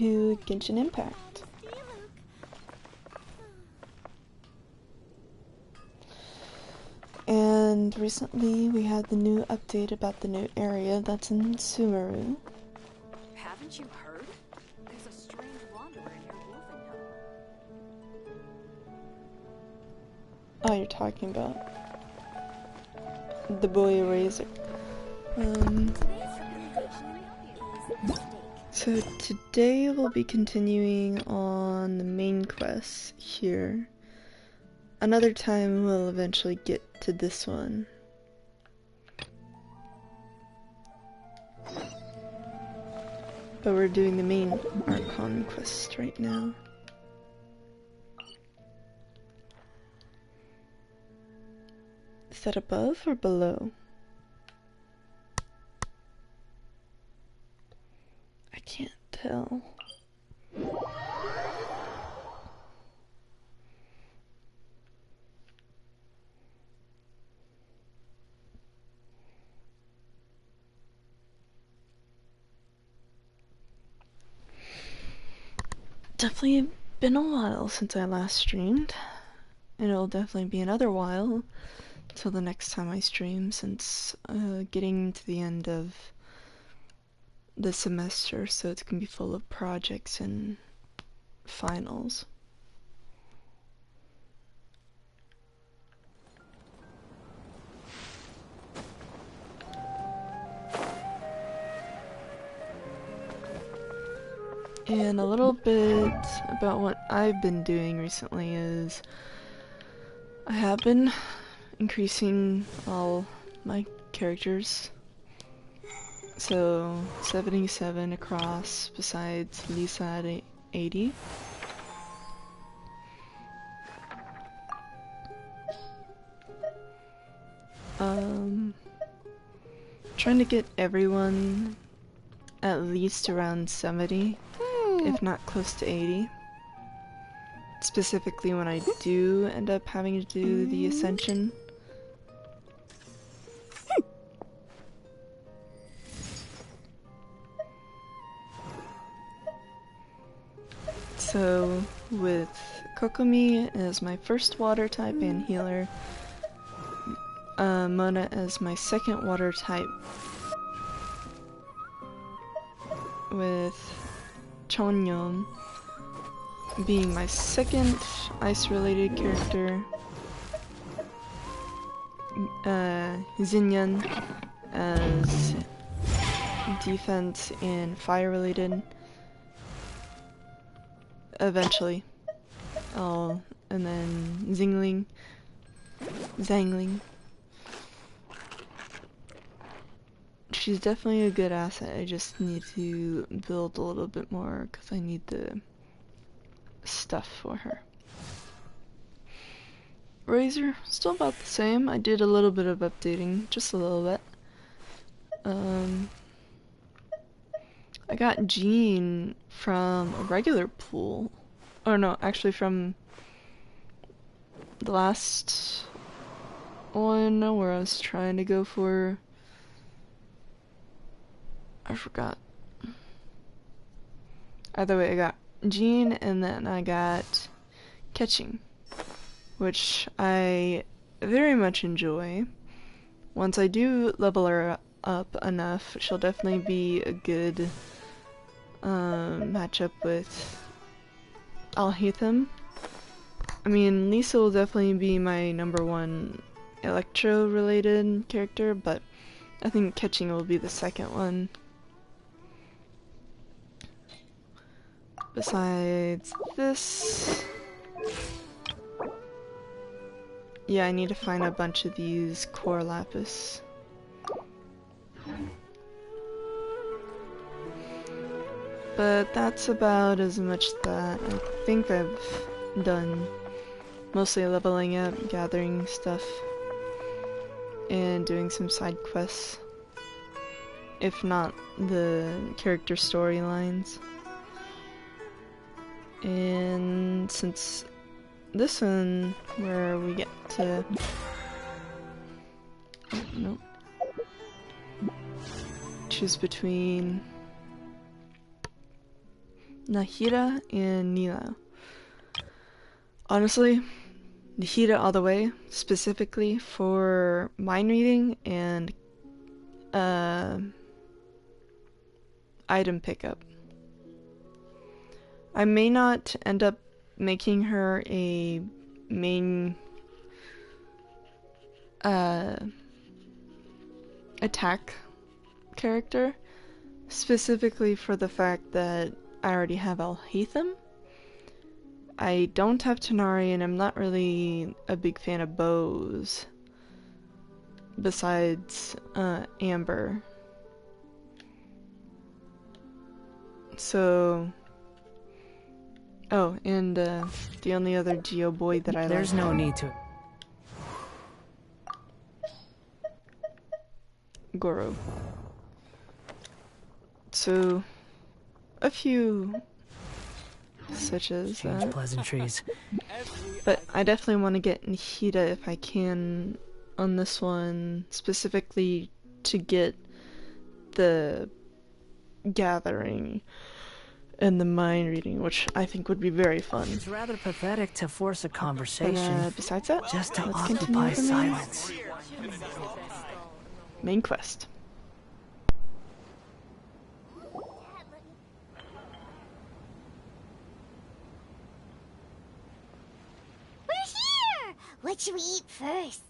to Genshin Impact. And recently we had the new update about the new area that's in Sumeru. Haven't you heard? There's a strange wanderer near Wolfenhill. Oh, you're talking about the boy eraser. So today we'll be continuing on the main quest here. Another time we'll eventually get to this one. But we're doing the main Archon quest right now. Is that above or below? I can't tell. Definitely been a while since I last streamed. And it'll definitely be another while till the next time I stream, since getting to the end of the semester, so it's gonna be full of projects and finals. And a little bit about what I've been doing recently is I have been increasing all my characters. So 77 across besides Lisa at 80. Trying to get everyone at least around 70. If not close to 80. Specifically when I do end up having to do the Ascension. So with Kokomi as my first water type and healer, Mona as my second water type, with Chonyeon being my second ice-related character, Xinyan as defense and fire-related. Eventually, and then Zhangling. She's definitely a good asset. I just need to build a little bit more because I need the stuff for her. Razor, still about the same. I did a little bit of updating, just a little bit. I got Jean from a regular pool. Or no, actually from the last one where I was trying to go for... I forgot. Either way, I got Jean and then I got Catching, which I very much enjoy. Once I do level her up enough, she'll definitely be a good matchup with Alhaitham. I mean, Lisa will definitely be my number one Electro-related character, but I think Catching will be the second one. Besides this... yeah, I need to find a bunch of these core lapis. But that's about as much that I think I've done. Mostly leveling up, gathering stuff, and doing some side quests. If not the character storylines. And since this one, where we get to... oh, nope. Choose between Nahida and Nila. Honestly, Nahida all the way, specifically for mind reading and item pickup. I may not end up making her a main attack character, specifically for the fact that I already have Alhaitham. I don't have Tanari, and I'm not really a big fan of bows, besides Amber. So... Oh, and the only other Geo boy that I There's like. no need to... Goro. So, a few such as Change that. pleasantries. But I definitely want to get Nahida if I can on this one, specifically to get the gathering and the mind reading, which I think would be very fun. It's rather pathetic to force a But conversation besides that, just to let's occupy continue the silence. main quest. We're here! What should we eat first?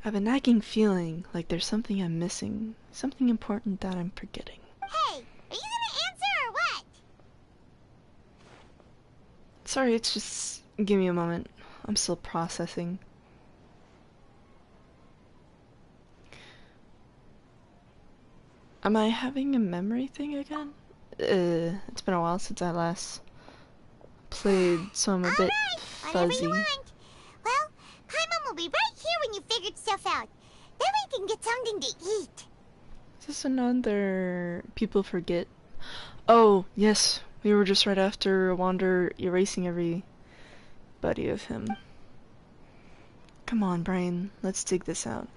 I have a nagging feeling like there's something I'm missing, something important that I'm forgetting. Hey, are you gonna answer or what? Sorry, it's just... give me a moment. I'm still processing. Am I having a memory thing again? It's been a while since I last played, so I'm a bit Whatever fuzzy. you want. Well, Paimon will be right here when you figured stuff out. Then we can get something to eat. Is this another people forget? Oh, yes. We were just right after Wander erasing everybody of him. Come on, brain. Let's dig this out.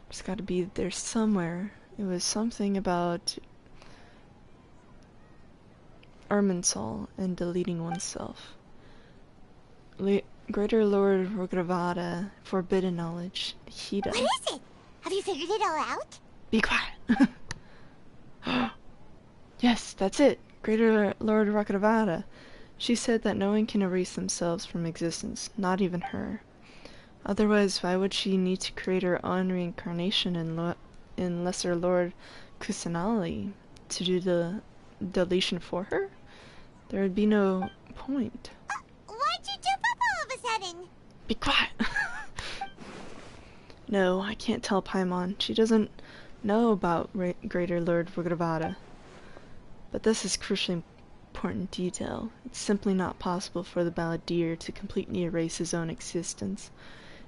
There's gotta be there somewhere. It was something about Irminsul and deleting oneself. Greater Lord Rogravada, forbidden knowledge, Hida. What is it? Have you figured it all out? Be quiet. Yes, that's it. Greater Lord Rogravada. She said that no one can erase themselves from existence, not even her. Otherwise, why would she need to create her own reincarnation in Lesser Lord Kusanali to do the deletion for her? There would be no point. Why'd you jump up all of a sudden? Be quiet! No, I can't tell Paimon. She doesn't know about Greater Lord Rogravada. But this is crucially important detail. It's simply not possible for the balladeer to completely erase his own existence.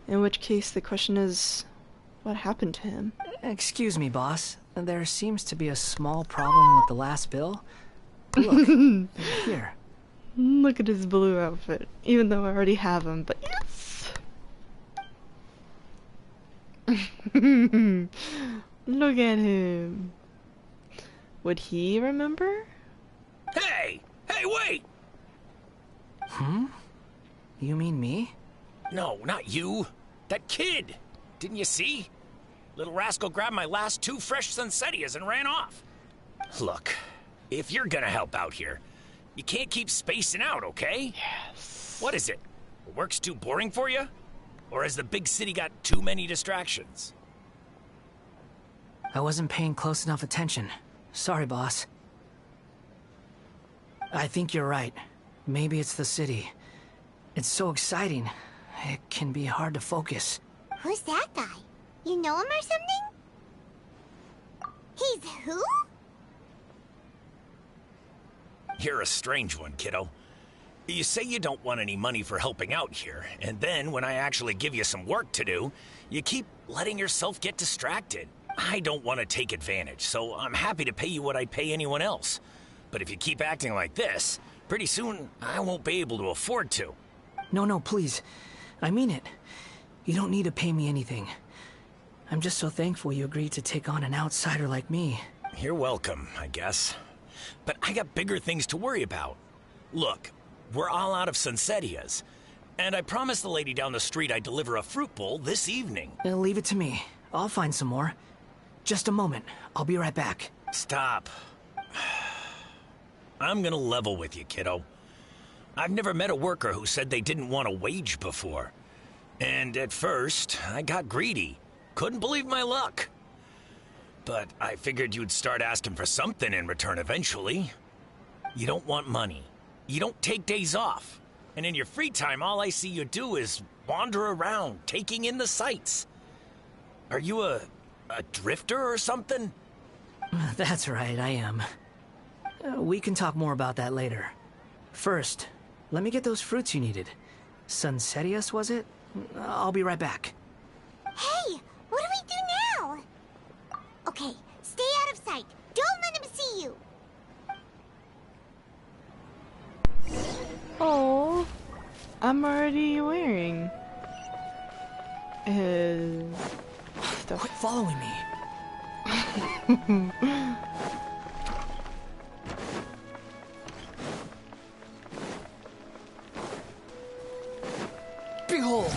In which case, the question is, what happened to him? Excuse me, boss. There seems to be a small problem with the last bill. Look, here. Look at his blue outfit. Even though I already have him, but yes! Look at him. Would he remember? Hey! Hey, wait! You mean me? No, not you. That kid. Didn't you see? Little rascal grabbed my last 2 fresh Sunsetias and ran off. Look, if you're gonna help out here, you can't keep spacing out, okay? Yes. What is it? Work's too boring for you? Or has the big city got too many distractions? I wasn't paying close enough attention. Sorry, boss. I think you're right. Maybe it's the city. It's so exciting. It can be hard to focus. Who's that guy? You know him or something? He's who? You're a strange one, kiddo. You say you don't want any money for helping out here, and then when I actually give you some work to do, you keep letting yourself get distracted. I don't want to take advantage, so I'm happy to pay you what I'd pay anyone else. But if you keep acting like this, pretty soon I won't be able to afford to. No, please. I mean it. You don't need to pay me anything. I'm just so thankful you agreed to take on an outsider like me. You're welcome, I guess. But I got bigger things to worry about. Look, we're all out of Sunsetias. And I promised the lady down the street I'd deliver a fruit bowl this evening. Leave it to me. I'll find some more. Just a moment. I'll be right back. Stop. I'm gonna level with you, kiddo. I've never met a worker who said they didn't want a wage before. And at first, I got greedy. Couldn't believe my luck. But I figured you'd start asking for something in return eventually. You don't want money. You don't take days off. And in your free time, all I see you do is wander around, taking in the sights. Are you a drifter or something? That's right, I am. We can talk more about that later. First, let me get those fruits you needed. Sunsetias, was it? I'll be right back. Hey, what do we do now? Okay, stay out of sight. Don't let him see you. Oh, I'm already wearing his stuff. Quit following me. Behold!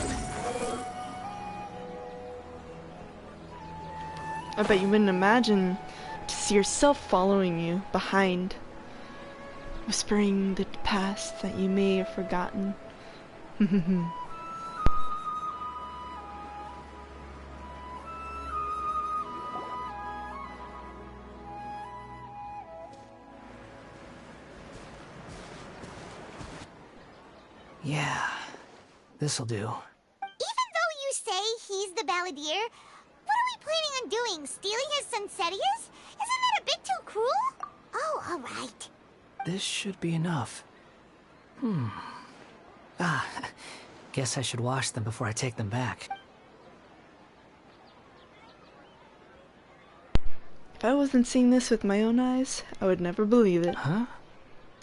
I bet you wouldn't imagine to see yourself following you behind, whispering the past that you may have forgotten. Yeah, this'll do. Even though you say he's the balladeer, what are we planning on doing? Stealing his Sunsetias? Isn't that a bit too cruel? Oh, alright. This should be enough. Guess I should wash them before I take them back. If I wasn't seeing this with my own eyes, I would never believe it. Huh?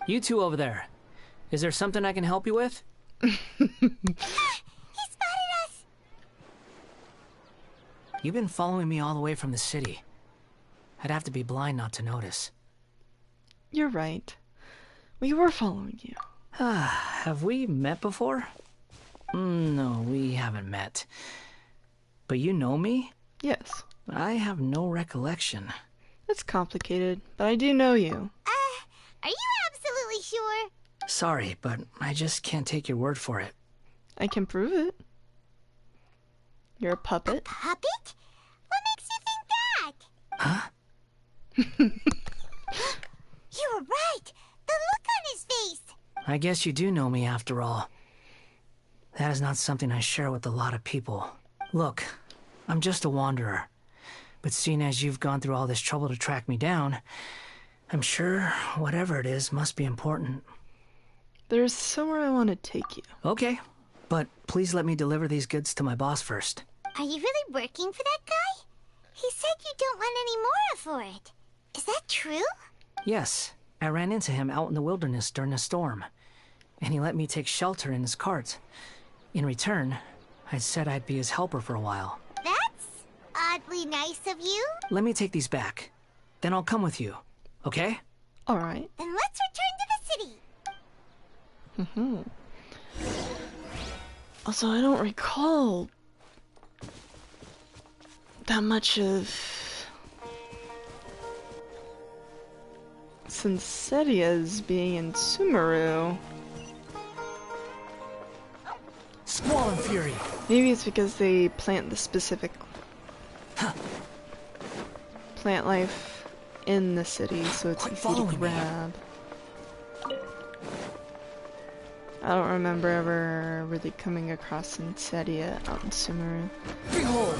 You two over there. Is there something I can help you with? He spotted us! You've been following me all the way from the city. I'd have to be blind not to notice. You're right. We were following you. Have we met before? No, we haven't met. But you know me? Yes. I have no recollection. It's complicated, but I do know you. Are you absolutely sure? Sorry, but I just can't take your word for it. I can prove it. You're a puppet. Puppet? What makes you think that? Huh? You were right! The look on his face! I guess you do know me after all. That is not something I share with a lot of people. Look, I'm just a wanderer. But seeing as you've gone through all this trouble to track me down, I'm sure whatever it is must be important. There's somewhere I want to take you. Okay, but please let me deliver these goods to my boss first. Are you really working for that guy? He said you don't want any more for it. Is that true? Yes, I ran into him out in the wilderness during a storm, and he let me take shelter in his cart. In return, I said I'd be his helper for a while. That's oddly nice of you. Let me take these back. Then I'll come with you, okay? Alright. Then let's return to the city. Also, I don't recall that much of Sunsetias being in Sumeru. Squall and Fury! Maybe it's because they plant the specific plant life in the city, so it's Quit easy to following me. grab. I don't remember ever really coming across Sunsetia out in Sumeru. Behold!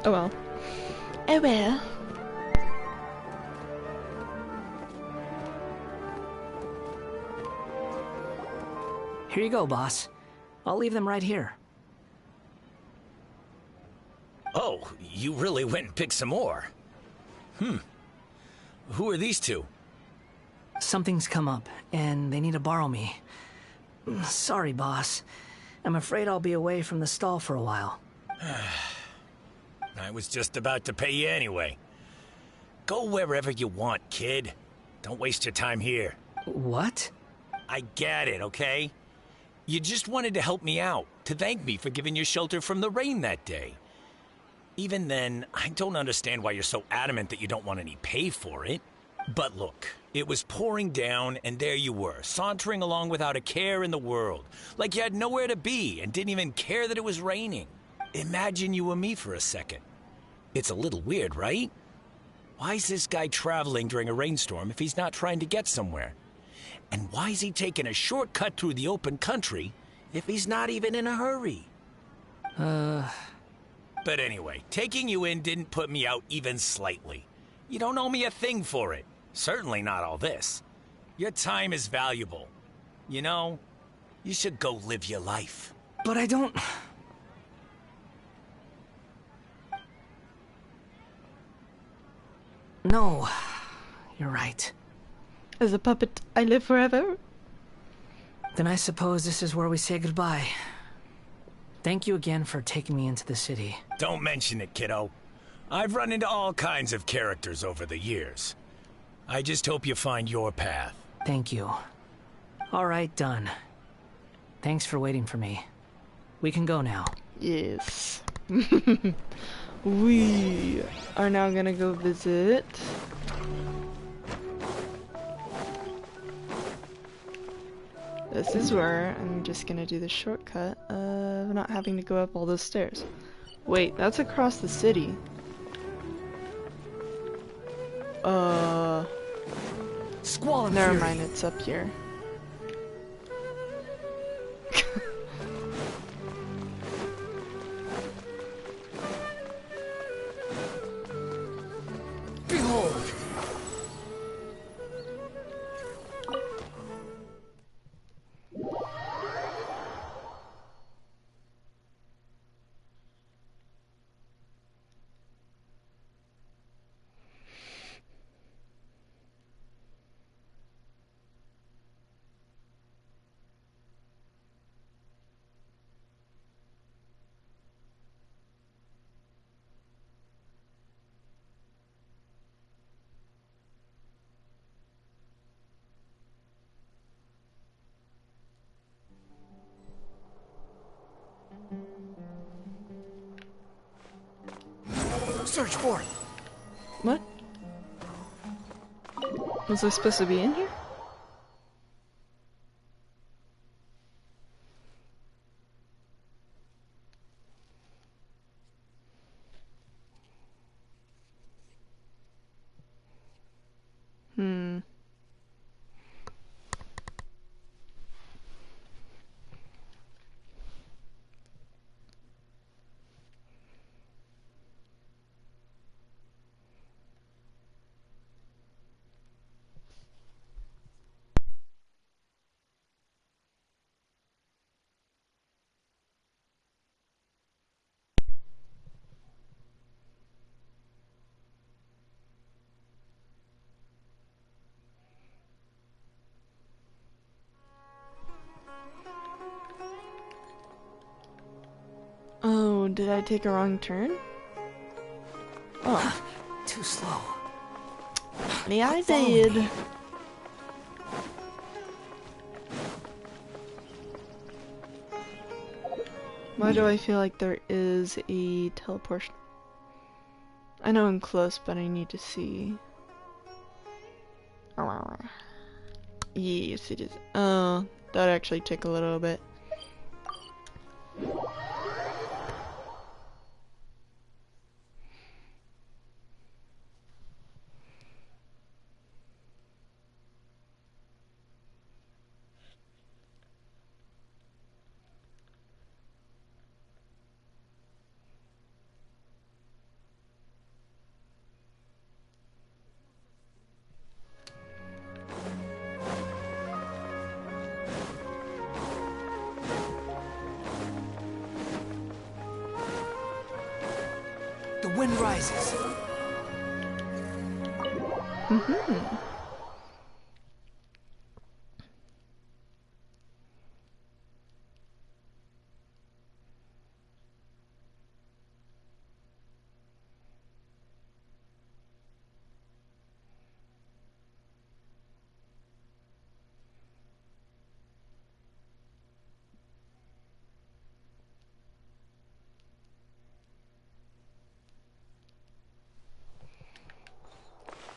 Oh well. Oh well. Here you go, boss. I'll leave them right here. Oh, you really went and picked some more. Who are these two? Something's come up, and they need to borrow me. Sorry, boss. I'm afraid I'll be away from the stall for a while. I was just about to pay you anyway. Go wherever you want, kid. Don't waste your time here. What? I get it, okay? You just wanted to help me out, to thank me for giving you shelter from the rain that day. Even then, I don't understand why you're so adamant that you don't want any pay for it. But look, it was pouring down, and there you were, sauntering along without a care in the world, like you had nowhere to be and didn't even care that it was raining. Imagine you were me for a second. It's a little weird, right? Why is this guy traveling during a rainstorm if he's not trying to get somewhere? And why is he taking a shortcut through the open country if he's not even in a hurry? But anyway, taking you in didn't put me out even slightly. You don't owe me a thing for it. Certainly not all this. Your time is valuable. You know, you should go live your life. But I don't... No, you're right. As a puppet, I live forever. Then I suppose this is where we say goodbye. Thank you again for taking me into the city. Don't mention it, kiddo. I've run into all kinds of characters over the years. I just hope you find your path. Thank you. All right, done. Thanks for waiting for me. We can go now. Yes. We are now gonna go visit this is where I'm just gonna do the shortcut of not having to go up all those stairs. Wait, that's across the city. Squall and Never Fury. mind, it's up here. Behold! Search for it. What? Was I supposed to be in here? Oh, did I take a wrong turn? Oh, Too slow. yeah, I Follow did. me. Why do I feel like there is a teleportation? I know I'm close, but I need to see. Yes, it is. Oh, that actually took a little bit. The wind rises.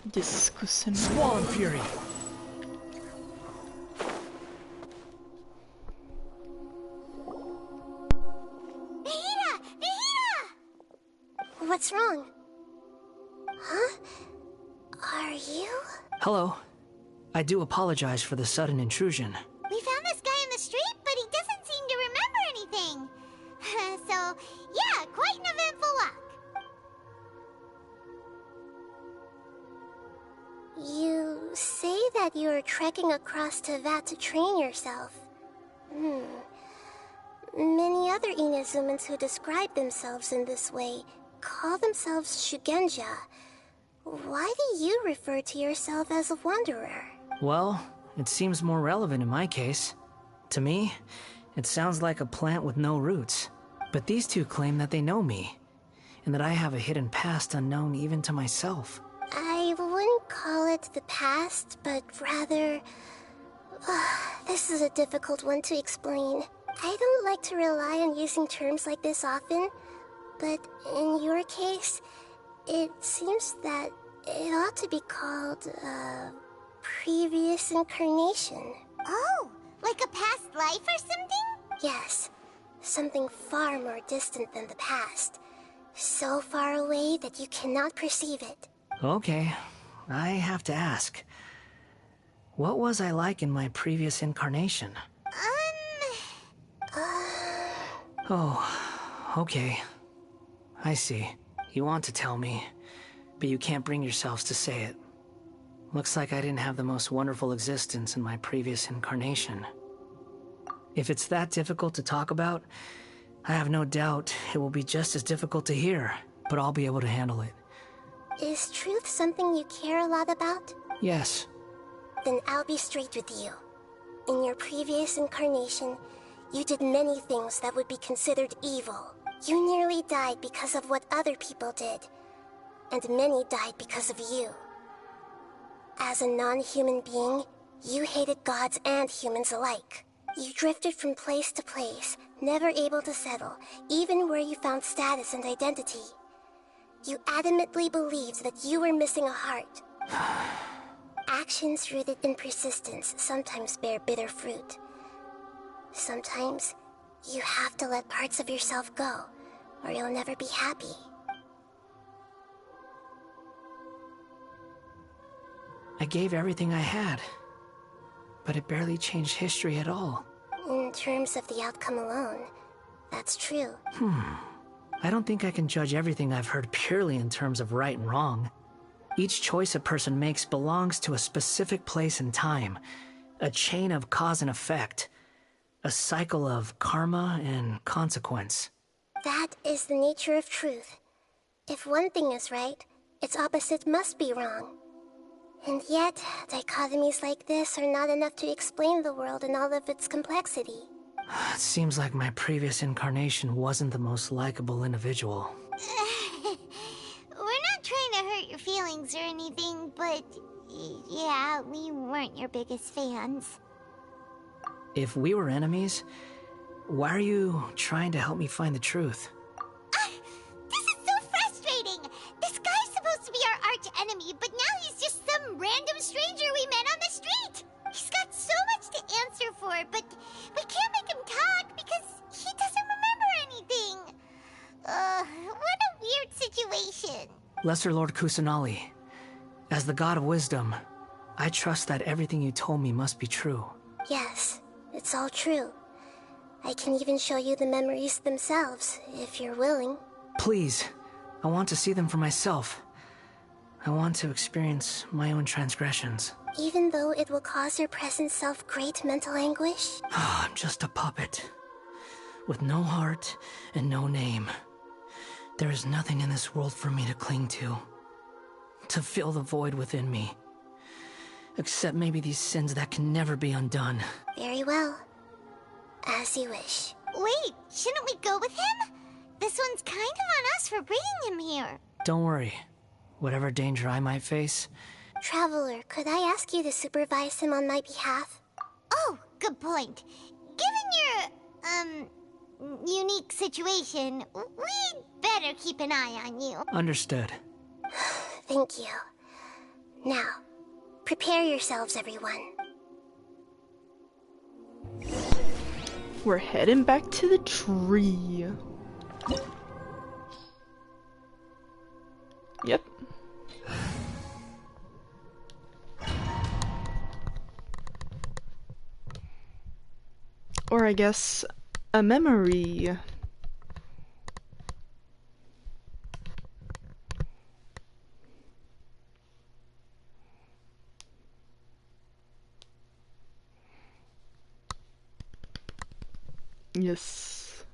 Discussing. Swollen Fury! Nahida! Nahida! What's wrong? Huh? Are you? Hello. I do apologize for the sudden intrusion. We found this guy in the street, but he doesn't seem to remember anything. So, yeah, quite an eventful walk. You say that you are trekking across Teyvat to train yourself. Many other Inazumans who describe themselves in this way call themselves Shugenja. Why do you refer to yourself as a wanderer? Well, it seems more relevant in my case. To me, it sounds like a plant with no roots. But these two claim that they know me, and that I have a hidden past unknown even to myself. I wouldn't call it the past, but rather... this is a difficult one to explain. I don't like to rely on using terms like this often, but in your case, it seems that it ought to be called, previous incarnation. Oh, like a past life or something? Yes, something far more distant than the past. So far away that you cannot perceive it. Okay, I have to ask. What was I like in my previous incarnation? Oh, okay. I see. You want to tell me, but you can't bring yourselves to say it. Looks like I didn't have the most wonderful existence in my previous incarnation. If it's that difficult to talk about, I have no doubt it will be just as difficult to hear, but I'll be able to handle it. Is truth something you care a lot about? Yes. Then I'll be straight with you. In your previous incarnation, you did many things that would be considered evil. You nearly died because of what other people did, and many died because of you. As a non-human being, you hated gods and humans alike. You drifted from place to place, never able to settle, even where you found status and identity. You adamantly believed that you were missing a heart. Actions rooted in persistence sometimes bear bitter fruit. Sometimes, you have to let parts of yourself go, or you'll never be happy. I gave everything I had, but it barely changed history at all. In terms of the outcome alone, that's true. I don't think I can judge everything I've heard purely in terms of right and wrong. Each choice a person makes belongs to a specific place and time, a chain of cause and effect, a cycle of karma and consequence. That is the nature of truth. If one thing is right, its opposite must be wrong. And yet, dichotomies like this are not enough to explain the world in all of its complexity. It seems like my previous incarnation wasn't the most likable individual. We're not trying to hurt your feelings or anything, but yeah, we weren't your biggest fans. If we were enemies, why are you trying to help me find the truth? This is so frustrating! This guy's supposed to be our arch enemy, but now he's just some random stranger we met on the street! He's got so much to answer for, but we can't make him talk because he doesn't remember anything! What a weird situation. Lesser Lord Kusanali, as the god of wisdom, I trust that everything you told me must be true. Yes, it's all true. I can even show you the memories themselves, if you're willing. Please, I want to see them for myself. I want to experience my own transgressions. Even though it will cause your present self great mental anguish? I'm just a puppet, with no heart and no name. There is nothing in this world for me to cling to fill the void within me. Except maybe these sins that can never be undone. Very well. As you wish. Wait, shouldn't we go with him? This one's kind of on us for bringing him here. Don't worry. Whatever danger I might face... Traveler, could I ask you to supervise him on my behalf? Oh, good point. Given your, unique situation, we'd better keep an eye on you. Understood. Thank you. Now, prepare yourselves, everyone. We're heading back to the tree. Yep. Or I guess a memory. Yes.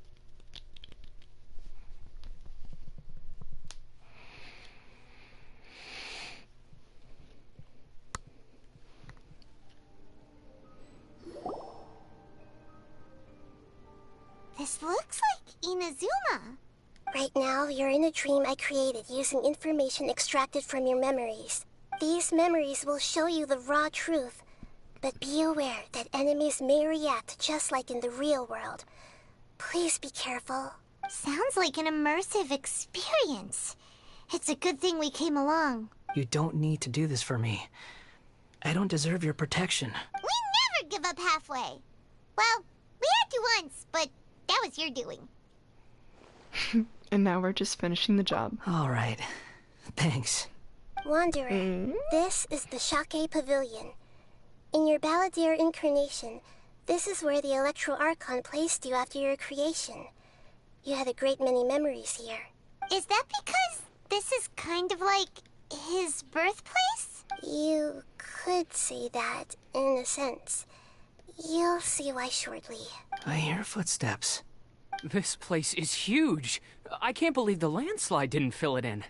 This looks like Inazuma. Right now, you're in a dream I created using information extracted from your memories. These memories will show you the raw truth, but be aware that enemies may react just like in the real world. Please be careful. Sounds like an immersive experience. It's a good thing we came along. You don't need to do this for me. I don't deserve your protection. We never give up halfway. Well, we had to once, but that was your doing. And now we're just finishing the job. All right. Thanks. Wanderer, this is the Shake Pavilion. In your Balladeer incarnation, this is where the Electro Archon placed you after your creation. You had a great many memories here. Is that because this is kind of like his birthplace? You could say that, in a sense. You'll see why shortly. I hear footsteps. This place is huge. I can't believe the landslide didn't fill it in.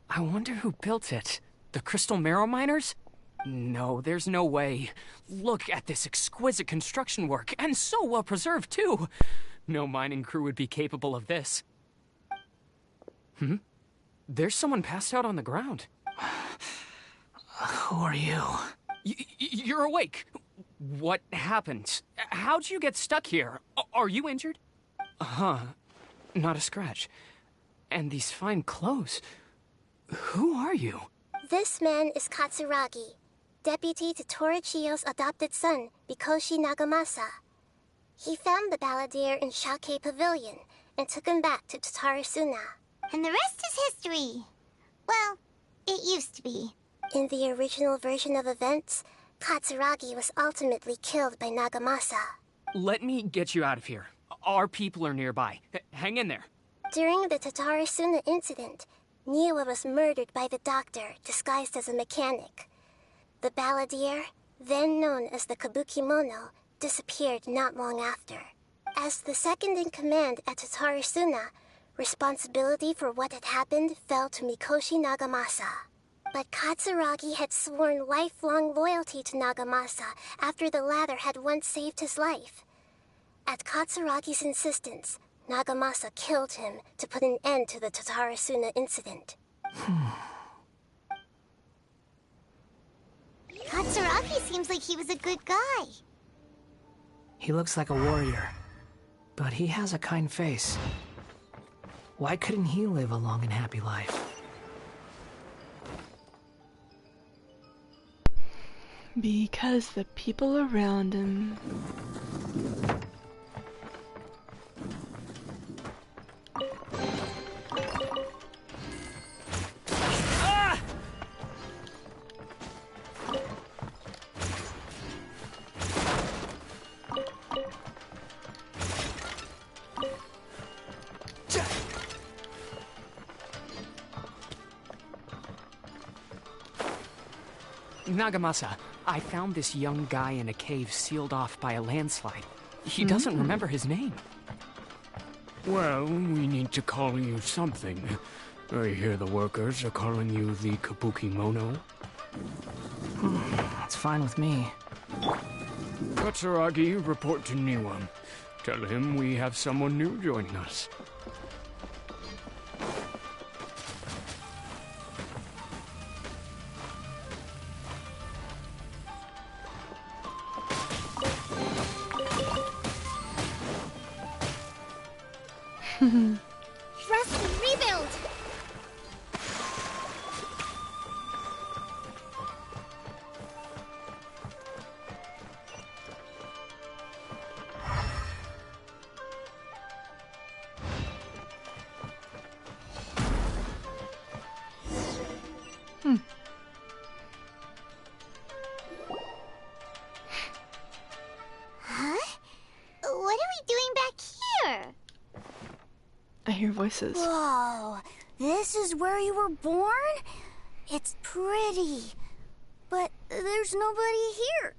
I wonder who built it. The Crystal Marrow Miners? No, there's no way. Look at this exquisite construction work, and so well preserved, too. No mining crew would be capable of this. There's someone passed out on the ground. Who are you? You're awake. What happened? How'd you get stuck here? Are you injured? Not a scratch. And these fine clothes. Who are you? This man is Katsuragi, deputy to Torichiyo's adopted son, Mikoshi Nagamasa. He found the Balladeer in Shake Pavilion and took him back to Tatarasuna. And the rest is history. Well, it used to be. In the original version of events, Katsuragi was ultimately killed by Nagamasa. Let me get you out of here. Our people are nearby. Hang in there. During the Tatarasuna incident, Niwa was murdered by the doctor disguised as a mechanic. The Balladeer, then known as the Kabukimono, disappeared not long after. As the second in command at Tatarasuna, responsibility for what had happened fell to Mikoshi Nagamasa. But Katsuragi had sworn lifelong loyalty to Nagamasa after the latter had once saved his life. At Katsuragi's insistence, Nagamasa killed him to put an end to the Tatarasuna incident. Katsuragi seems like he was a good guy. He looks like a warrior, but he has a kind face. Why couldn't he live a long and happy life? Because the people around him... Nagamasa, I found this young guy in a cave sealed off by a landslide. He doesn't remember his name. Well, we need to call you something. I hear the workers are calling you the Kabukimono. That's fine with me. Katsuragi, report to Niwa. Tell him we have someone new joining us. Thrust rebuild! hear voices. Whoa, this is where you were born? It's pretty, but there's nobody here.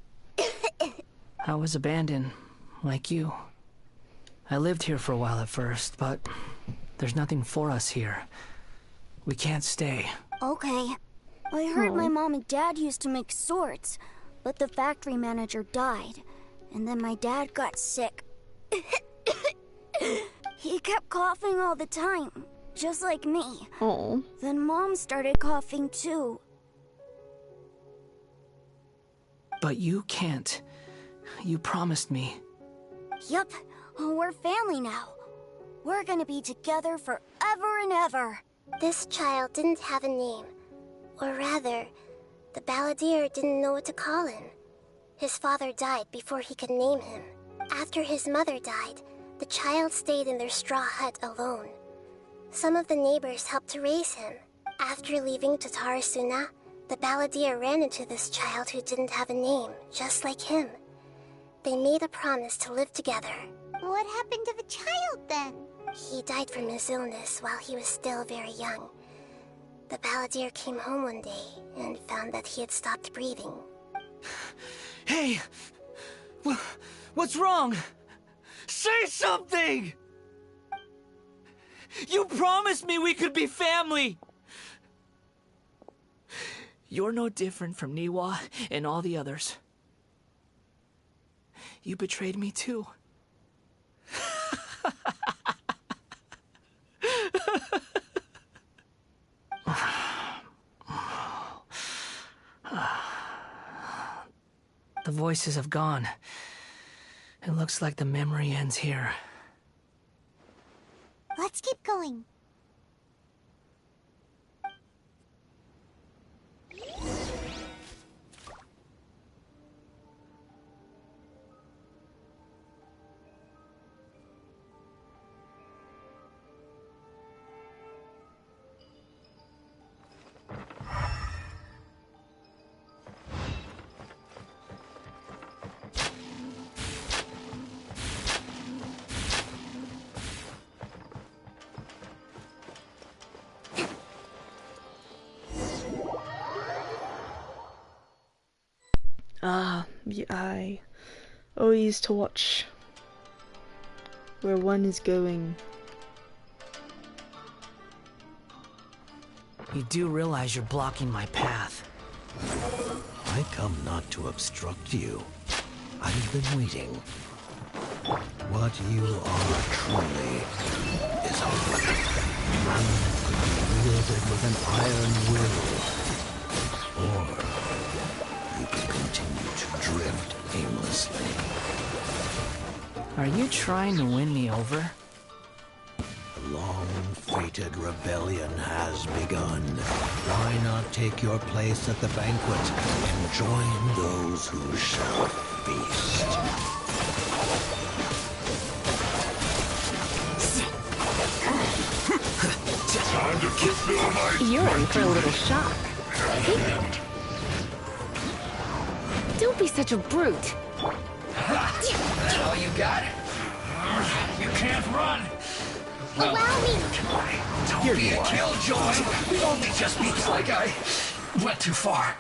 I was abandoned, like you. I lived here for a while at first, but there's nothing for us here. We can't stay. Okay. I heard my mom and dad used to make swords, but the factory manager died, and then my dad got sick. He kept coughing all the time, just like me. Oh. Then Mom started coughing too. But you can't. You promised me. Yup, we're family now. We're gonna be together forever and ever. This child didn't have a name. Or rather, the balladeer didn't know what to call him. His father died before he could name him. After his mother died, the child stayed in their straw hut alone. Some of the neighbors helped to raise him. After leaving Tatarasuna, the balladeer ran into this child who didn't have a name, just like him. They made a promise to live together. What happened to the child then? He died from his illness while he was still very young. The balladeer came home one day and found that he had stopped breathing. Hey! What's wrong? Say something! You promised me we could be family! You're no different from Niwa and all the others. You betrayed me too. The voices have gone. It looks like the memory ends here. Let's keep going. Yeah, I always to watch where one is going. You do realize you're blocking my path. I come not to obstruct you. I've been waiting. What you are truly is a weapon. One could be wielded with an iron will. Or you can continue to drift aimlessly. Are you trying to win me over? The long-fated rebellion has begun. Why not take your place at the banquet and join those who shall feast? Time to fulfill my... You're in for a little shock. Don't be such a brute. That all you got? You can't run. Allow me! Don't be a killjoy. Only just speaks like I went too far.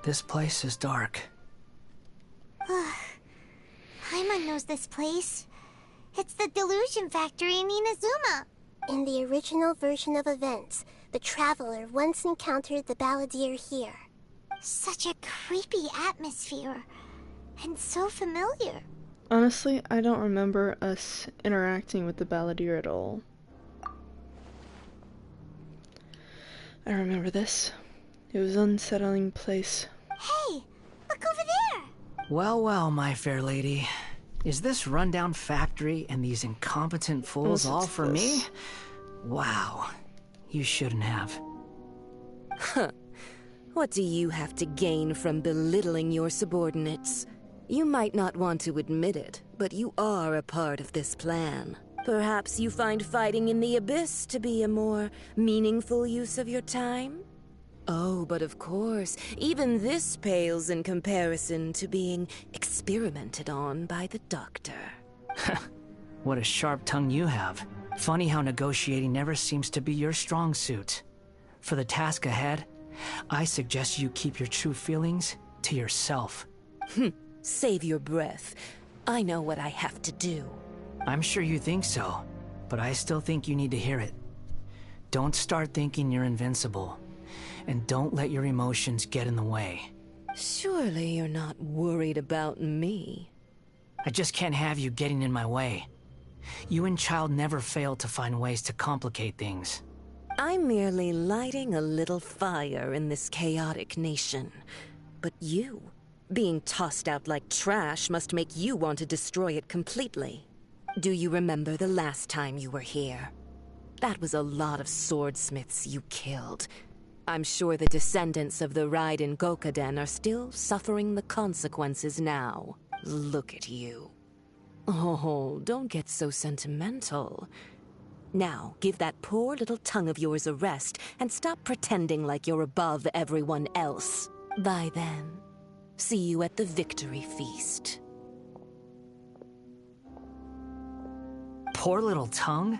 This place is dark. Paimon knows this place. It's the Delusion Factory in Inazuma. In the original version of events, the Traveler once encountered the balladeer here. Such a creepy atmosphere. And so familiar. Honestly, I don't remember us interacting with the balladeer at all. I remember this. It was an unsettling place. Hey, look over there! Well, well, my fair lady. Is this rundown factory and these incompetent fools all for me? Wow. You shouldn't have. What do you have to gain from belittling your subordinates? You might not want to admit it, but you are a part of this plan. Perhaps you find fighting in the Abyss to be a more meaningful use of your time? Oh, but of course, even this pales in comparison to being experimented on by the Doctor. What a sharp tongue you have. Funny how negotiating never seems to be your strong suit. For the task ahead, I suggest you keep your true feelings to yourself. Save your breath. I know what I have to do. I'm sure you think so, but I still think you need to hear it. Don't start thinking you're invincible, and don't let your emotions get in the way. Surely you're not worried about me. I just can't have you getting in my way. You and Child never fail to find ways to complicate things. I'm merely lighting a little fire in this chaotic nation. But you, being tossed out like trash, must make you want to destroy it completely. Do you remember the last time you were here? That was a lot of swordsmiths you killed. I'm sure the descendants of the Raiden Gokaden are still suffering the consequences now. Look at you. Oh, don't get so sentimental. Now, give that poor little tongue of yours a rest and stop pretending like you're above everyone else. Bye then. See you at the victory feast. Poor little tongue?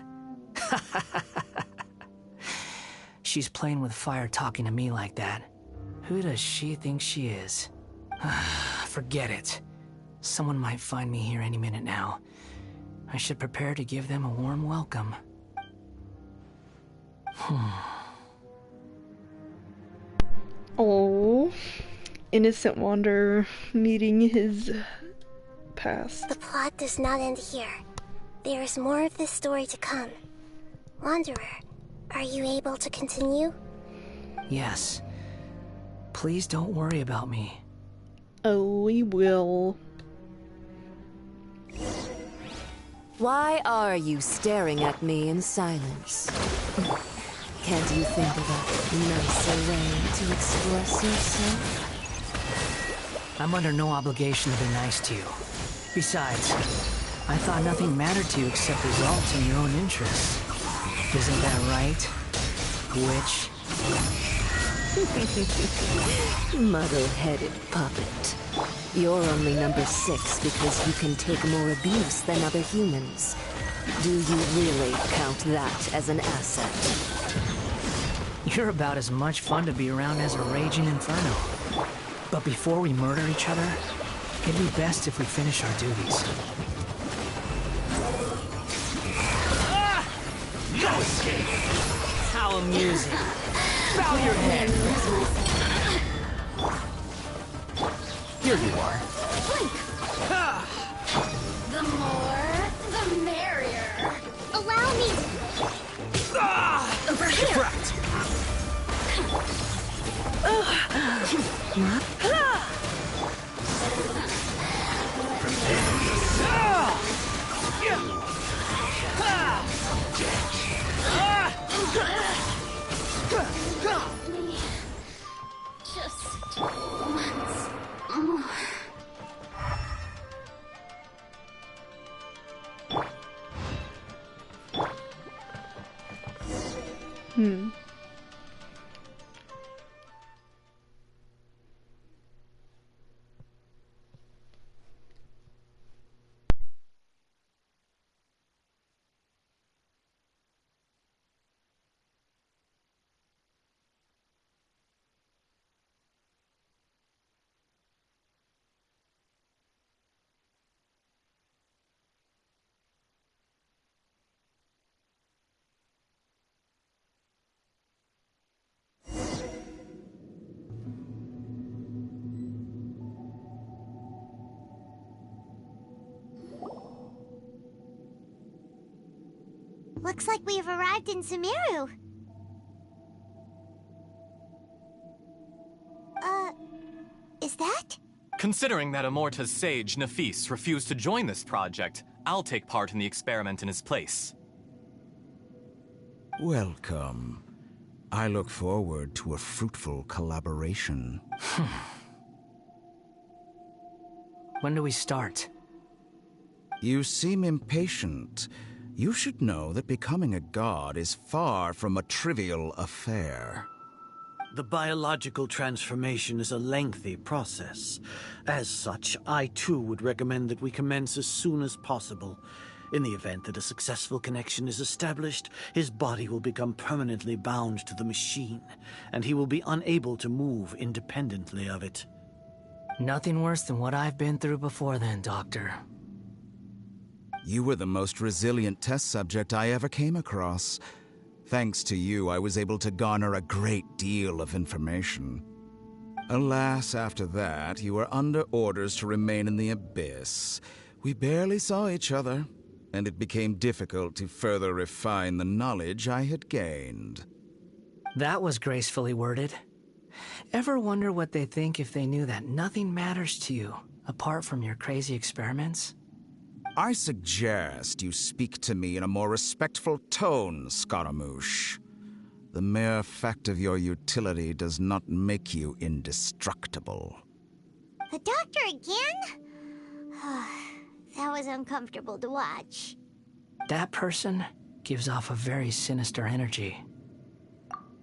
She's playing with fire talking to me like that. Who does she think she is? Forget it. Someone might find me here any minute now. I should prepare to give them a warm welcome. Oh, innocent Wanderer meeting his past. The plot does not end here. There is more of this story to come. Wanderer, are you able to continue? Yes. Please don't worry about me. Oh, we will. Why are you staring at me in silence? Can't you think of a nicer way to express yourself? I'm under no obligation to be nice to you. Besides, I thought nothing mattered to you except results in your own interests. Isn't that right, witch? Muddle-headed puppet. You're only number 6 because you can take more abuse than other humans. Do you really count that as an asset? You're about as much fun to be around as a raging inferno. But before we murder each other, it'd be best if we finish our duties. No escape! How amusing. Bow your head! Here you are. The more, the merrier. Allow me. Over here. Correct. Just once more. Looks like we've arrived in Sumeru. Is that? Considering that Amorta's sage, Nafis, refused to join this project, I'll take part in the experiment in his place. Welcome. I look forward to a fruitful collaboration. When do we start? You seem impatient. You should know that becoming a god is far from a trivial affair. The biological transformation is a lengthy process. As such, I too would recommend that we commence as soon as possible. In the event that a successful connection is established, his body will become permanently bound to the machine, and he will be unable to move independently of it. Nothing worse than what I've been through before then, Doctor. You were the most resilient test subject I ever came across. Thanks to you, I was able to garner a great deal of information. Alas, after that, you were under orders to remain in the Abyss. We barely saw each other, and it became difficult to further refine the knowledge I had gained. That was gracefully worded. Ever wonder what they think if they knew that nothing matters to you, apart from your crazy experiments? I suggest you speak to me in a more respectful tone, Scaramouche. The mere fact of your utility does not make you indestructible. The doctor again? That was uncomfortable to watch. That person gives off a very sinister energy.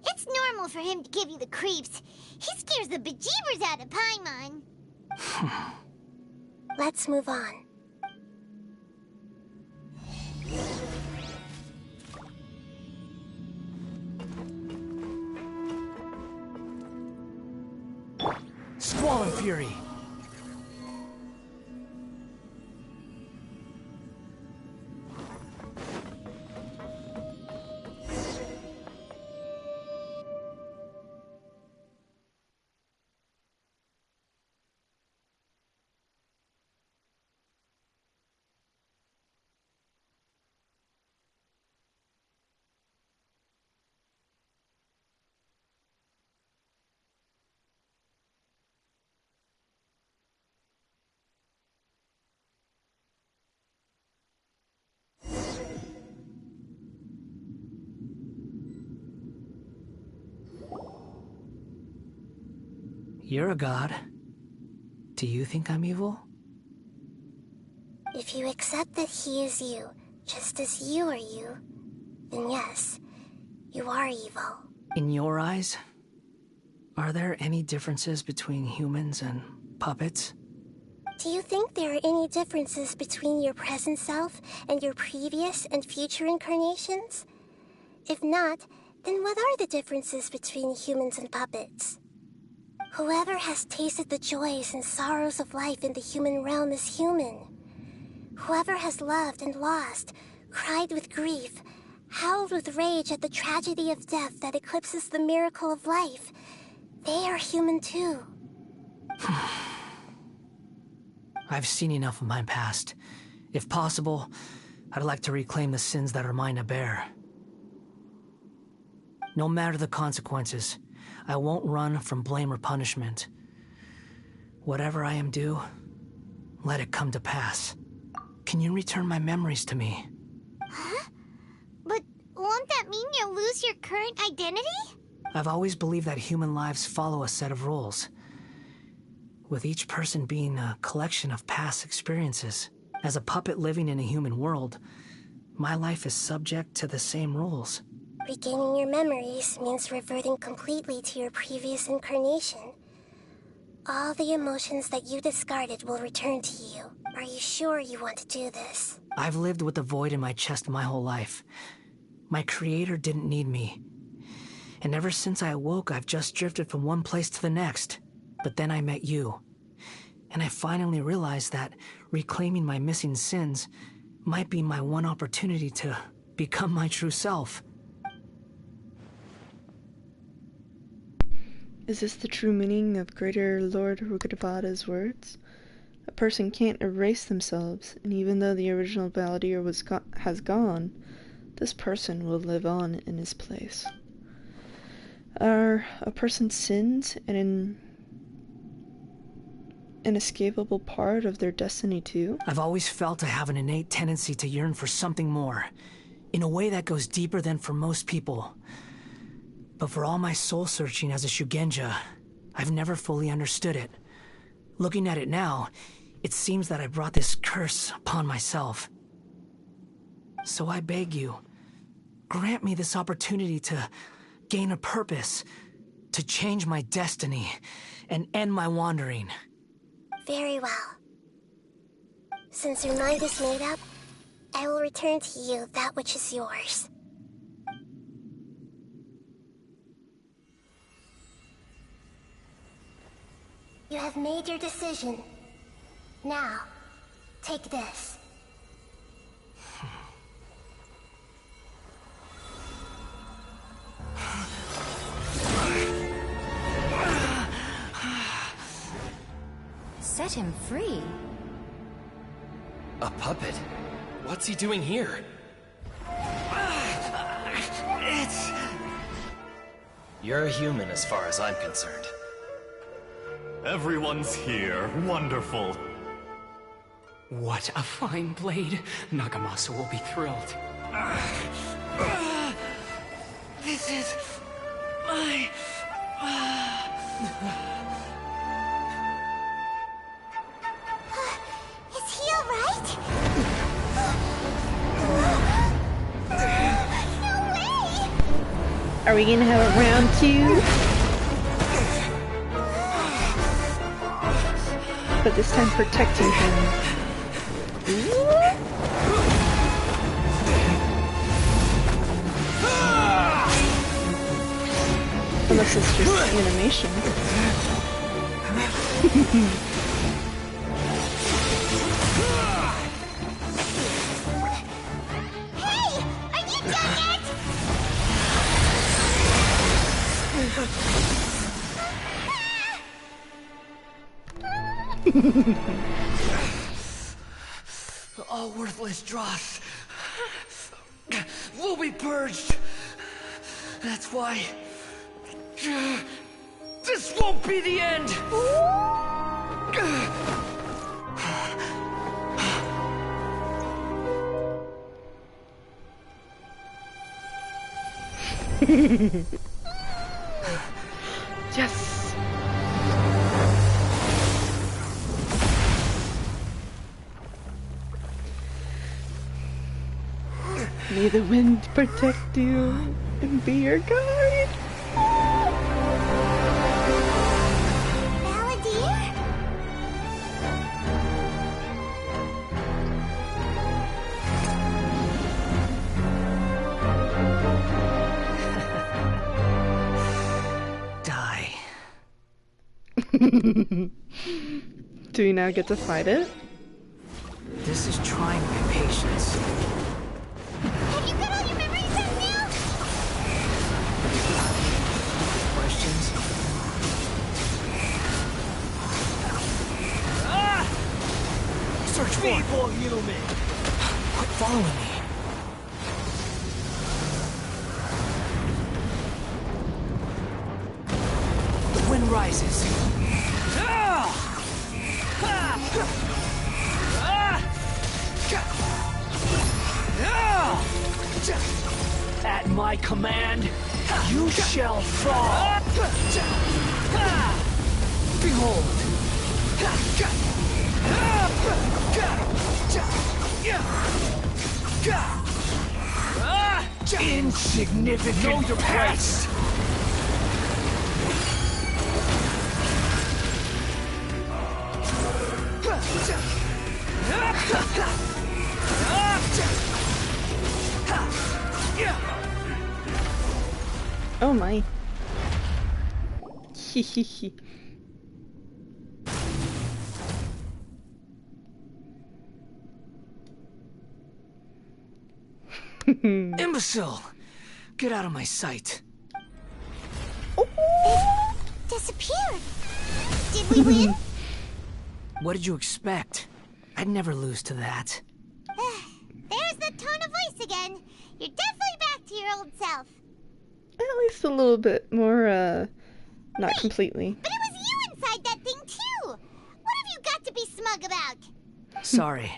It's normal for him to give you the creeps. He scares the bejeebers out of Paimon. Let's move on. Squall and Fury! You're a god. Do you think I'm evil? If you accept that he is you, just as you are you, then yes, you are evil. In your eyes, are there any differences between humans and puppets? Do you think there are any differences between your present self and your previous and future incarnations? If not, then what are the differences between humans and puppets? Whoever has tasted the joys and sorrows of life in the human realm is human. Whoever has loved and lost, cried with grief, howled with rage at the tragedy of death that eclipses the miracle of life, they are human too. I've seen enough of my past. If possible, I'd like to reclaim the sins that are mine to bear. No matter the consequences, I won't run from blame or punishment. Whatever I am due, let it come to pass. Can you return my memories to me? Huh? But won't that mean you'll lose your current identity? I've always believed that human lives follow a set of rules, with each person being a collection of past experiences. As a puppet living in a human world, my life is subject to the same rules. Regaining your memories means reverting completely to your previous incarnation. All the emotions that you discarded will return to you. Are you sure you want to do this? I've lived with a void in my chest my whole life. My creator didn't need me. And ever since I awoke, I've just drifted from one place to the next. But then I met you. And I finally realized that reclaiming my missing sins might be my one opportunity to become my true self. Is this the true meaning of Greater Lord Rukkhadevada's words? A person can't erase themselves, and even though the original validator has gone, this person will live on in his place. Are a person's sins an inescapable part of their destiny too? I've always felt I have an innate tendency to yearn for something more, in a way that goes deeper than for most people. But for all my soul searching as a Shugenja, I've never fully understood it. Looking at it now, it seems that I brought this curse upon myself. So I beg you, grant me this opportunity to gain a purpose, to change my destiny, and end my wandering. Very well. Since your mind is made up, I will return to you that which is yours. You have made your decision. Now, take this. Set him free? A puppet? What's he doing here? You're a human as far as I'm concerned. Everyone's here. Wonderful. What a fine blade. Nagamasa will be thrilled. This is my... Is he alright? No way! Are we gonna have a round 2? But this time protecting him. Unless it's just animation. Hey! Are you done yet? All worthless dross will be purged. That's why this won't be the end. Yes. May the wind protect you and be your guide. Balladeer? Die. Do we now get to fight it? This is trying my patience. Have you got all your memories back now? Questions? Search for People human! Quit following me. The wind rises. At my command, you shall fall. Behold. Insignificant. Know your place. Oh my. Hehehe. Imbecile! Get out of my sight. It disappeared. Did we win? What did you expect? I'd never lose to that. There's the tone of voice again. You're definitely back to your old self. At least a little bit more, not completely. But it was you inside that thing, too! What have you got to be smug about? Sorry.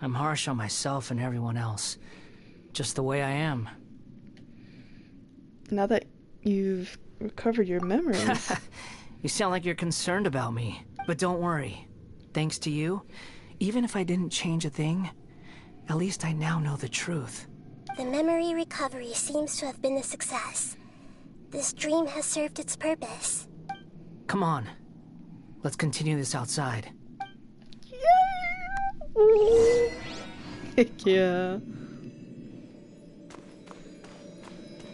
I'm harsh on myself and everyone else. Just the way I am. Now that You've recovered your memories. You sound like you're concerned about me, but don't worry. Thanks to you, even if I didn't change a thing, at least I now know the truth. The memory recovery seems to have been a success. This dream has served its purpose. Come on. Let's continue this outside. Heck yeah.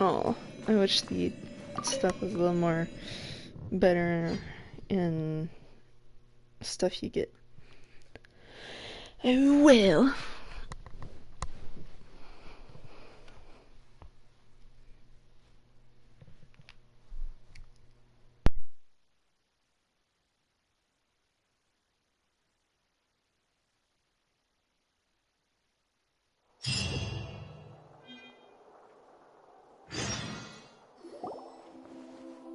Oh, I wish the stuff was a little more better in stuff you get. Oh well.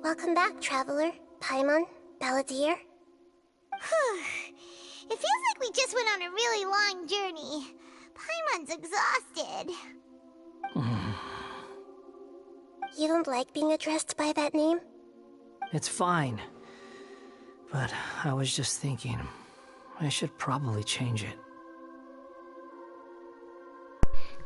Welcome back, Traveler, Paimon, Balladeer. It feels like we just went on a really long journey. Paimon's exhausted. You don't like being addressed by that name? It's fine. But I was just thinking, I should probably change it.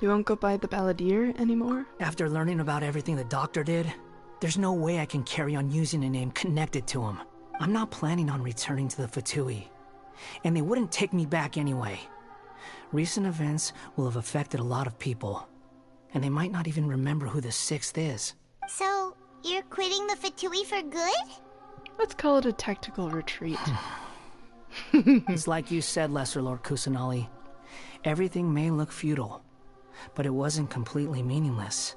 You won't go by the Balladeer anymore? After learning about everything the doctor did, there's no way I can carry on using a name connected to him. I'm not planning on returning to the Fatui, and they wouldn't take me back anyway. Recent events will have affected a lot of people, and they might not even remember who the Sixth is. So, you're quitting the Fatui for good? Let's call it a tactical retreat. It's like you said, Lesser Lord Kusanali. Everything may look futile, but it wasn't completely meaningless.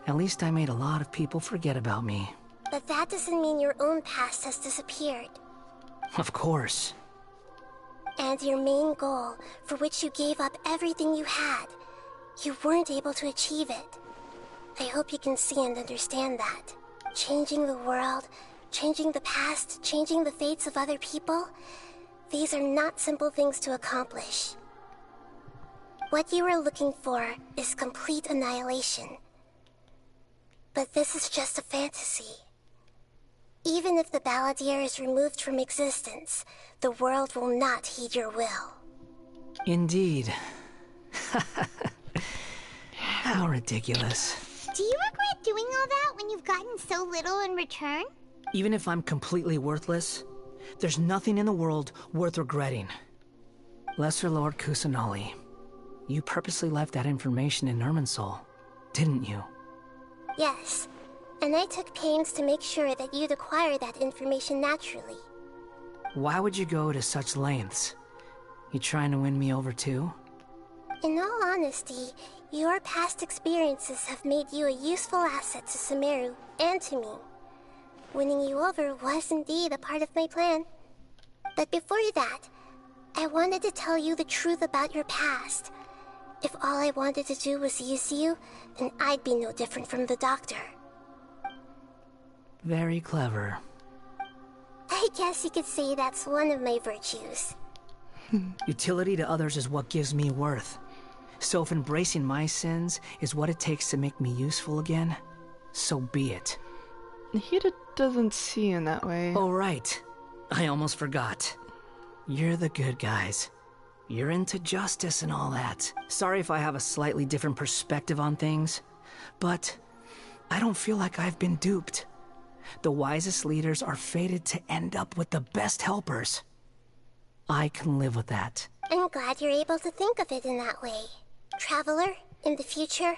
At least I made a lot of people forget about me. But that doesn't mean your own past has disappeared. Of course. And your main goal, for which you gave up everything you had, you weren't able to achieve it. I hope you can see and understand that. Changing the world, changing the past, changing the fates of other people, these are not simple things to accomplish. What you are looking for is complete annihilation. But this is just a fantasy. Even if the Balladeer is removed from existence, the world will not heed your will. Indeed. How ridiculous. Do you regret doing all that when you've gotten so little in return? Even if I'm completely worthless, there's nothing in the world worth regretting. Lesser Lord Kusanali, you purposely left that information in Irminsul, didn't you? Yes, and I took pains to make sure that you'd acquire that information naturally. Why would you go to such lengths? You trying to win me over too? In all honesty, your past experiences have made you a useful asset to Sumeru and to me. Winning you over was indeed a part of my plan. But before that, I wanted to tell you the truth about your past. If all I wanted to do was use you, then I'd be no different from the doctor. Very clever. I guess you could say that's one of my virtues. Utility to others is what gives me worth. So if embracing my sins is what it takes to make me useful again, so be it. He doesn't see in that way. Oh, right. I almost forgot. You're the good guys. You're into justice and all that. Sorry if I have a slightly different perspective on things, but I don't feel like I've been duped. The wisest leaders are fated to end up with the best helpers. I can live with that. I'm glad you're able to think of it in that way. Traveler, in the future,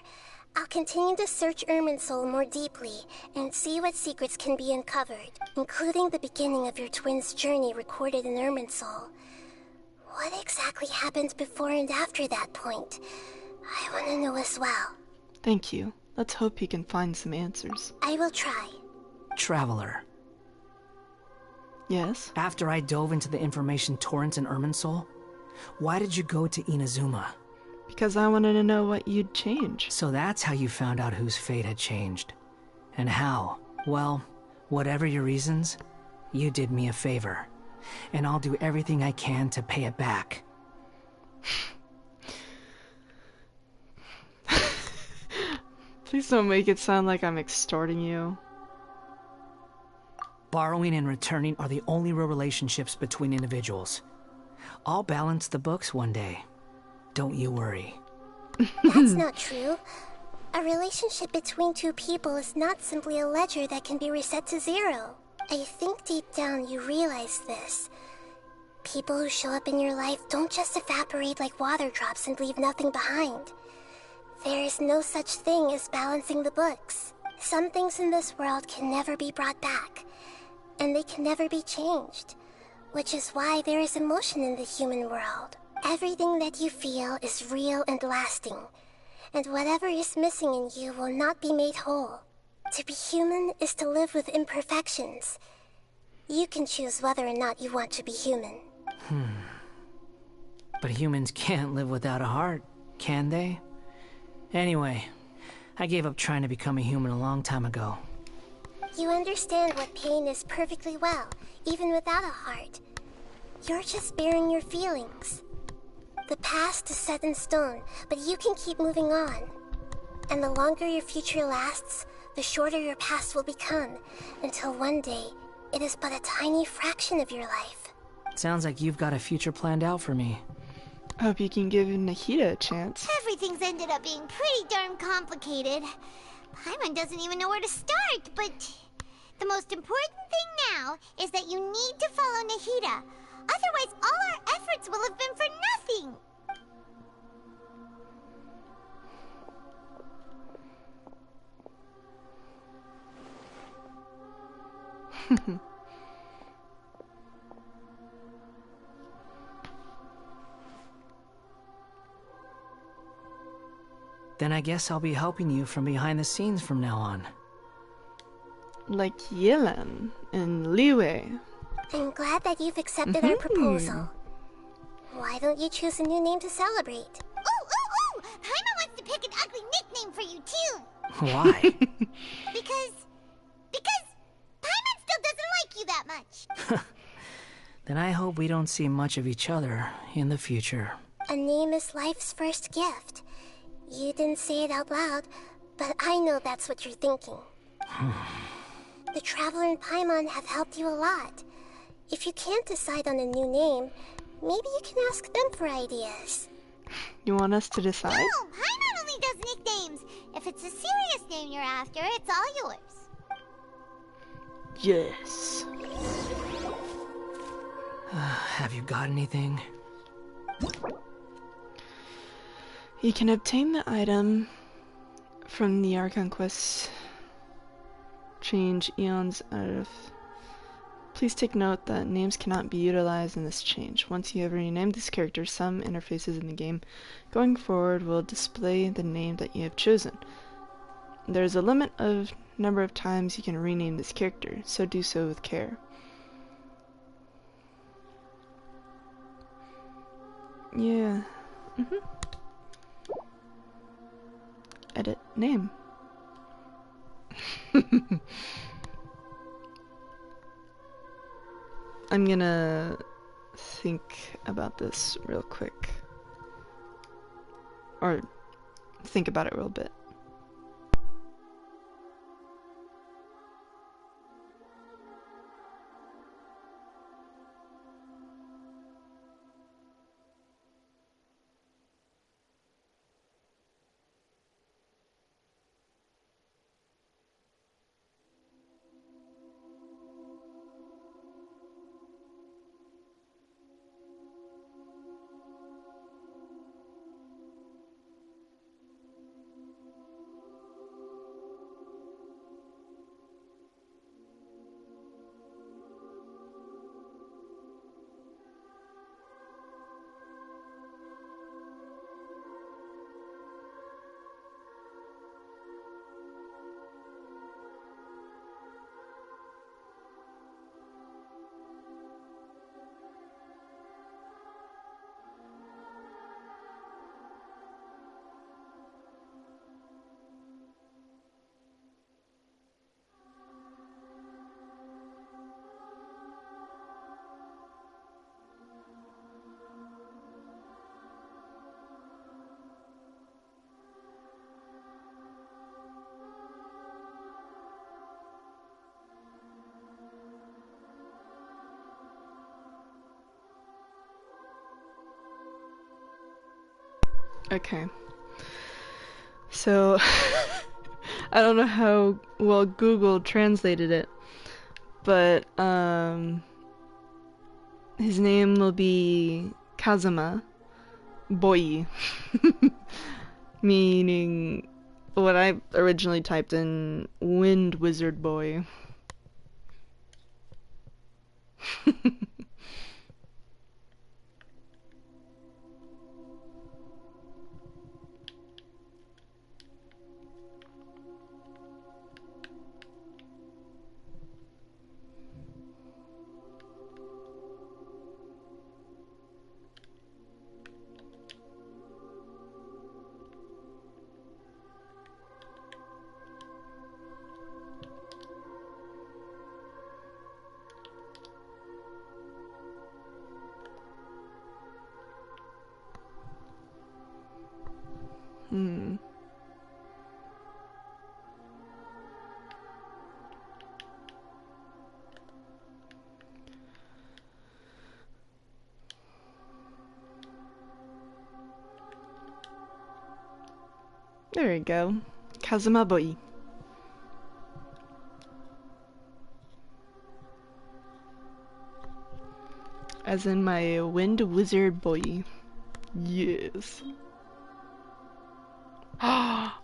I'll continue to search Irminsul more deeply and see what secrets can be uncovered, including the beginning of your twins' journey recorded in Irminsul. What exactly happened before and after that point? I want to know as well. Thank you. Let's hope he can find some answers. I will try. Traveler. Yes? After I dove into the information torrents in Irminsul, why did you go to Inazuma? Because I wanted to know what you'd change. So that's how you found out whose fate had changed. And how? Well, whatever your reasons, you did me a favor. And I'll do everything I can to pay it back. Please don't make it sound like I'm extorting you. Borrowing and returning are the only real relationships between individuals. I'll balance the books one day. Don't you worry. That's not true. A relationship between two people is not simply a ledger that can be reset to zero. I think deep down you realize this. People who show up in your life don't just evaporate like water drops and leave nothing behind. There is no such thing as balancing the books. Some things in this world can never be brought back, and they can never be changed, which is why there is emotion in the human world. Everything that you feel is real and lasting, and whatever is missing in you will not be made whole. To be human is to live with imperfections. You can choose whether or not you want to be human. But humans can't live without a heart, can they? Anyway, I gave up trying to become a human a long time ago. You understand what pain is perfectly well, even without a heart. You're just bearing your feelings. The past is set in stone, but you can keep moving on. And the longer your future lasts, the shorter your past will become, until one day, it is but a tiny fraction of your life. Sounds like you've got a future planned out for me. I hope you can give Nahida a chance. Everything's ended up being pretty darn complicated. Paimon doesn't even know where to start, but the most important thing now is that you need to follow Nahida. Otherwise, all our efforts will have been for nothing. Then I guess I'll be helping you from behind the scenes from now on. Like Yelan and Liwei. I'm glad that you've accepted our proposal. Why don't you choose a new name to celebrate? Ooh! Paimon wants to pick an ugly nickname for you, too. Why? Because Paimon still doesn't like you that much. Then I hope we don't see much of each other in the future. A name is life's first gift. You didn't say it out loud, but I know that's what you're thinking. The Traveler and Paimon have helped you a lot. If you can't decide on a new name, maybe you can ask them for ideas. You want us to decide? No, Paimon only does nicknames. If it's a serious name you're after, it's all yours. Yes. Have you got anything? You can obtain the item from the Archon Quest. Change eons out of... Please take note that names cannot be utilized in this change. Once you have renamed this character, some interfaces in the game going forward will display the name that you have chosen. There is a limit of number of times you can rename this character, so do so with care. Yeah. Edit name. I'm gonna think about this real quick. Or think about it real bit. Okay. So, I don't know how well Google translated it, but, his name will be Kazuma Boy. Meaning what I originally typed in Wind Wizard Boy. There we go. Kazuma Boy. As in my Wind Wizard Boy. Yes. Ah.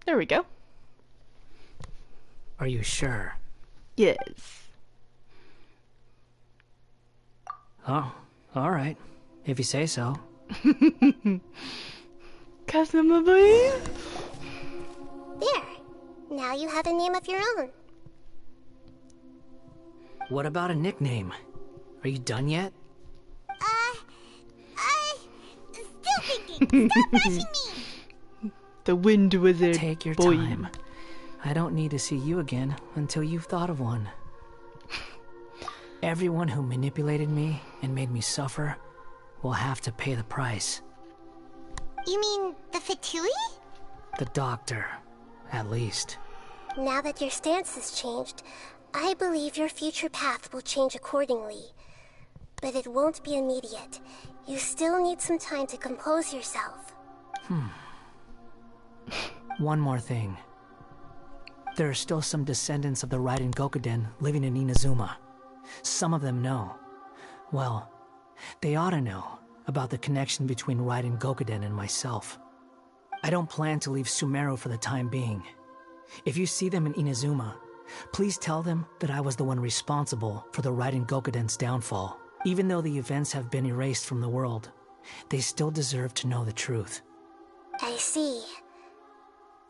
There we go. Are you sure? Yes. Oh, alright. If you say so. Kazuma Boy. There. Now you have a name of your own. What about a nickname? Are you done yet? Still thinking. Stop rushing me. The Wind Wizard Take your Boy. time. I don't need to see you again until you've thought of one. Everyone who manipulated me and made me suffer will have to pay the price. You mean the Fatui? The doctor, at least. Now that your stance has changed, I believe your future path will change accordingly. But it won't be immediate. You still need some time to compose yourself. One more thing. There are still some descendants of the Raiden Gokuden living in Inazuma. Some of them know. Well, they ought to know about the connection between Raiden Gokuden and myself. I don't plan to leave Sumeru for the time being. If you see them in Inazuma, please tell them that I was the one responsible for the Raiden Gokuden's downfall. Even though the events have been erased from the world, they still deserve to know the truth. I see.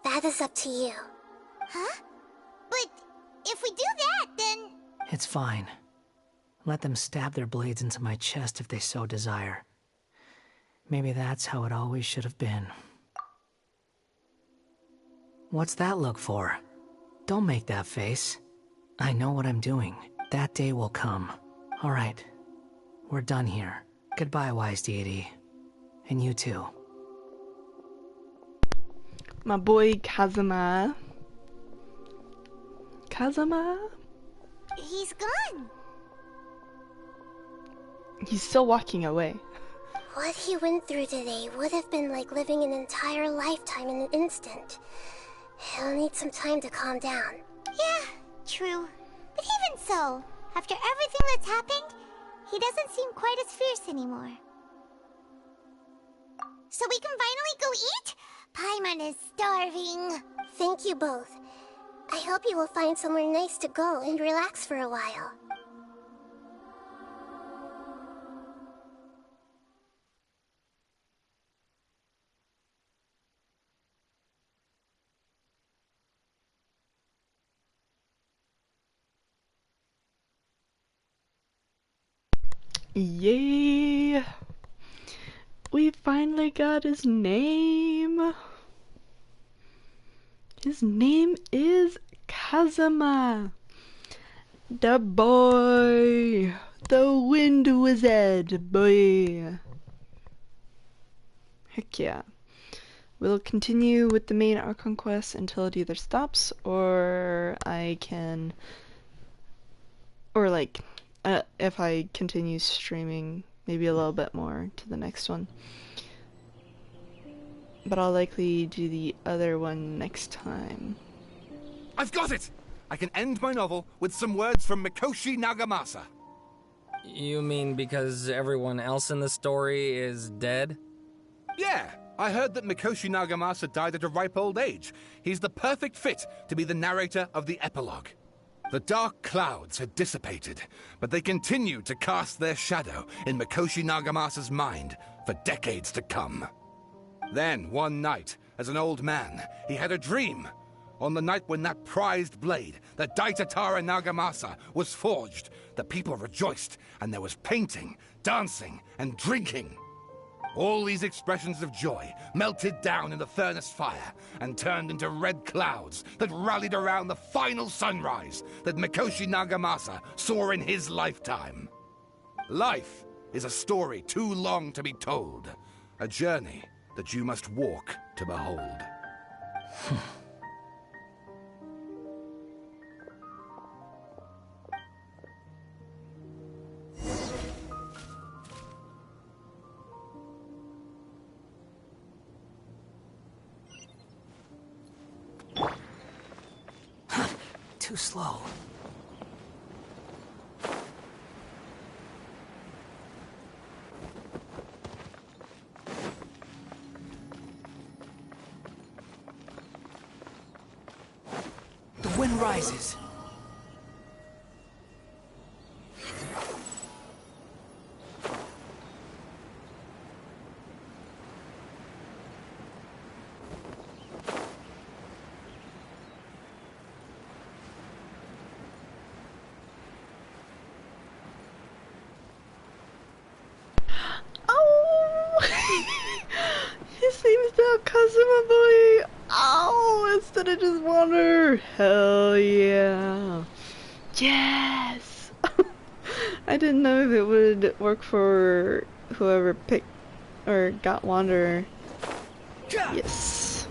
That is up to you. Huh? But if we do that, then... It's fine. Let them stab their blades into my chest if they so desire. Maybe that's how it always should have been. What's that look for? Don't make that face. I know what I'm doing. That day will come. All right. We're done here. Goodbye, wise deity. And you too. My boy Kazuma. Kazuma? He's gone. He's still walking away. What he went through today would have been like living an entire lifetime in an instant. He'll need some time to calm down. Yeah, true. But even so, after everything that's happened, he doesn't seem quite as fierce anymore. So we can finally go eat? Paimon is starving. Thank you both. I hope you will find somewhere nice to go and relax for a while. Yay! We finally got his name. His name is Kazuma. The boy! The wind wizard, boy! Heck yeah. We'll continue with the main Archon quest until it either stops or I can... Or like, if I continue streaming maybe a little bit more to the next one. But I'll likely do the other one next time. I've got it! I can end my novel with some words from Mikoshi Nagamasa. You mean because everyone else in the story is dead? Yeah, I heard that Mikoshi Nagamasa died at a ripe old age. He's the perfect fit to be the narrator of the epilogue. The dark clouds had dissipated, but they continued to cast their shadow in Mikoshi Nagamasa's mind for decades to come. Then, one night, as an old man, he had a dream. On the night when that prized blade, the Daitatara Nagamasa, was forged, the people rejoiced, and there was painting, dancing, and drinking. All these expressions of joy melted down in the furnace fire and turned into red clouds that rallied around the final sunrise that Mikoshi Nagamasa saw in his lifetime. Life is a story too long to be told, a journey that you must walk to behold. Too slow. The wind rises. His name is now Kazuma Boy! Oh, instead of just water! Hell yeah! Yes! I didn't know if it would work for whoever picked or got Wanderer. Yes.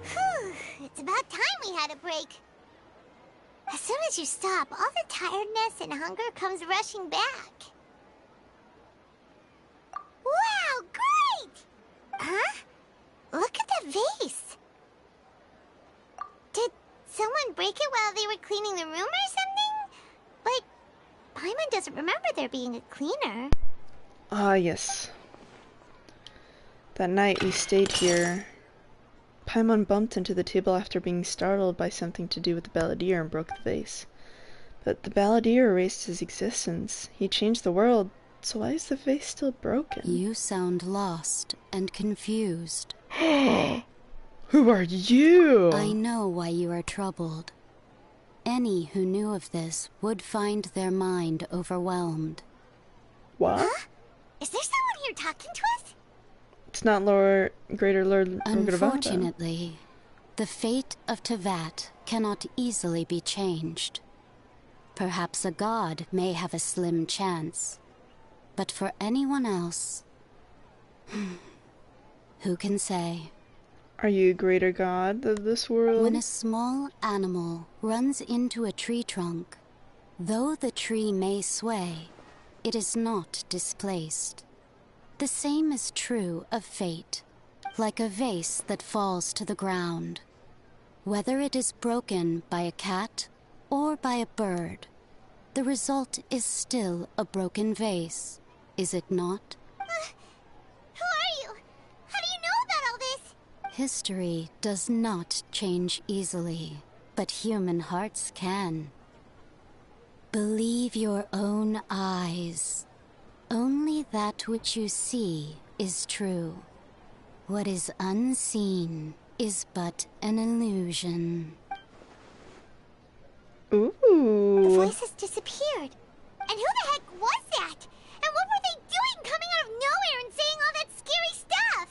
Whew, it's about time we had a break. As soon as you stop, all the tiredness and hunger comes rushing back. Wow, great! Huh? Look at the vase. Did someone break it while they were cleaning the room or something? But Paimon doesn't remember there being a cleaner. Ah, yes. That night we stayed here. Paimon bumped into the table after being startled by something to do with the balladeer and broke the vase. But the balladeer erased his existence. He changed the world, so why is the vase still broken? You sound lost and confused. Who are you? I know why you are troubled. Any who knew of this would find their mind overwhelmed. What? Huh? Is there someone here talking to us? It's not Greater Lord Rogravata. Unfortunately, the fate of Tevat cannot easily be changed. Perhaps a god may have a slim chance, but for anyone else, who can say? Are you greater god of this world? When a small animal runs into a tree trunk, though the tree may sway, it is not displaced. The same is true of fate, like a vase that falls to the ground. Whether it is broken by a cat or by a bird, the result is still a broken vase, is it not? Who are you? How do you know about all this? History does not change easily, but human hearts can. Believe your own eyes. Only that which you see is true. What is unseen is but an illusion. Ooh. The voices disappeared. And who the heck was that? And what were they doing coming out of nowhere and saying all that scary stuff?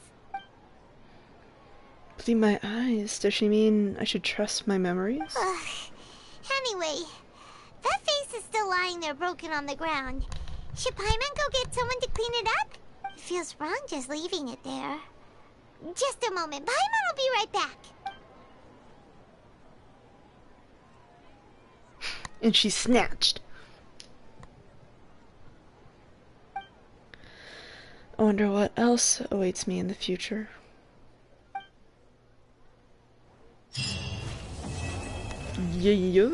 Opening my eyes. Does she mean I should trust my memories? Anyway, that face is still lying there broken on the ground. Should Paimon go get someone to clean it up? It feels wrong just leaving it there. Just a moment. Paimon will be right back. And she snatched. I wonder what else awaits me in the future. Yeah.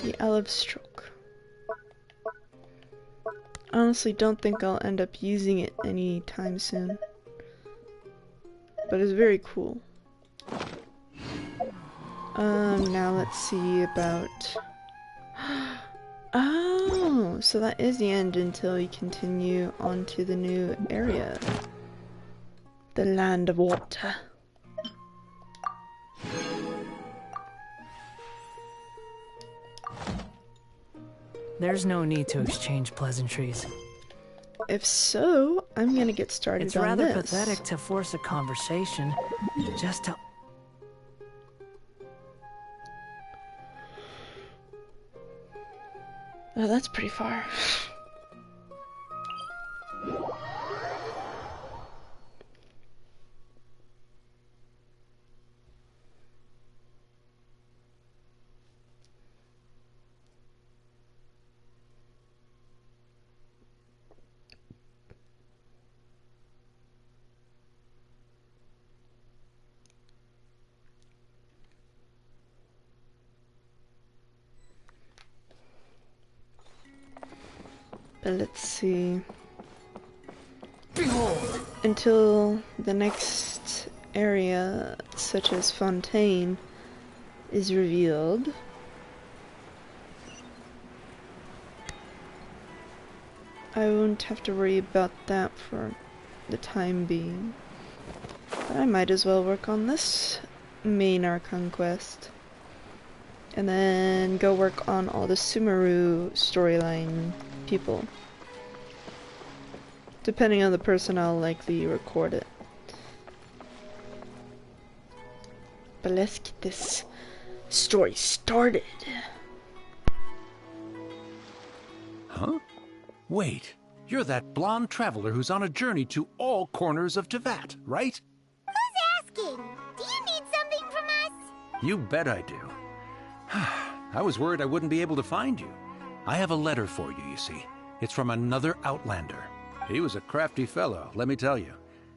The Olive Stroke. Honestly, don't think I'll end up using it anytime soon. But it's very cool. Now let's see about... Oh, so that is the end until we continue on to the new area. The Land of Water. There's no need to exchange pleasantries. If so, I'm gonna get started It's on rather this. pathetic to force a conversation just to... Oh, that's pretty far. But let's see. Behold! Until the next area, such as Fontaine, is revealed. I won't have to worry about that for the time being. But I might as well work on this main Archon quest. And then go work on all the Sumeru storyline people. Depending on the person, I'll likely record it. But let's get this story started. Huh? Wait, you're that blonde traveler who's on a journey to all corners of Tevat, right? Who's asking? Do you need something from us? You bet I do. I was worried I wouldn't be able to find you. I have a letter for you, you see. It's from another Outlander. He was a crafty fellow, let me tell you.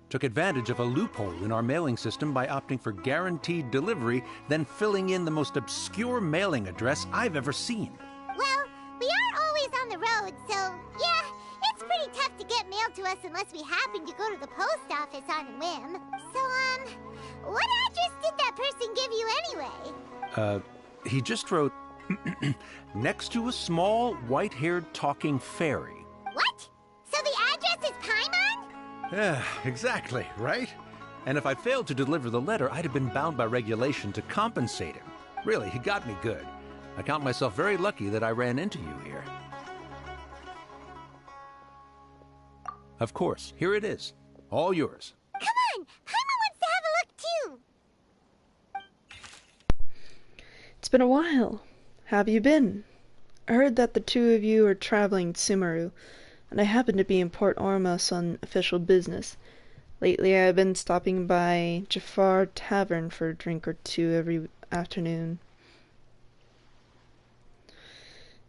Took advantage of a loophole in our mailing system by opting for guaranteed delivery, then filling in the most obscure mailing address I've ever seen. Well, we are always on the road, so yeah, it's pretty tough to get mail to us unless we happen to go to the post office on a whim. So, what address did that person give you anyway? He just wrote, next to a small, white-haired talking fairy. What? So the address is Paimon? Yeah, exactly, right? And if I failed to deliver the letter, I'd have been bound by regulation to compensate him. Really, he got me good. I count myself very lucky that I ran into you here. Of course, here it is. All yours. Come on! Paimon wants to have a look, too! It's been a while. How have you been? I heard that the two of you are traveling to Sumeru, and I happen to be in Port Ormos on official business. Lately I've been stopping by Jafar Tavern for a drink or two every afternoon.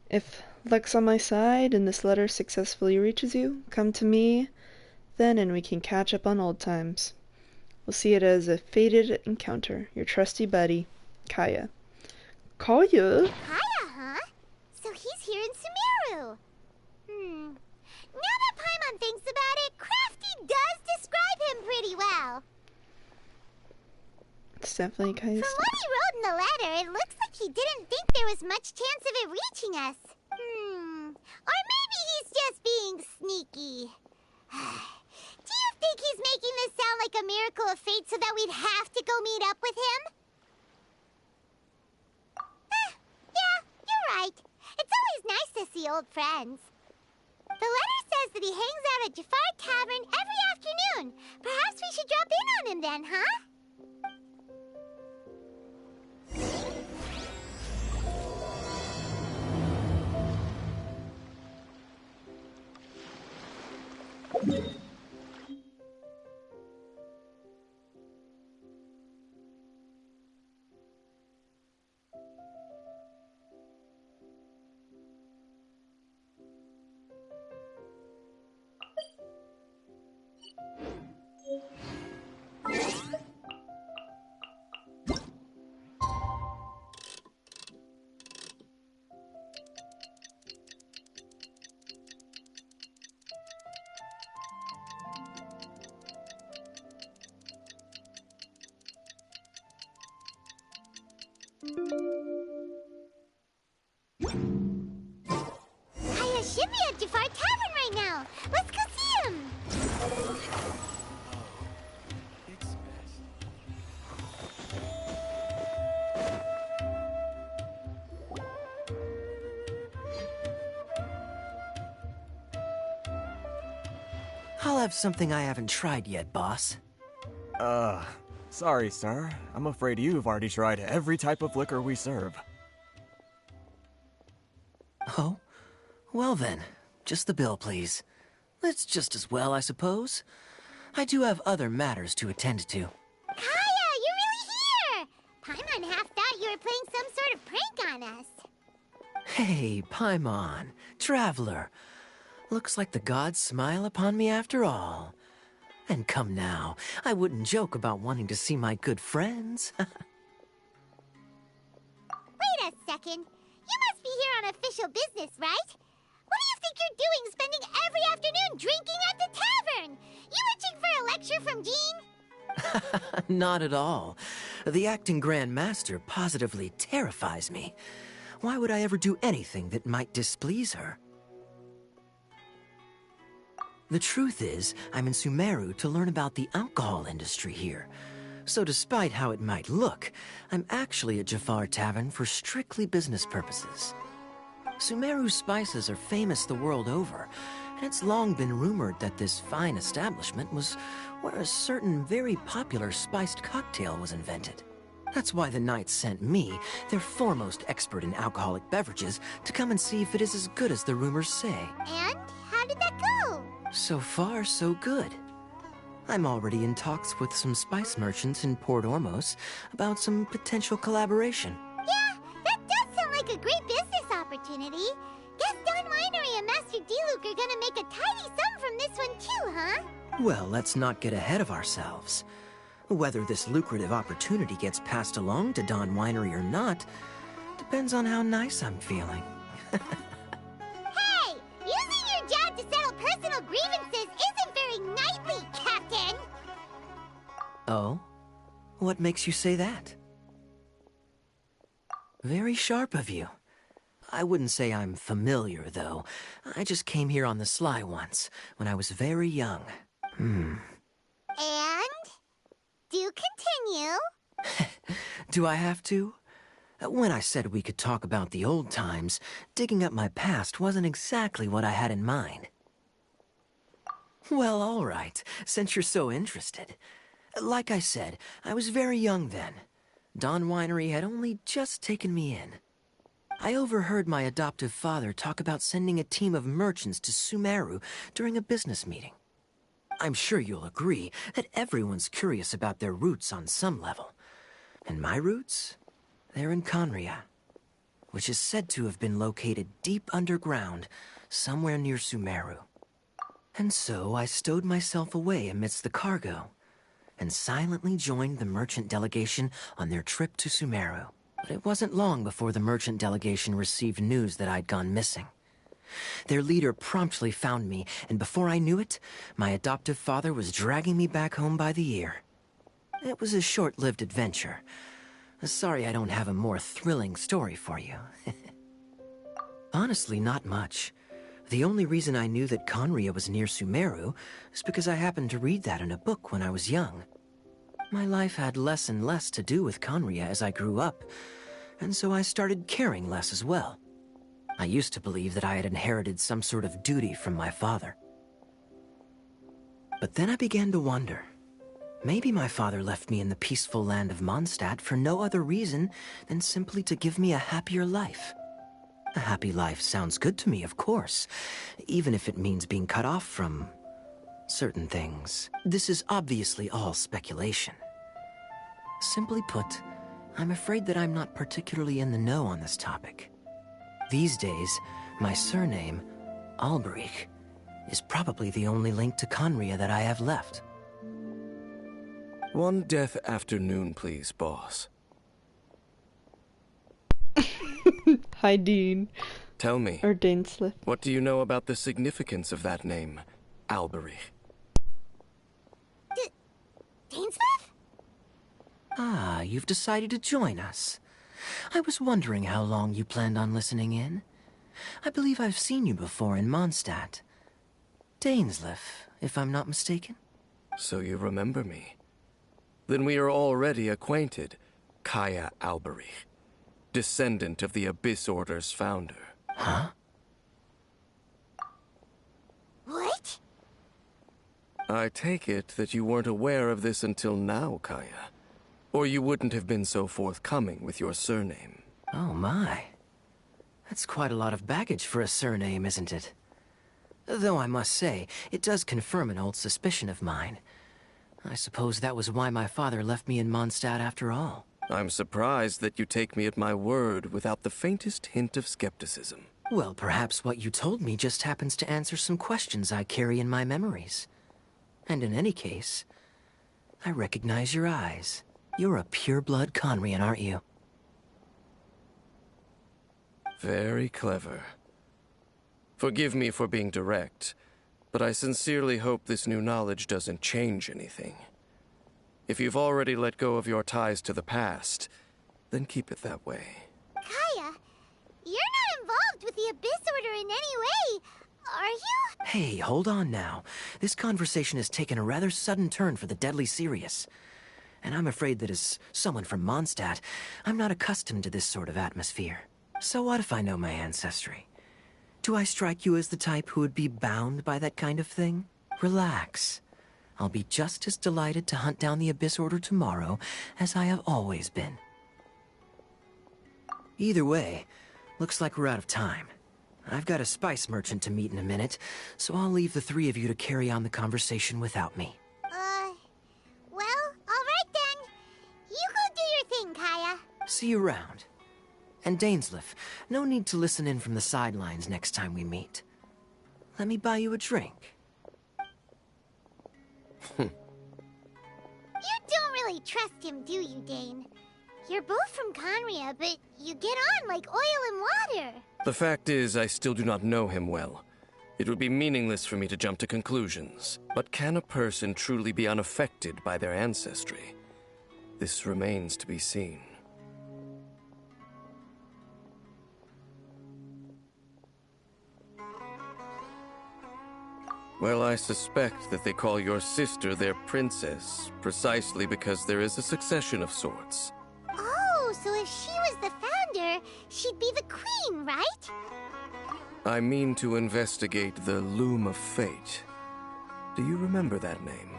If luck's on my side and this letter successfully reaches you, come to me then and we can catch up on old times. We'll see it as a fated encounter. Your trusty buddy, Kaya. Kaya? Kaya, huh? So he's here in Sumeru. Now that Paimon thinks about it, Crafty does describe him pretty well. It's definitely Kaya's. From what he wrote in the letter, it looks like he didn't think there was much chance of it reaching us. Or maybe he's just being sneaky. Do you think he's making this sound like a miracle of fate so that we'd have to go meet up with him? Yeah, you're right. It's always nice to see old friends. The letter says that he hangs out at Jafar Tavern every afternoon. Perhaps we should drop in on him then, huh? Kaya should be at Jafar Tavern right now. Let's go see him. I'll have something I haven't tried yet, boss. Sorry, sir. I'm afraid you've already tried every type of liquor we serve. Oh? Well then, just the bill, please. It's just as well, I suppose. I do have other matters to attend to. Kaya, you're really here! Paimon half thought you were playing some sort of prank on us. Hey, Paimon, traveler. Looks like the gods smile upon me after all. And come now, I wouldn't joke about wanting to see my good friends. Wait a second. You must be here on official business, right? What do you think you're doing spending every afternoon drinking at the tavern? You itching for a lecture from Jean? Not at all. The acting Grand Master positively terrifies me. Why would I ever do anything that might displease her? The truth is, I'm in Sumeru to learn about the alcohol industry here. So despite how it might look, I'm actually at Jafar Tavern for strictly business purposes. Sumeru's spices are famous the world over, and it's long been rumored that this fine establishment was where a certain very popular spiced cocktail was invented. That's why the Knights sent me, their foremost expert in alcoholic beverages, to come and see if it is as good as the rumors say. And how did that go? So far, so good. I'm already in talks with some spice merchants in Port Ormos about some potential collaboration. Yeah, that does sound like a great business opportunity. Guess Don Winery and Master D-Luke are gonna make a tidy sum from this one too, huh? Well, let's not get ahead of ourselves. Whether this lucrative opportunity gets passed along to Don Winery or not depends on how nice I'm feeling. Hey! Using your job to settle personal grievances isn't very knightly, Captain! Oh? What makes you say that? Very sharp of you. I wouldn't say I'm familiar, though. I just came here on the sly once, when I was very young. And? Do continue. Do I have to? When I said we could talk about the old times, digging up my past wasn't exactly what I had in mind. Well, all right, since you're so interested. Like I said, I was very young then. Don Winery had only just taken me in. I overheard my adoptive father talk about sending a team of merchants to Sumeru during a business meeting. I'm sure you'll agree that everyone's curious about their roots on some level. And my roots? They're in Conria, which is said to have been located deep underground, somewhere near Sumeru. And so I stowed myself away amidst the cargo, and silently joined the merchant delegation on their trip to Sumeru. But it wasn't long before the merchant delegation received news that I'd gone missing. Their leader promptly found me, and before I knew it, my adoptive father was dragging me back home by the ear. It was a short-lived adventure. Sorry I don't have a more thrilling story for you. Honestly, not much. The only reason I knew that Conria was near Sumeru is because I happened to read that in a book when I was young. My life had less and less to do with Conria as I grew up, and so I started caring less as well. I used to believe that I had inherited some sort of duty from my father. But then I began to wonder. Maybe my father left me in the peaceful land of Mondstadt for no other reason than simply to give me a happier life. A happy life sounds good to me, of course, even if it means being cut off from certain things. This is obviously all speculation. Simply put, I'm afraid that I'm not particularly in the know on this topic. These days, my surname, Alberich, is probably the only link to Conria that I have left. One death afternoon, please, boss. Hi, Dean. Tell me. Or Dainsliff. What do you know about the significance of that name, Alberich? Dainsliff? Ah, you've decided to join us. I was wondering how long you planned on listening in. I believe I've seen you before in Mondstadt. Dainsliff, if I'm not mistaken. So you remember me. Then we are already acquainted, Kaya Alberich, descendant of the Abyss Order's founder. Huh? What? I take it that you weren't aware of this until now, Kaya. Or you wouldn't have been so forthcoming with your surname. Oh my. That's quite a lot of baggage for a surname, isn't it? Though I must say, it does confirm an old suspicion of mine. I suppose that was why my father left me in Mondstadt after all. I'm surprised that you take me at my word without the faintest hint of skepticism. Well, perhaps what you told me just happens to answer some questions I carry in my memories. And in any case, I recognize your eyes. You're a pure-blood Conrian, aren't you? Very clever. Forgive me for being direct, but I sincerely hope this new knowledge doesn't change anything. If you've already let go of your ties to the past, then keep it that way. Kaya, you're not involved with the Abyss Order in any way, are you? Hey, hold on now. This conversation has taken a rather sudden turn for the deadly serious. And I'm afraid that as someone from Mondstadt, I'm not accustomed to this sort of atmosphere. So what if I know my ancestry? Do I strike you as the type who would be bound by that kind of thing? Relax. I'll be just as delighted to hunt down the Abyss Order tomorrow as I have always been. Either way, looks like we're out of time. I've got a spice merchant to meet in a minute, so I'll leave the three of you to carry on the conversation without me. Well, alright then. You go do your thing, Kaya. See you around. And Dainsliff, no need to listen in from the sidelines next time we meet. Let me buy you a drink. You don't really trust him, do you, Dane? You're both from Conria, but you get on like oil and water. The fact is, I still do not know him well. It would be meaningless for me to jump to conclusions. But can a person truly be unaffected by their ancestry? This remains to be seen. Well, I suspect that they call your sister their princess, precisely because there is a succession of sorts. Oh, so if she was the founder, she'd be the queen, right? I mean to investigate the Loom of Fate. Do you remember that name?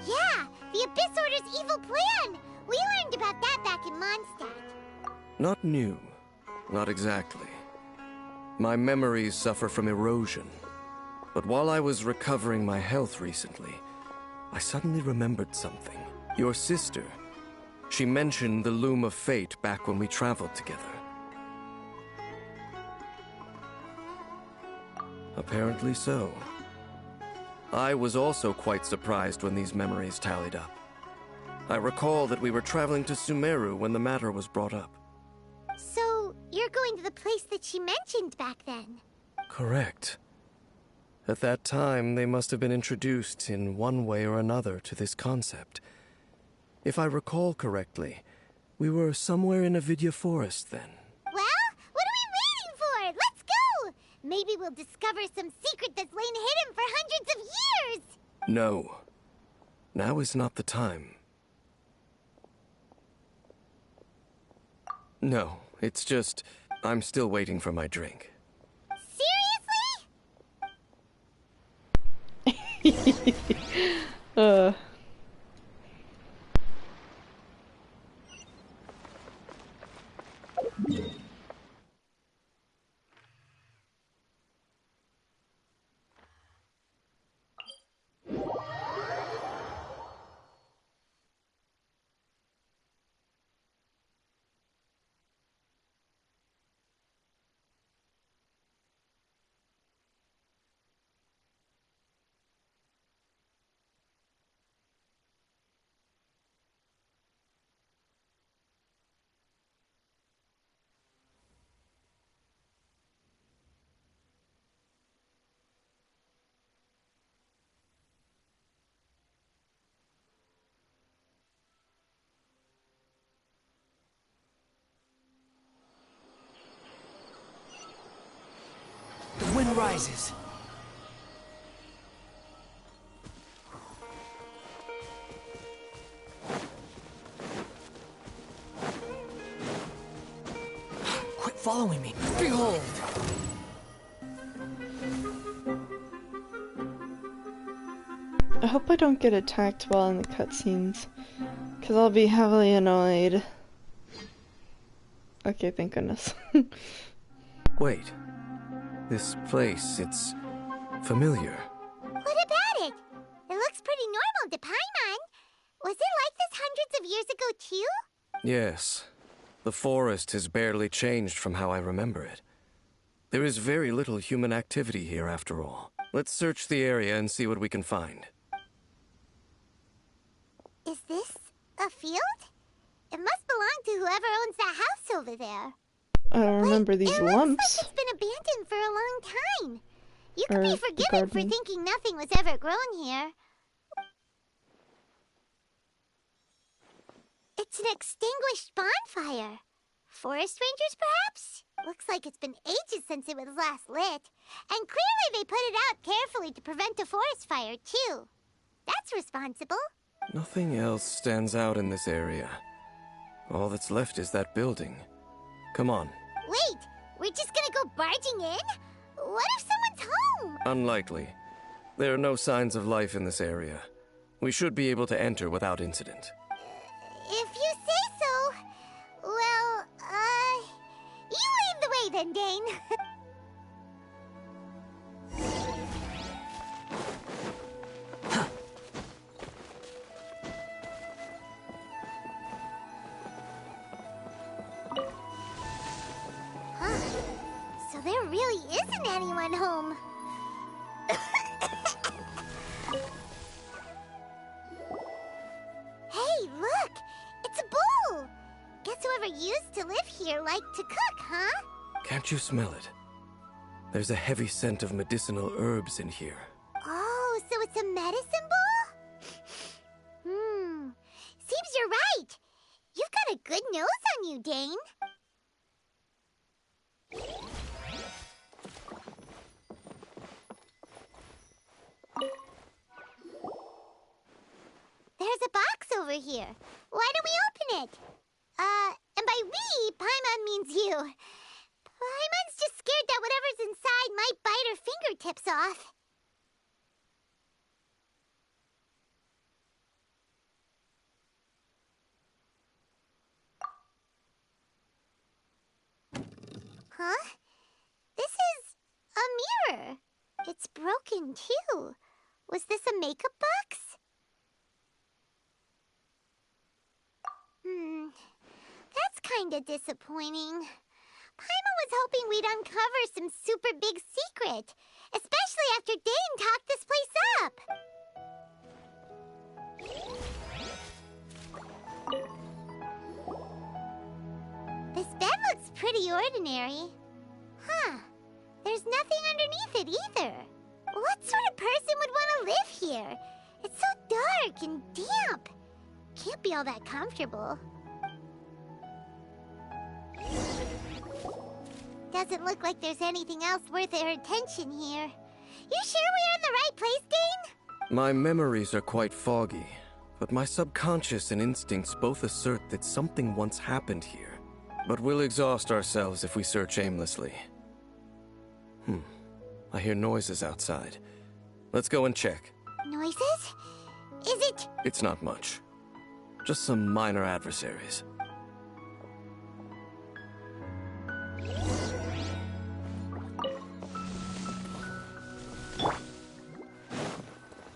Yeah, the Abyss Order's evil plan! We learned about that back in Mondstadt. Not new. Not exactly. My memories suffer from erosion. But while I was recovering my health recently, I suddenly remembered something. Your sister. She mentioned the Loom of Fate back when we traveled together. Apparently so. I was also quite surprised when these memories tallied up. I recall that we were traveling to Sumeru when the matter was brought up. So, you're going to the place that she mentioned back then? Correct. At that time, they must have been introduced in one way or another to this concept. If I recall correctly, we were somewhere in Avidya Forest then. Well, what are we waiting for? Let's go! Maybe we'll discover some secret that's lain hidden for hundreds of years! No. Now is not the time. No, it's just, I'm still waiting for my drink. uh. The wind rises. Quit following me. Behold! I hope I don't get attacked while in the cutscenes, because I'll be heavily annoyed. Okay, thank goodness. Wait. This place, it's familiar. What about it? It looks pretty normal to Paimon. Was it like this hundreds of years ago, too? Yes. The forest has barely changed from how I remember it. There is very little human activity here after all. Let's search the area and see what we can find. Is this a field? It must belong to whoever owns that house over there. I don't remember these lumps. It's been abandoned for a long time. You could be Or forgiven for garden. thinking nothing was ever grown here. It's an extinguished bonfire. Forest rangers, perhaps? Looks like it's been ages since it was last lit. And clearly they put it out carefully to prevent a forest fire, too. That's responsible. Nothing else stands out in this area. All that's left is that building. Come on. Wait, we're just gonna go barging in? What if someone's home? Unlikely. There are no signs of life in this area. We should be able to enter without incident. If you say so. Well, you lead the way then, Dane. Huh. So there really isn't anyone home. Hey, look! It's a bull! Guess whoever used to live here liked to cook, huh? Can't you smell it? There's a heavy scent of medicinal herbs in here. Oh, so it's a medicine bull? Seems you're right. You've got a good nose on you, Dane. There's a box over here. Why don't we open it? And by we, Paimon means you. Paimon's just scared that whatever's inside might bite her fingertips off. Huh? This is a mirror. It's broken, too. Was this a makeup box? That's kinda disappointing. Paimon was hoping we'd uncover some super big secret, especially after Dane talked this place up. This bed looks pretty ordinary. Huh. There's nothing underneath it either. What sort of person would want to live here? It's so dark and damp. Can't be all that comfortable. Doesn't look like there's anything else worth our attention here. You sure we're in the right place, Dane? My memories are quite foggy, but my subconscious and instincts both assert that something once happened here. But we'll exhaust ourselves if we search aimlessly. I hear noises outside. Let's go and check. noises? Is it... It's not much. Just some minor adversaries.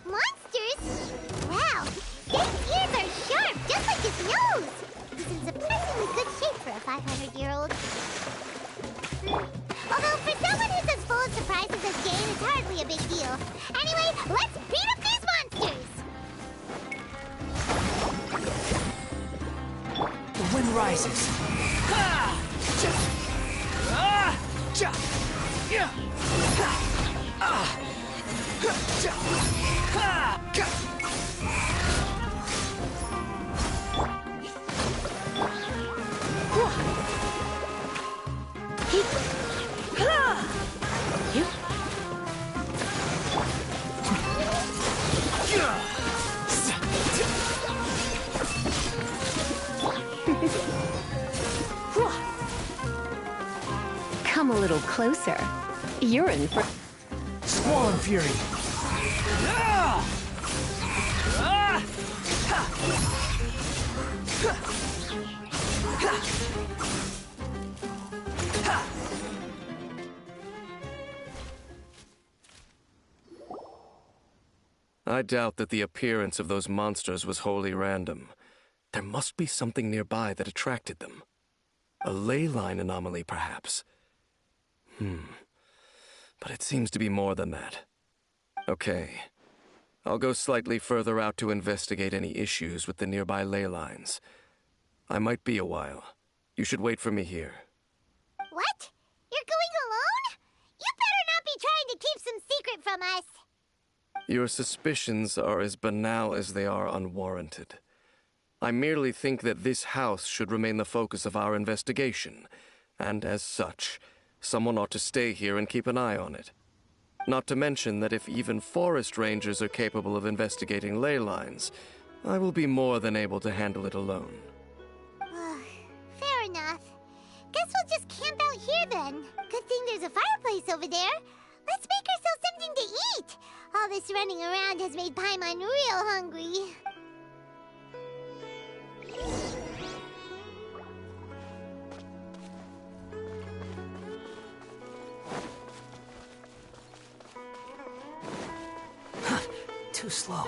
monsters? Wow, Dave's ears are sharp, just like his nose. He's in surprisingly good shape for a 500-year-old. Although, for someone who's as full of surprises as Jane, it's hardly a big deal. Anyway, let's beat up these monsters! The wind rises. Ha! Ja! Ah! Ja! Yeah! Ha! Ah! Ja! Ha! Ga! He! Ha! You! Yeah! Come a little closer. You're in for... Squall and Fury! Ah! Ah! Ha! Ha! Ha! Ha! I doubt that the appearance of those monsters was wholly random. There must be something nearby that attracted them. A ley line anomaly, perhaps. But it seems to be more than that. Okay. I'll go slightly further out to investigate any issues with the nearby ley lines. I might be a while. You should wait for me here. What? You're going alone? You better not be trying to keep some secret from us. Your suspicions are as banal as they are unwarranted. I merely think that this house should remain the focus of our investigation, and as such, someone ought to stay here and keep an eye on it. Not to mention that if even forest rangers are capable of investigating ley lines, I will be more than able to handle it alone. Fair enough. Guess we'll just camp out here then. Good thing there's a fireplace over there. Let's make ourselves something to eat. All this running around has made Paimon real hungry. Too slow.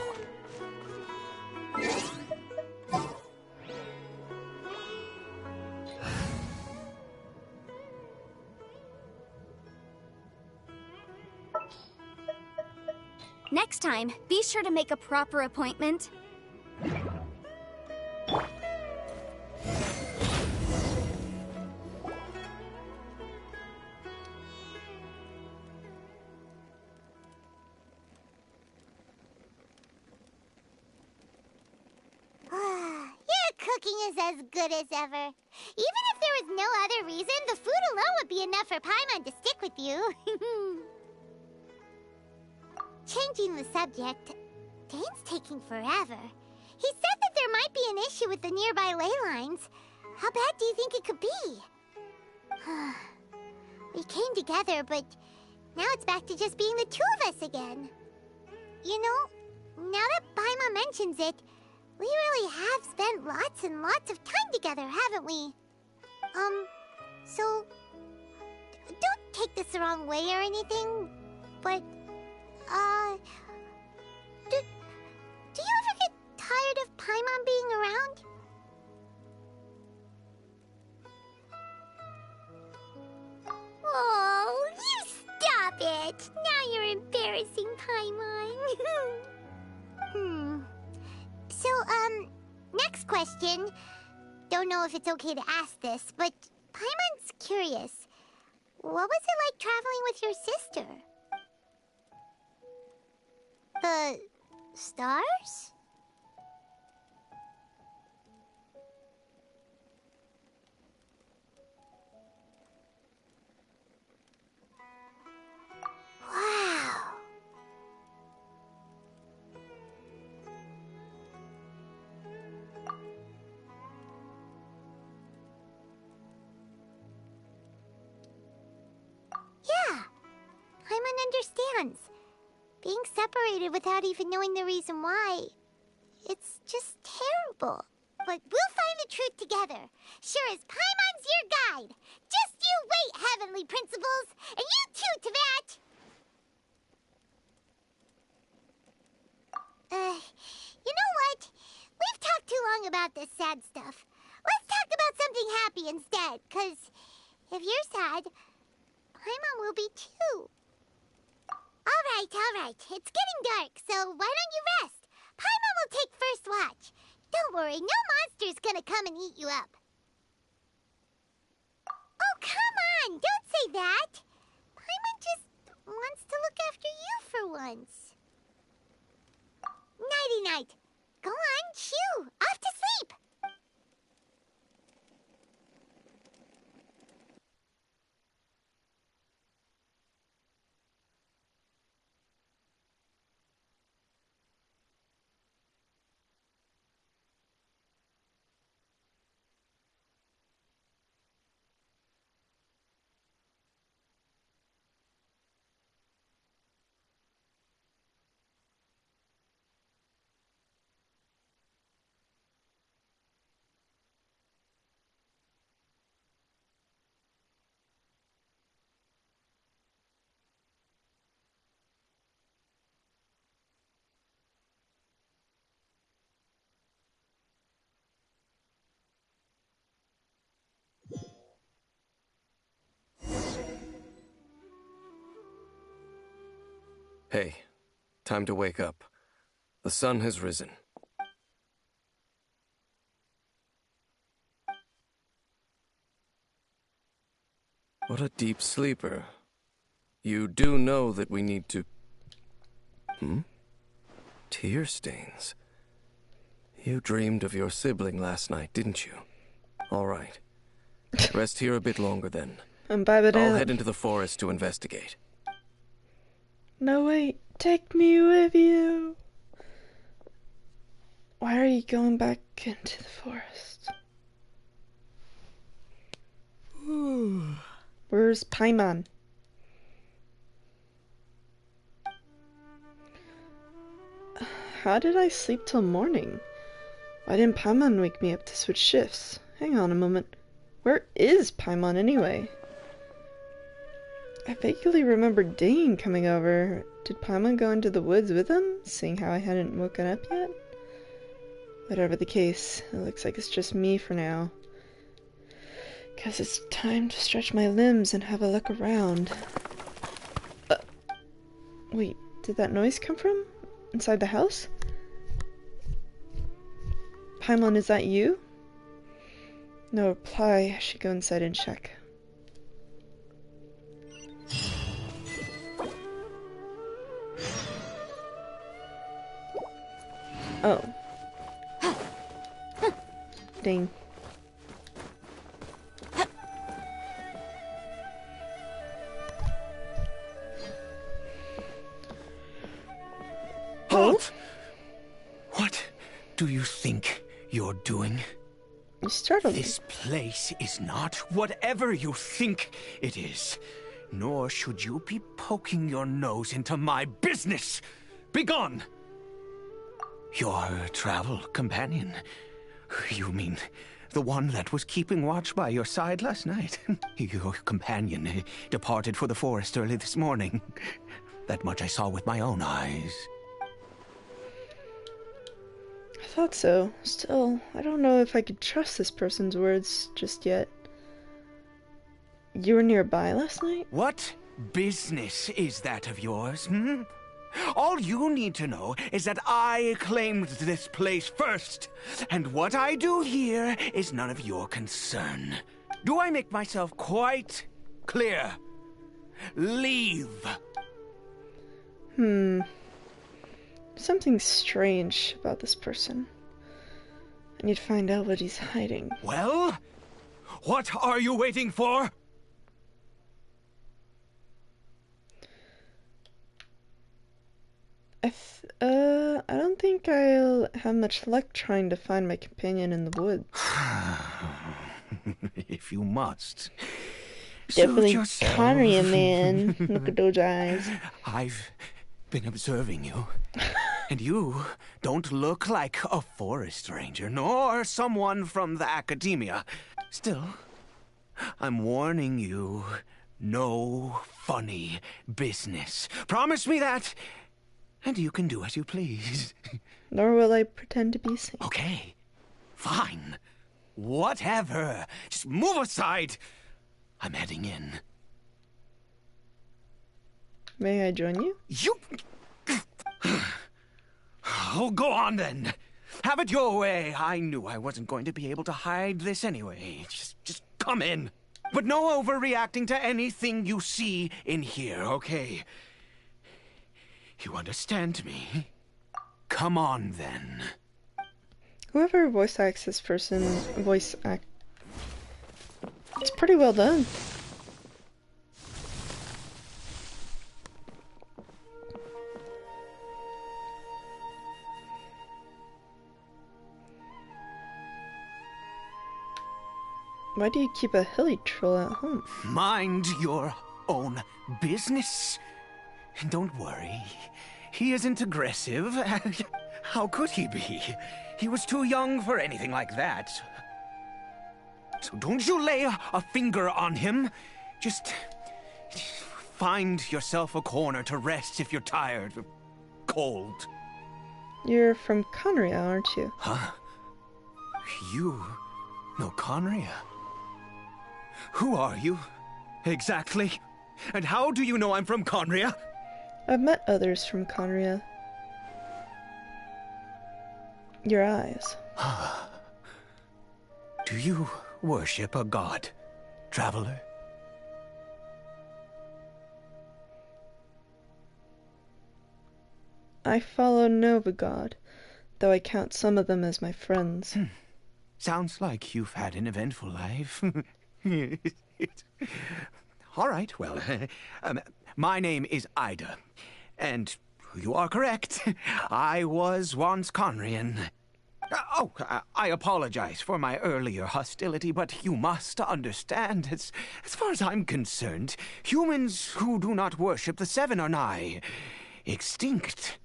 Next time, be sure to make a proper appointment. Your cooking is as good as ever. Even if there was no other reason, the food alone would be enough for Paimon to stick with you. Changing the subject, Dane's taking forever. He said that there might be an issue with the nearby ley lines. How bad do you think it could be? We came together, but now it's back to just being the two of us again. You know, now that Paimon mentions it, we really have spent lots and lots of time together, haven't we? So, don't take this the wrong way or anything, but, do you ever get tired of Paimon being around? Oh, you stop it! Now you're embarrassing Paimon. So, next question. Don't know if it's okay to ask this, but Paimon's curious. What was it like traveling with your sister? The stars? Wow. Yeah, Paimon understands. Being separated without even knowing the reason why. It's just terrible. But we'll find the truth together. Sure as Paimon's your guide. Just you wait, Heavenly Principles. And you too, Teyvat. You know what? We've talked too long about this sad stuff. Let's talk about something happy instead, 'cause if you're sad, Paimon will be too. All right. It's getting dark, so why don't you rest? Paimon will take first watch. Don't worry, no monster's gonna come and eat you up. Oh, come on! Don't say that! Paimon just wants to look after you for once. Nighty-night. Go on, shoo! Off to sleep! Hey, time to wake up. The sun has risen. What a deep sleeper. You do know that we need to... Tear stains. You dreamed of your sibling last night, didn't you? All right. Rest here a bit longer then. I'll head into the forest to investigate. No, wait. Take me with you. Why are you going back into the forest? Where's Paimon? How did I sleep till morning? Why didn't Paimon wake me up to switch shifts? Hang on a moment. Where is Paimon anyway? I vaguely remember Dane coming over. Did Paimon go into the woods with him, seeing how I hadn't woken up yet? Whatever the case, it looks like it's just me for now. Guess it's time to stretch my limbs and have a look around. Wait, did that noise come from inside the house? Paimon, is that you? No reply. I should go inside and check. Oh. Dang. Halt! What do you think you're doing? You startled me. This place is not whatever you think it is. Nor should you be poking your nose into my business. Begone! Your travel companion. You mean the one that was keeping watch by your side last night? Your companion departed for the forest early this morning. That much I saw with my own eyes. I thought so. Still, I don't know if I could trust this person's words just yet. You were nearby last night? What business is that of yours, All you need to know is that I claimed this place first, and what I do here is none of your concern. Do I make myself quite clear? Leave. Something strange about this person. I need to find out what he's hiding. Well, what are you waiting for? I don't think I'll have much luck trying to find my companion in the woods. If you must. Definitely Connery, man. Look at those eyes. I've been observing you. And you don't look like a forest ranger, nor someone from the academia. Still, I'm warning you, no funny business. Promise me that, and you can do as you please. Nor will I pretend to be sane. Okay, fine. Whatever. Just move aside. I'm heading in. May I join you? You... Oh, go on then. Have it your way. I knew I wasn't going to be able to hide this anyway. Just come in. But no overreacting to anything you see in here, okay? You understand me? Come on then. Whoever voice acts this person, it's pretty well done. Why do you keep a hilly troll at home? Mind your own business. And don't worry, he isn't aggressive. How could he be? He was too young for anything like that. So don't you lay a finger on him. Just find yourself a corner to rest if you're tired or cold. You're from Conria, aren't you? Huh? You know Conria? Who are you, exactly? And how do you know I'm from Conria? I've met others from Conria. Your eyes. Do you worship a god, traveler? I follow Nova God, though I count some of them as my friends. Sounds like you've had an eventful life. All right, well, my name is Ida, and you are correct. I was once Conrian. I apologize for my earlier hostility, but you must understand, as far as I'm concerned, humans who do not worship the Seven are nigh extinct.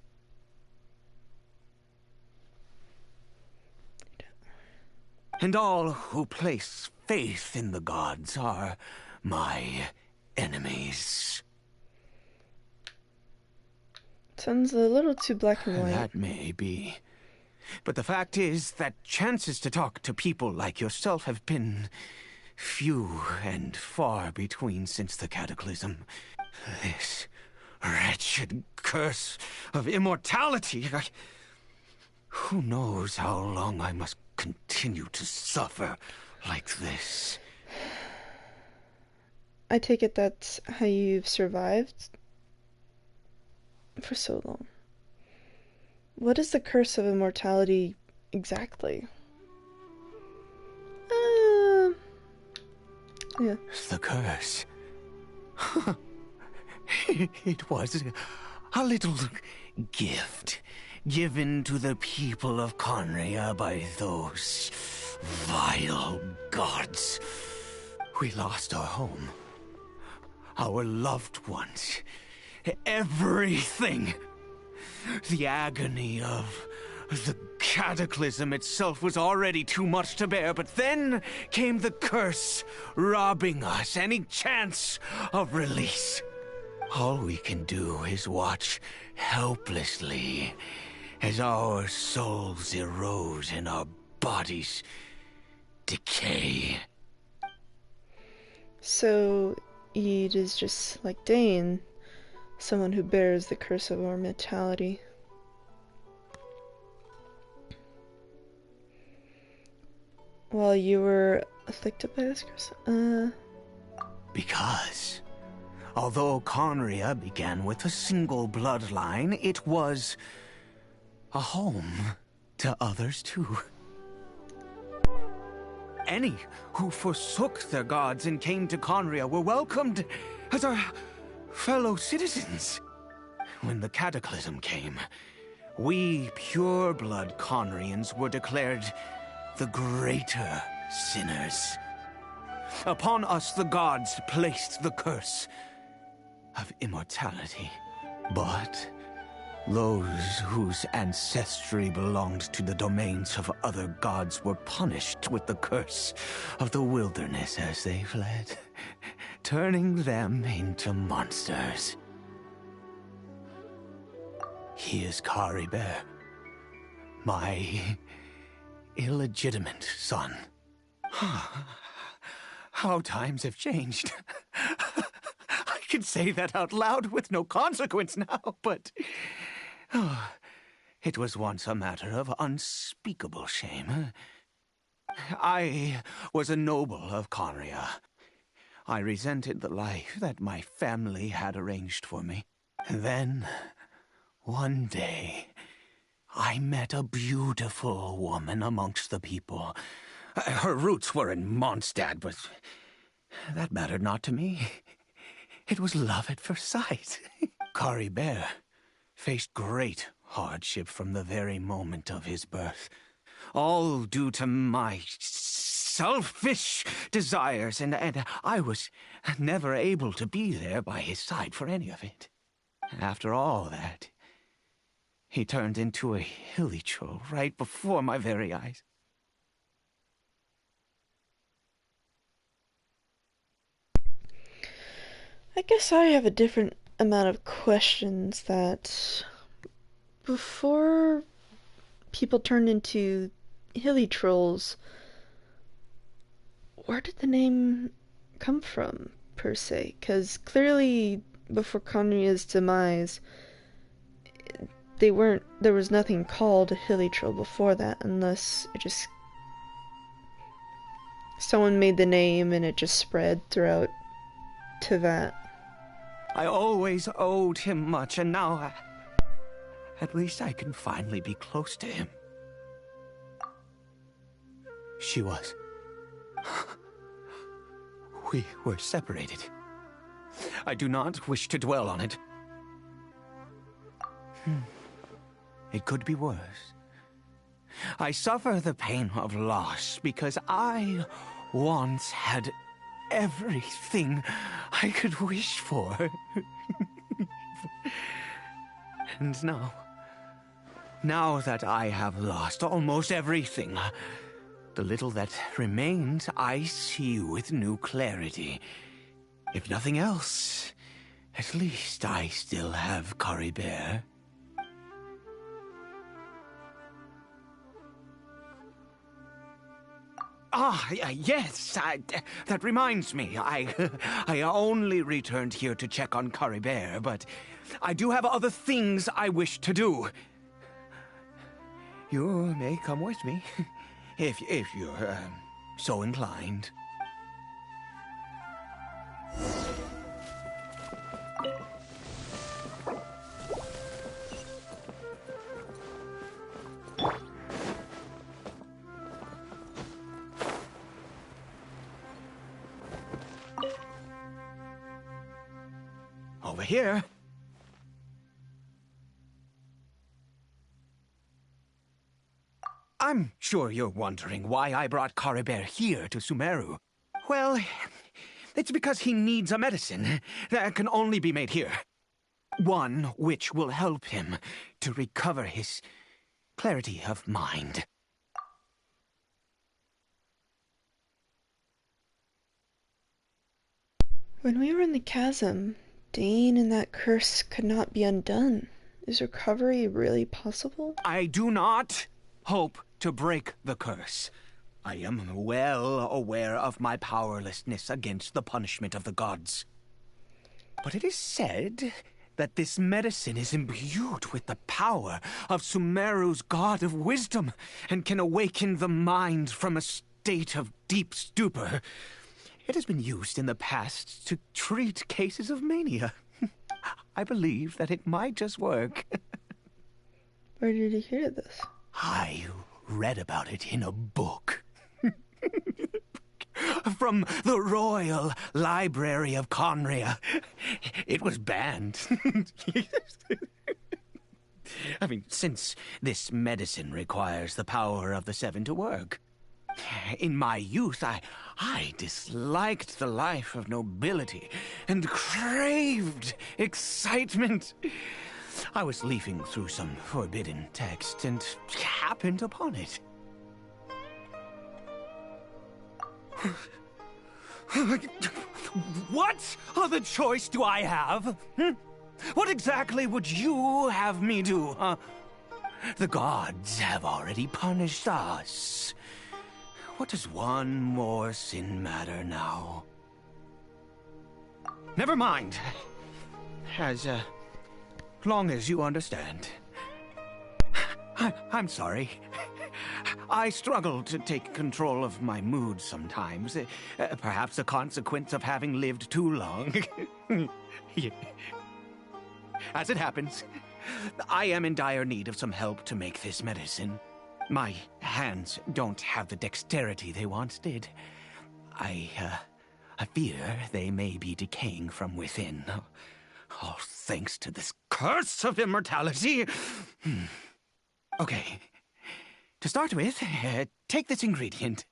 And all who place faith in the gods are my enemies. Sounds a little too black and white. That may be. But the fact is that chances to talk to people like yourself have been few and far between since the cataclysm. This wretched curse of immortality. Who knows how long I must continue to suffer like this. I take it that's how you've survived for so long. What is the curse of immortality exactly? Yeah. The curse. It was a little gift given to the people of Conria by those vile gods. We lost our home, our loved ones, everything. The agony of the cataclysm itself was already too much to bear, but then came the curse, robbing us any chance of release. All we can do is watch helplessly as our souls erode and our bodies decay. So, Ede is just like Dane, someone who bears the curse of immortality. While you were afflicted by this curse? Because, although Conria began with a single bloodline, it was a home to others too. Any who forsook their gods and came to Conria were welcomed as our fellow citizens. When the cataclysm came, we pure-blood Conrians were declared the greater sinners. Upon us the gods placed the curse of immortality. But Those whose ancestry belonged to the domains of other gods were punished with the curse of the wilderness as they fled, turning them into monsters. He is Kari Bear, my illegitimate son. How times have changed. I can say that out loud with no consequence now, but it was once a matter of unspeakable shame. I was a noble of Conria. I resented the life that my family had arranged for me. Then, one day, I met a beautiful woman amongst the people. Her roots were in Mondstadt, but that mattered not to me. It was love at first sight. Kari Bear faced great hardship from the very moment of his birth. All due to my selfish desires, and I was never able to be there by his side for any of it. After all that, he turned into a hilly troll right before my very eyes. I guess I have a different amount of questions that before people turned into hilly trolls, where did the name come from, per se? Because clearly, before Konria's demise, there was nothing called a hilly troll before that, unless it just... someone made the name and it just spread throughout to that. I always owed him much, and now at least I can finally be close to him. She was. We were separated. I do not wish to dwell on it. It could be worse. I suffer the pain of loss because I once had everything I could wish for. And now that I have lost almost everything, the little that remains I see with new clarity. If nothing else, at least I still have Kari Bear. Yes, that reminds me. I only returned here to check on Kari Bear, but I do have other things I wish to do. You may come with me, if you're so inclined. Over here. I'm sure you're wondering why I brought Kari Bear here to Sumeru. Well, it's because he needs a medicine that can only be made here. One which will help him to recover his clarity of mind. When we were in the chasm, Dane and that curse could not be undone. Is recovery really possible? I do not hope to break the curse. I am well aware of my powerlessness against the punishment of the gods. But it is said that this medicine is imbued with the power of Sumeru's god of wisdom and can awaken the mind from a state of deep stupor. It has been used in the past to treat cases of mania. I believe that it might just work. Where did you hear this? I read about it in a book. From the Royal Library of Conria. It was banned. I mean, since this medicine requires the power of the Seven to work. In my youth, I disliked the life of nobility and craved excitement. I was leafing through some forbidden text and happened upon it. What other choice do I have? What exactly would you have me do, huh? The gods have already punished us. What does one more sin matter now? Never mind. As long as you understand. I'm sorry. I struggle to take control of my mood sometimes. Perhaps a consequence of having lived too long. As it happens, I am in dire need of some help to make this medicine. My hands don't have the dexterity they once did. I fear they may be decaying from within. All thanks to this curse of immortality. Okay. To start with, take this ingredient.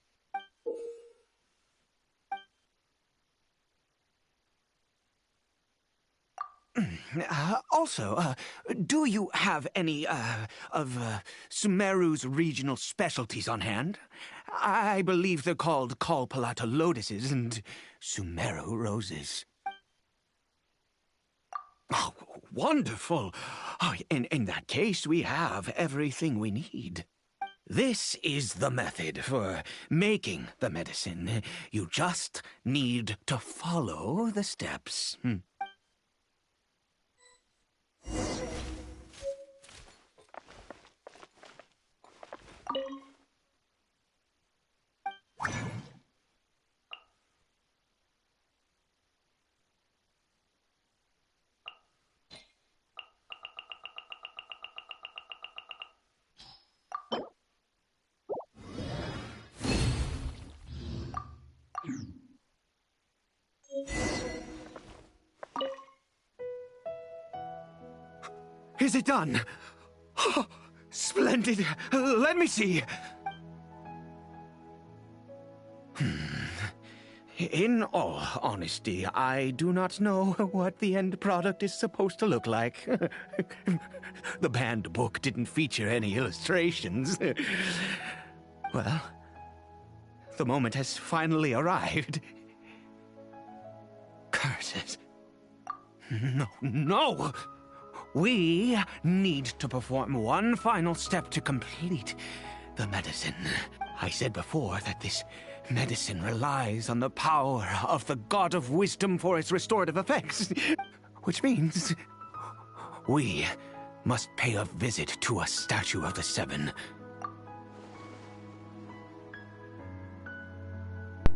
Also, do you have any, of Sumeru's regional specialties on hand? I believe they're called Kalpalata lotuses and Sumeru roses. Oh, wonderful! Oh, in that case, we have everything we need. This is the method for making the medicine. You just need to follow the steps. Is it done? Oh, splendid. Let me see. In all honesty, I do not know what the end product is supposed to look like. The banned book didn't feature any illustrations. Well, the moment has finally arrived. Curses. No! We need to perform one final step to complete the medicine. I said before that this medicine relies on the power of the God of Wisdom for its restorative effects. Which means we must pay a visit to a statue of the Seven.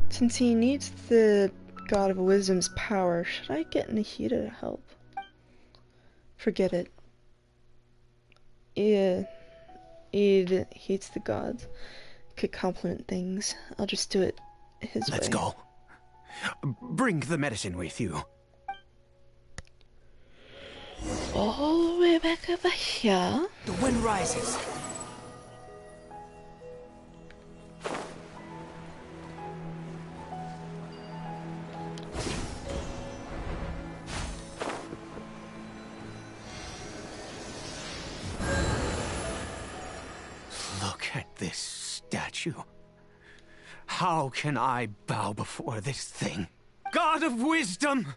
Since he needs the God of Wisdom's power, should I get Nahida to help? Forget it. Yeah, Id hates the gods. Could compliment things. I'll just do it his way. Let's go. Bring the medicine with you. All the way back over here. The wind rises. Look at this statue. How can I bow before this thing? God of Wisdom!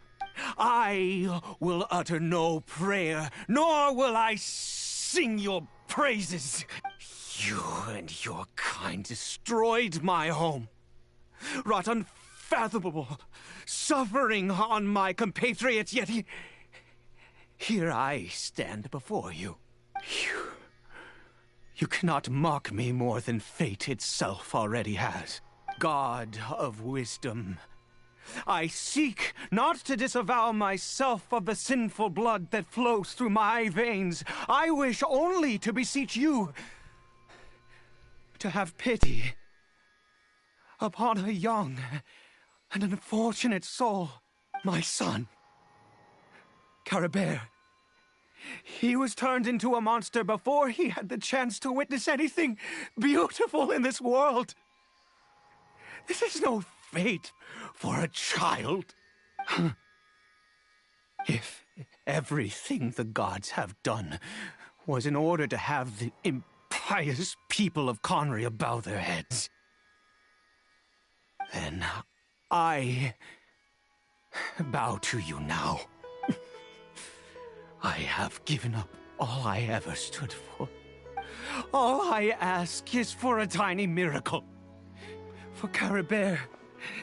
I will utter no prayer, nor will I sing your praises. You and your kind destroyed my home, wrought unfathomable suffering on my compatriots, yet here I stand before you. You cannot mock me more than fate itself already has. God of Wisdom, I seek not to disavow myself of the sinful blood that flows through my veins. I wish only to beseech you to have pity upon a young and unfortunate soul, my son, Caribert. He was turned into a monster before he had the chance to witness anything beautiful in this world. This is no fate for a child. If Everything the gods have done was in order to have the impious people of Conria bow their heads. Then I bow to you now. I have given up all I ever stood for. All I ask is for a tiny miracle. For Caribert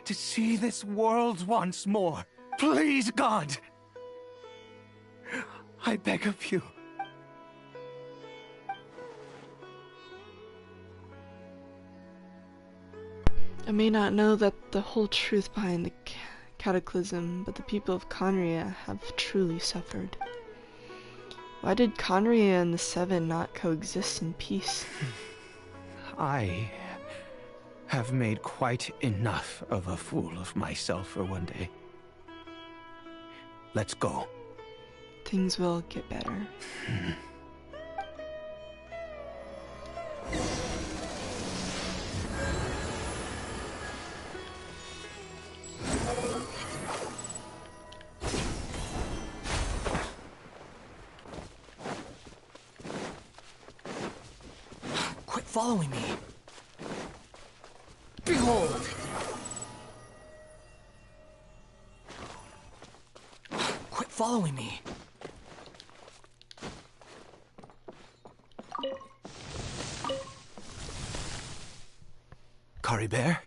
to see this world once more. Please, God! I beg of you. I may not know that the whole truth behind the cataclysm, but the people of Conria have truly suffered. Why did Conria and the Seven not coexist in peace? I have made quite enough of a fool of myself for one day. Let's go. Things will get better. Quit following me. Behold! Quit following me. Caribert?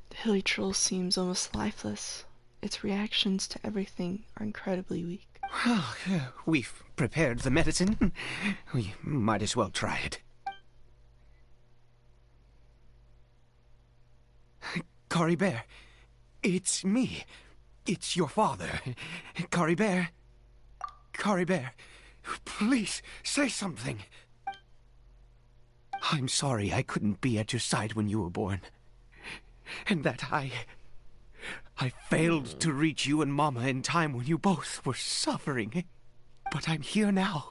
The hilly troll seems almost lifeless. Its reactions to everything are incredibly weak. Well, we've prepared the medicine. We might as well try it. Caribert, it's me. It's your father. Caribert. Caribert, please say something. I'm sorry I couldn't be at your side when you were born. And that I failed to reach you and Mama in time when you both were suffering. But I'm here now.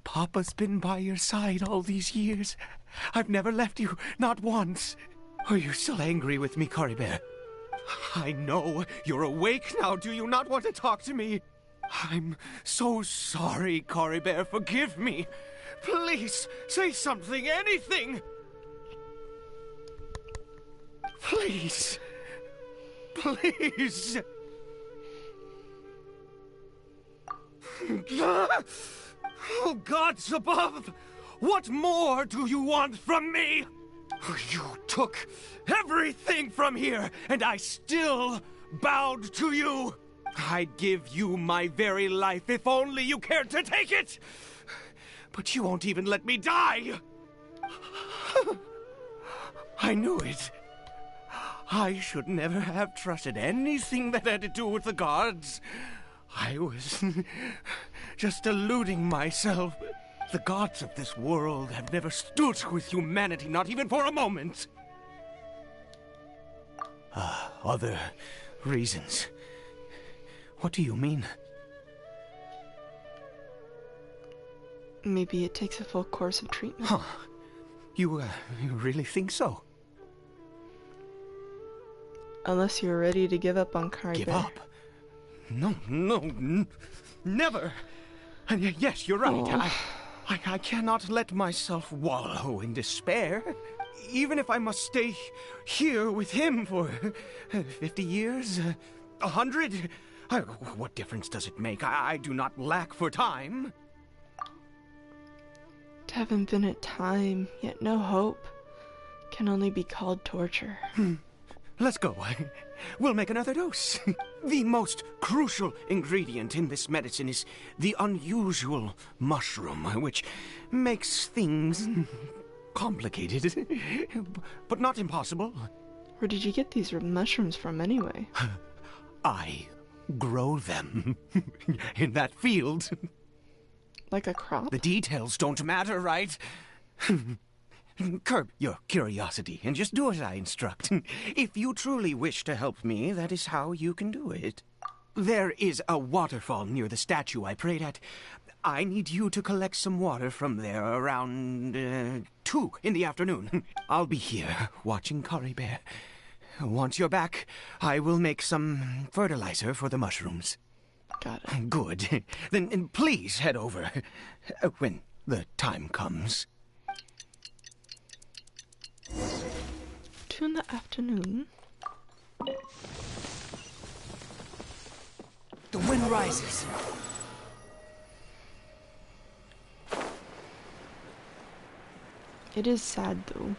Papa's been by your side all these years. I've never left you, not once. Are you still angry with me, Caribert? I know you're awake now. Do you not want to talk to me? I'm so sorry, Caribert. Forgive me. Please, say something, anything. Please. Please. Oh, gods above! What more do you want from me? You took everything from here, and I still bowed to you. I'd give you my very life if only you cared to take it. But you won't even let me die. I knew it. I should never have trusted anything that had to do with the gods. I was just deluding myself. The gods of this world have never stood with humanity, not even for a moment. Other reasons. What do you mean? Maybe it takes a full course of treatment. Huh. You really think so? Unless you're ready to give up on Caribert. Give up? No, never. And yes, you're right. Oh. I cannot let myself wallow in despair. Even if I must stay here with him for 50 years, 100, what difference does it make? I do not lack for time. To have infinite time, yet no hope, can only be called torture. Let's go. We'll make another dose. The most crucial ingredient in this medicine is the unusual mushroom, which makes things complicated, but not impossible. Where did you get these mushrooms from anyway? I grow them in that field. Like a crop? The details don't matter, right? Curb your curiosity and just do as I instruct. If you truly wish to help me, that is how you can do it. There is a waterfall near the statue I prayed at. I need you to collect some water from there around 2 in the afternoon. I'll be here watching Curry Bear. Once you're back, I will make some fertilizer for the mushrooms. Got it. Good. Then please head over when the time comes. 2 in the afternoon. The wind rises. It is sad, though.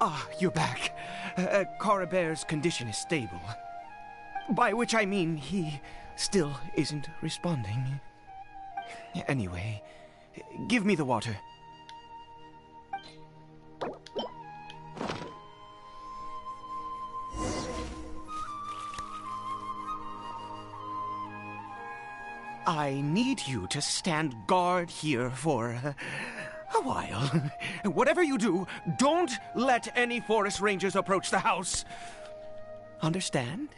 Ah, you're back. Coribear's condition is stable. By which I mean he still isn't responding. Anyway, give me the water. I need you to stand guard here for a while. Whatever you do, don't let any forest rangers approach the house. Understand?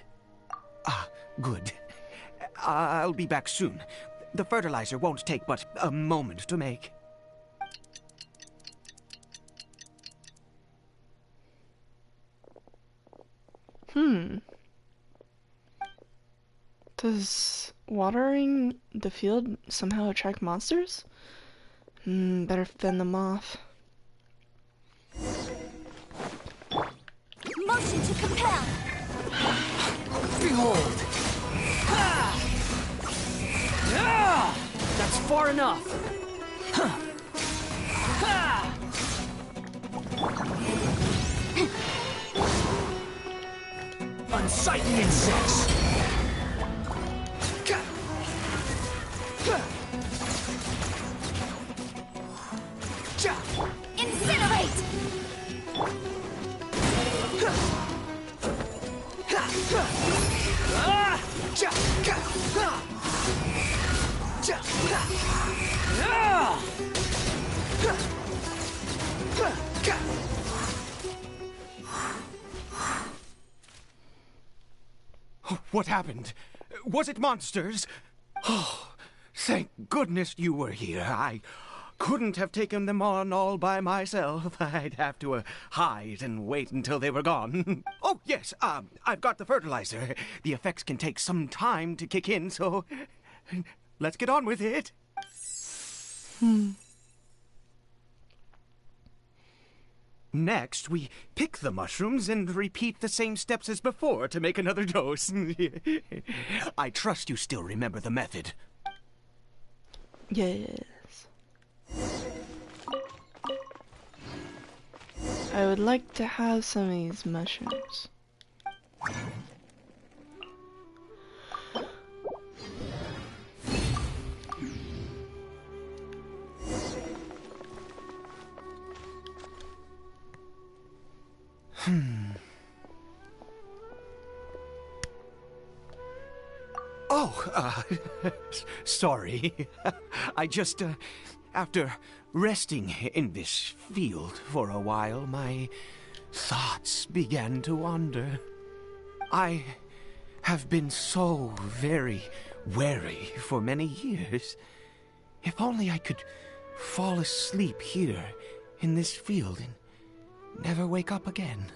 Ah, good. I'll be back soon. The fertilizer won't take but a moment to make. Does watering the field somehow attract monsters? Better fend them off. Motion to compel! Behold! Ha! Ah! That's far enough! Huh. Ha! Unsightly insects! Incinerate! What happened? Was it monsters? Oh, thank goodness you were here. I couldn't have taken them on all by myself. I'd have to hide and wait until they were gone. Oh, yes, I've got the fertilizer. The effects can take some time to kick in, so let's get on with it. Next, we pick the mushrooms and repeat the same steps as before to make another dose. I trust you still remember the method. Yes. I would like to have some of these mushrooms. Oh, sorry. I just, after resting in this field for a while, my thoughts began to wander. I have been so very wary for many years. If only I could fall asleep here in this field and never wake up again.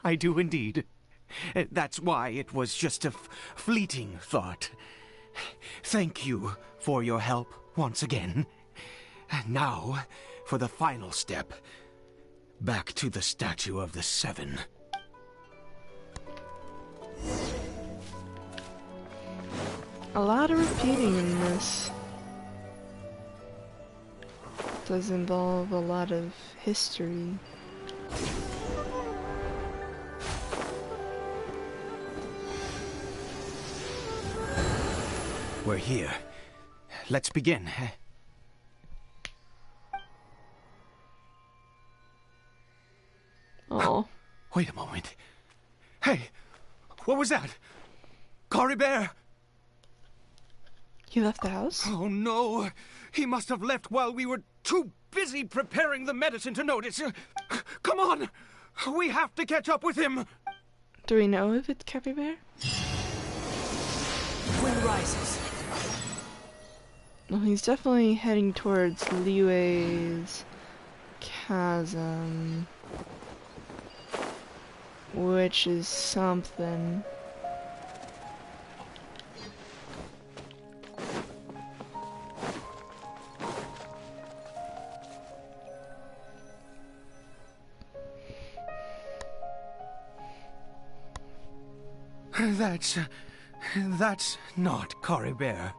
I do indeed. That's why it was just a fleeting thought. Thank you for your help once again. Now, for the final step. Back to the Statue of the Seven. A lot of repeating in this. Does involve a lot of history. We're here. Let's begin. Oh. Wait a moment. Hey, what was that? Cory Bear! He left the house? Oh no! He must have left while we were too busy preparing the medicine to notice. Come on! We have to catch up with him! Do we know if it's Capybara? Wind rises. Well, he's definitely heading towards Liyue's chasm. Which is something. That's not Cory Bear.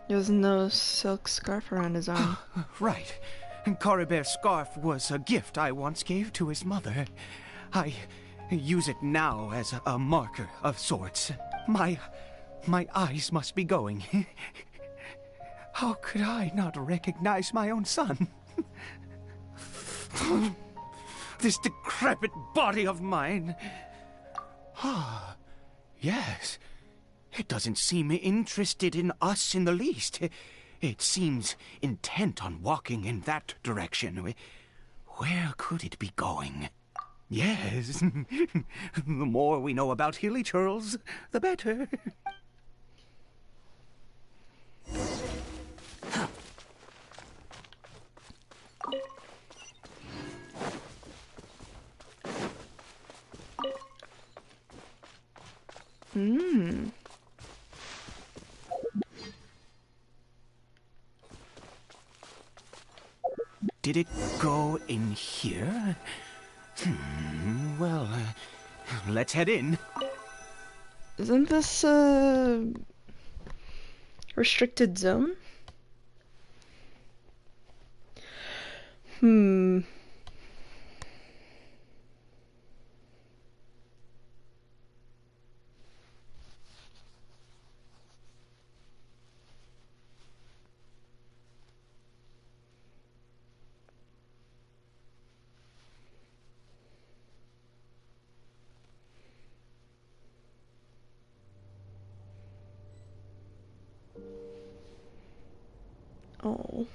There's no silk scarf around his arm. Right. Cory Bear's scarf was a gift I once gave to his mother. I use it now as a marker of sorts. My eyes must be going. How could I not recognize my own son? This decrepit body of mine. Ah, yes. It doesn't seem interested in us in the least. It seems intent on walking in that direction. Where could it be going? Yes. The more we know about Hilly Churls, the better. Hmm. Did it go in here? Well, let's head in. Isn't this a restricted zone? Oh.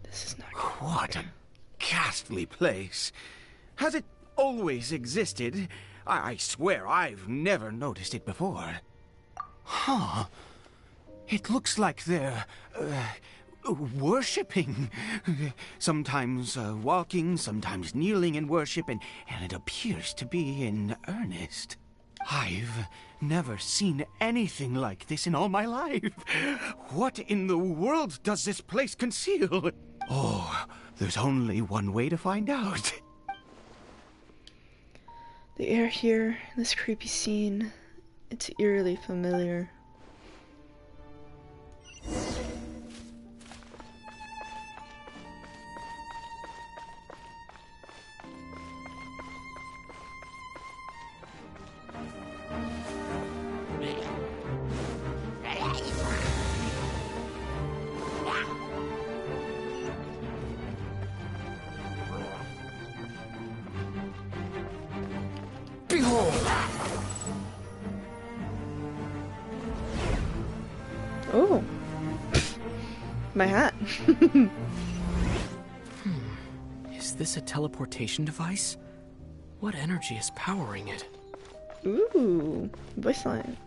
This is not good. What a ghastly place. Has it always existed? I swear I've never noticed it before. Huh. It looks like they're, worshipping. Sometimes walking, sometimes kneeling in worship, and it appears to be in earnest. I've never seen anything like this in all my life. What in the world does this place conceal? Oh, there's only one way to find out. The air here, this creepy scene, it's eerily familiar. Behold! Oh. My hat. Is this a teleportation device? What energy is powering it? Ooh, voice lines.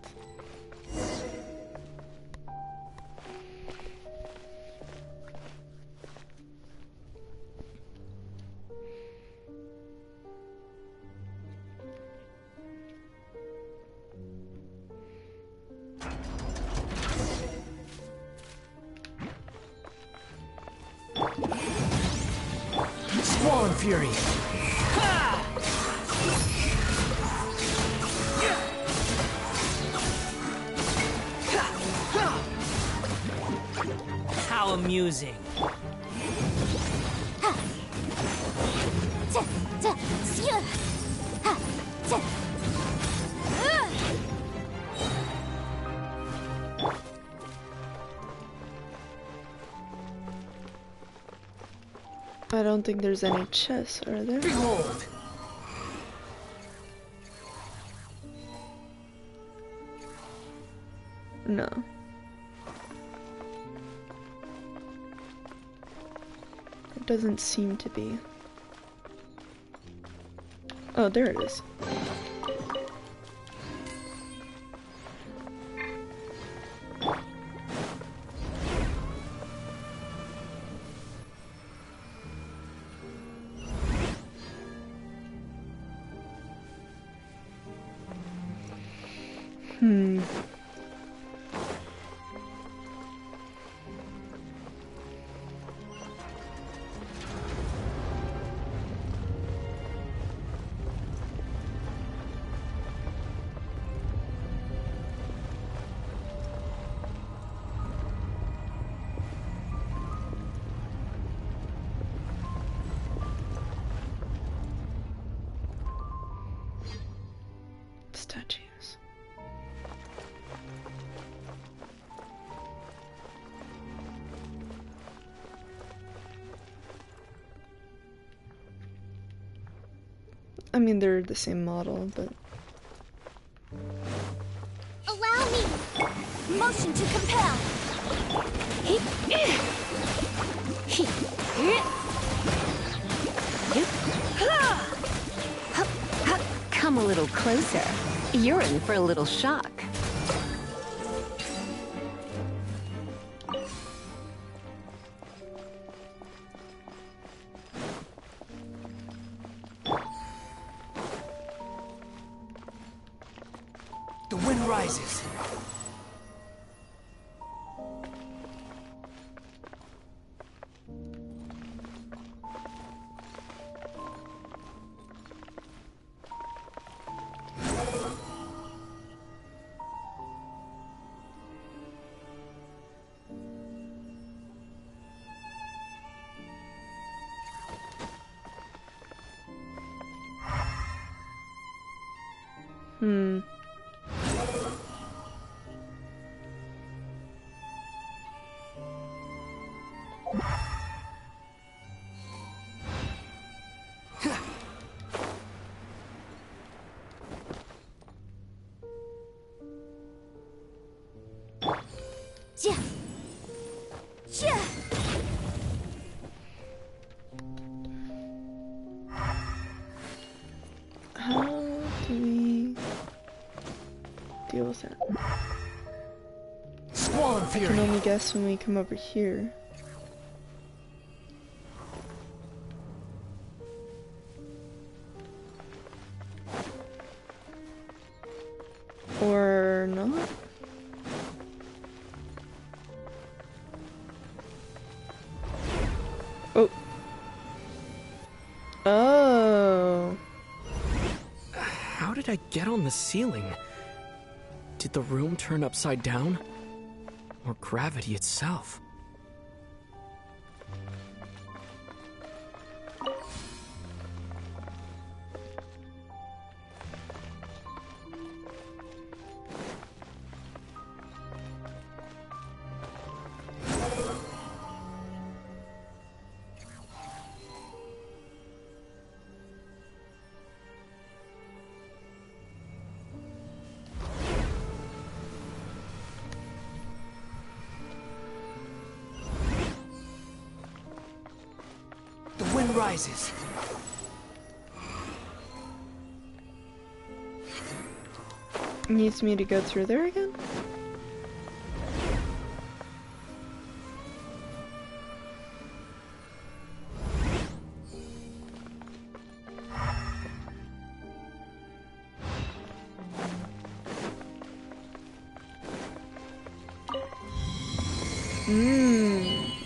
Swan Fury! how amusing. I don't think there's any chests, are there? Behold! No. It doesn't seem to be. Oh, there it is. Hmm. Statues. I mean, they're the same model, but... Allow me! Motion to compel! Come a little closer. You're in for a little shock. The wind rises. Hmm. How do we deal with that? Squall and I fury. can only guess when we come over here. Or not? Oh. Oh. How did I get on the ceiling? Did the room turn upside down? Or gravity itself? The wind rises. Needs me to go through there again?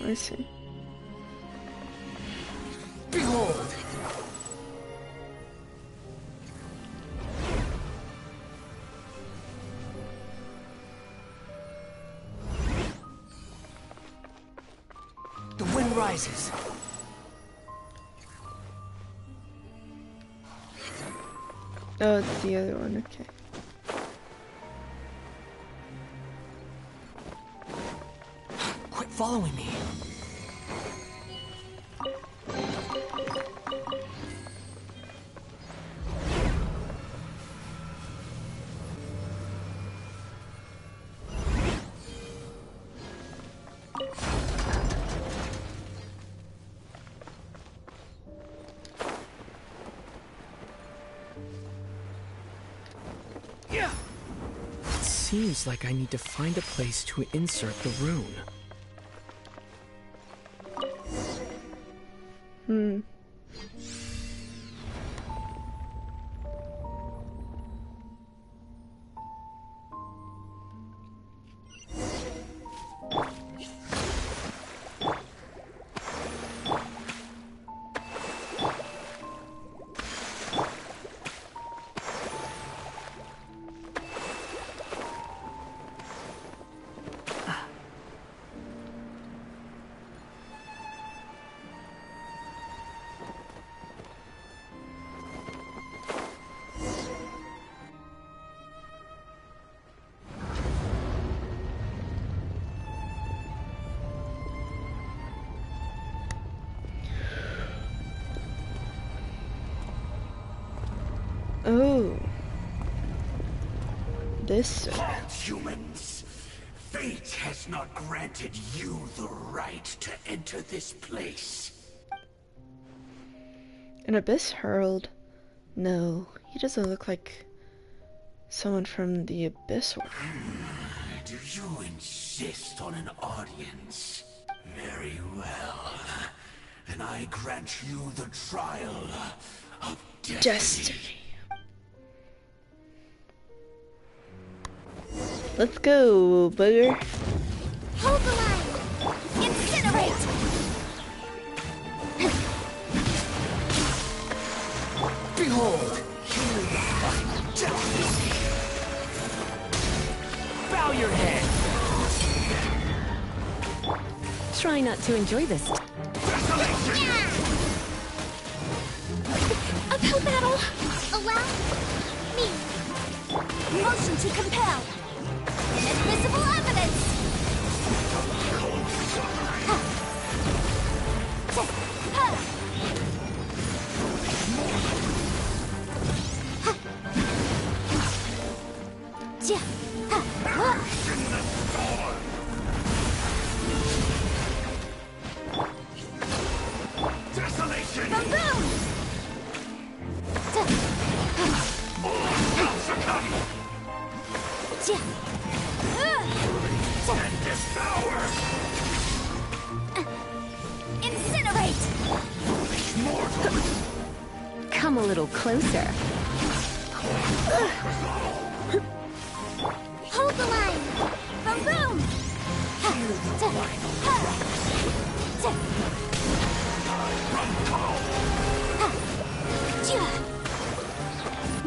I see. Behold! surprises. Oh, it's the other one, okay. Quit following me. Seems like I need to find a place to insert the rune. Oh. This. Humans, fate has not granted you the right to enter this place. An Abyss Herald? No, he doesn't look like someone from the Abyss World. Do you insist on an audience? Very well. Then I grant you the trial of destiny. Let's go, booger. Hold the line! Incinerate! Behold! Bow your head! Try not to enjoy this. Uphill battle! Allow me! Motion to compel! Inadmissible evidence! Desolation! Boom! And devour! Incinerate! Come a little closer. Hold the line! Boom!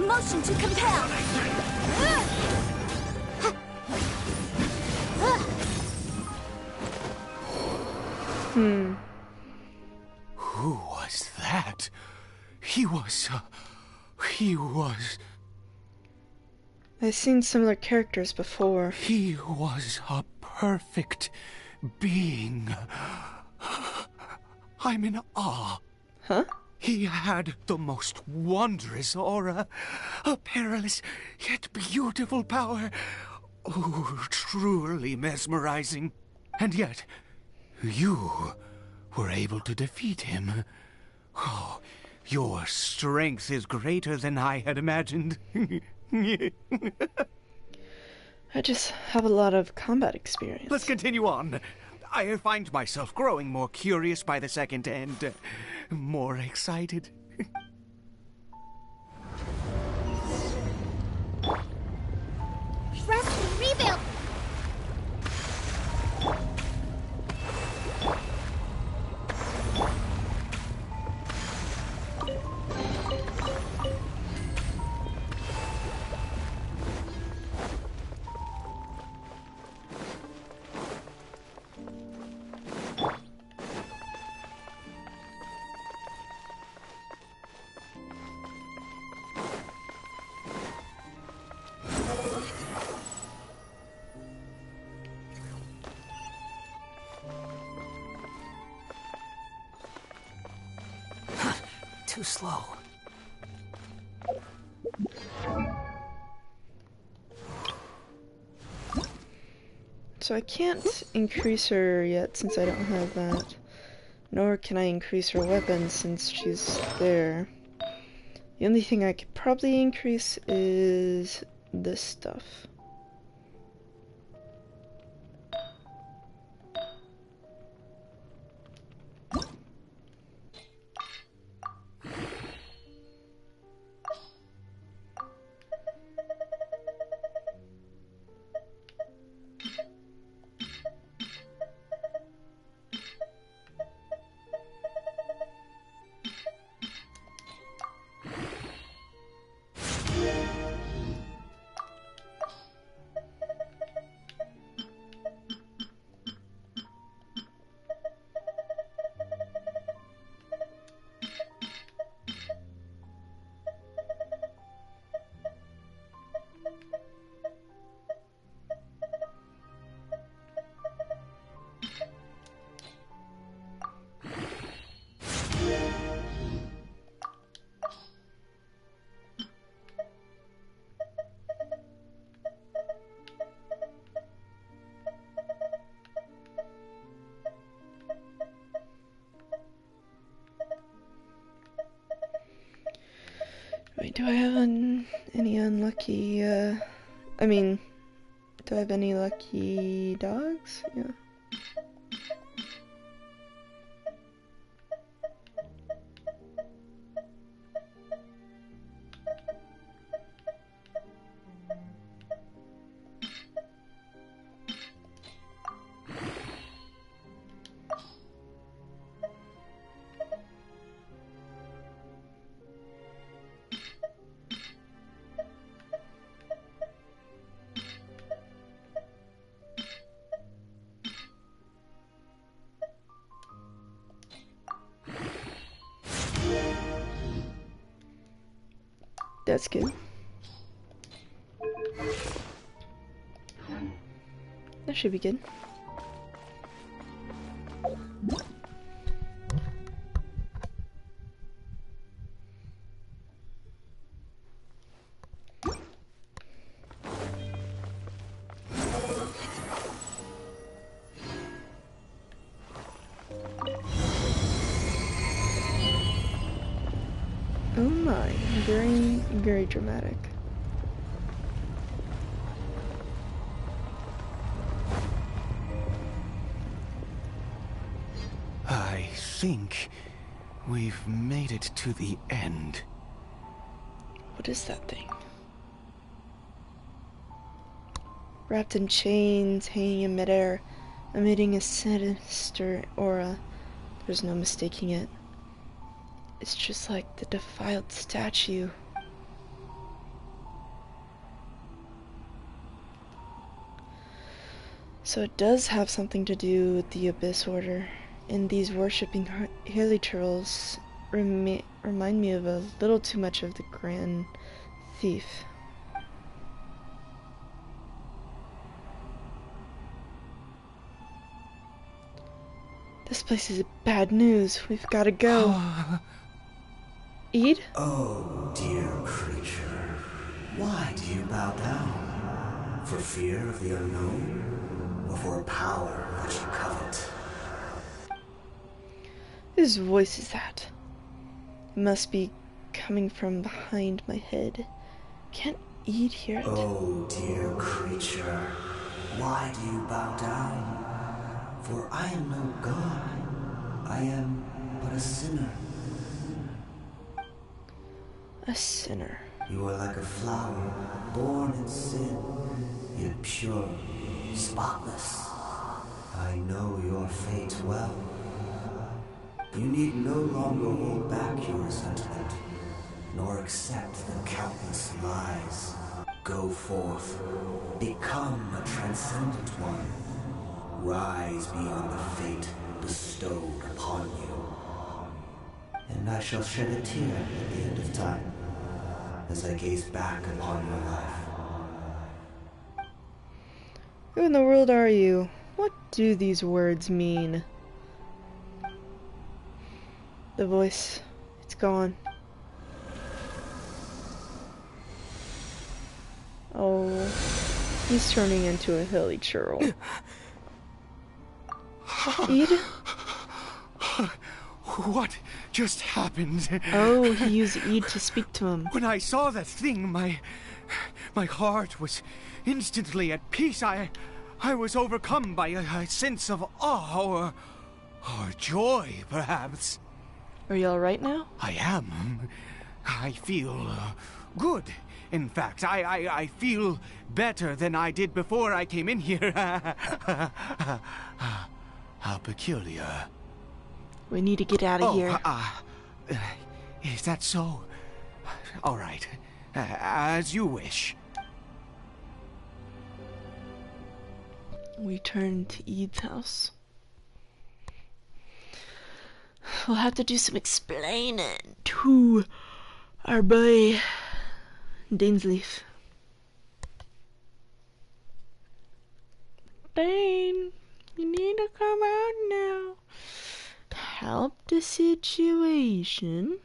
Motion to compel! Who was that? He was... I've seen similar characters before. He was a perfect being. I'm in awe. Huh? He had the most wondrous aura, a perilous yet beautiful power. Oh, truly mesmerizing. And yet, you were able to defeat him. Oh, your strength is greater than I had imagined. I just have a lot of combat experience. Let's continue on. I find myself growing more curious by the second and more excited. Rest and rebuild! too slow. So I can't increase her yet since I don't have that. Nor can I increase her weapon since she's there. The only thing I could probably increase is this stuff. Wait, do I have any unlucky, I mean, do I have any lucky dogs? Yeah. That's good. That should be good. Oh my, very dramatic. I think we've made it to the end. What is that thing? Wrapped in chains, hanging in midair, emitting a sinister aura. There's no mistaking it. It's just like the defiled statue. So it does have something to do with the Abyss Order, and these worshipping hilichurls remind me of a little too much of the Grand Thief. This place is bad news. We've got to go. Eid? Oh, dear creature. Why do you bow down? For fear of the unknown? Or for a power that you covet? Whose voice is that? It must be coming from behind my head. Can't Eid hear it? Oh, dear creature. Why do you bow down? For I am no god. I am but a sinner. A sinner. You are like a flower, born in sin, yet pure, spotless. I know your fate well. You need no longer hold back your resentment, nor accept the countless lies. Go forth, become a transcendent one. Rise beyond the fate bestowed upon you. And I shall shed a tear at the end of time, as I gaze back upon your life. Who in the world are you? What do these words mean? The voice, it's gone. Oh, he's turning into a hilly churl. Eid? What just happened? Oh, he used Eid to speak to him. When I saw that thing, my heart was instantly at peace. I was overcome by a sense of awe or joy, perhaps. Are you alright now? I am. I feel good. In fact, I feel better than I did before I came in here. How peculiar. We need to get out of here. Is that so? All right. As you wish. We turn to Eid's house. We'll have to do some explaining to our boy Dainsleif. Dane, you need to come out now. Help the situation.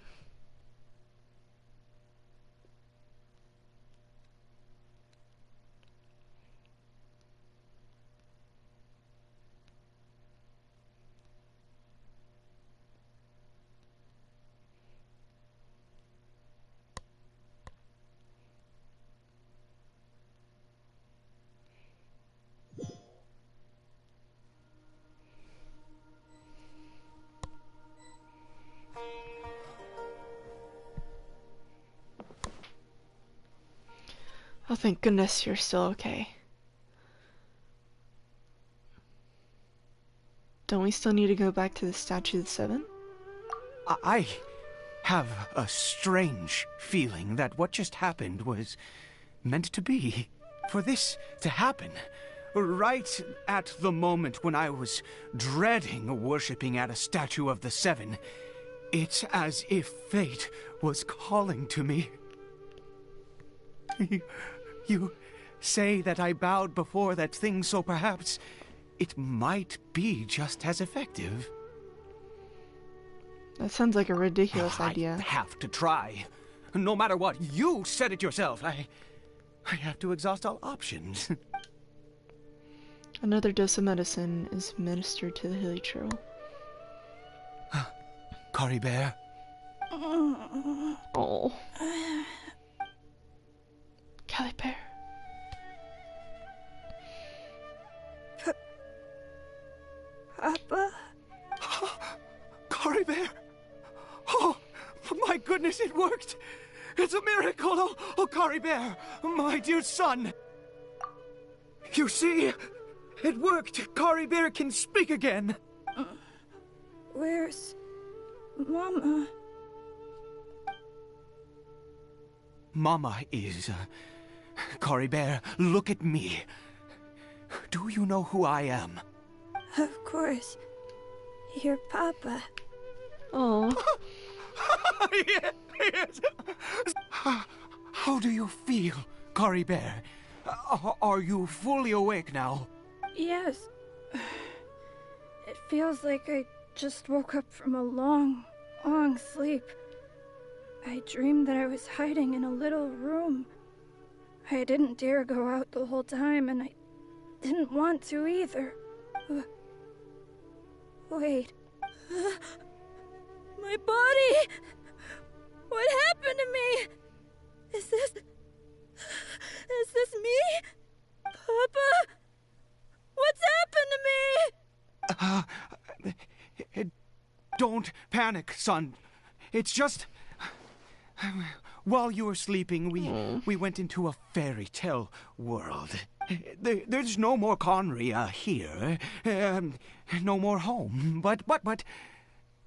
Oh, thank goodness you're still okay. Don't we still need to go back to the Statue of the Seven? I have a strange feeling that what just happened was meant to be. For this to happen, right at the moment when I was dreading worshipping at a statue of the Seven, it's as if fate was calling to me. You say that I bowed before that thing, so perhaps it might be just as effective. That sounds like a ridiculous idea. I have to try. No matter what, you said it yourself. I have to exhaust all options. Another dose of medicine is administered to the hilly churl. Cory Bear. Oh. Callie Bear. Papa? Cory Bear! Oh, my goodness, it worked! It's a miracle! Oh, Cory Bear, my dear son! You see? It worked! Cory Bear can speak again! Where's Mama? Mama is... Cory Bear, look at me. Do you know who I am? Of course. Your Papa. Oh. Yes. How do you feel, Cory Bear? Are you fully awake now? Yes. It feels like I just woke up from a long, long sleep. I dreamed that I was hiding in a little room. I didn't dare go out the whole time, and I didn't want to either. Wait. My body! What happened to me? Is this me? Papa? What's happened to me? Don't panic, son. It's just... While you were sleeping, we went into a fairy tale world. There's no more Conria here. No more home. But,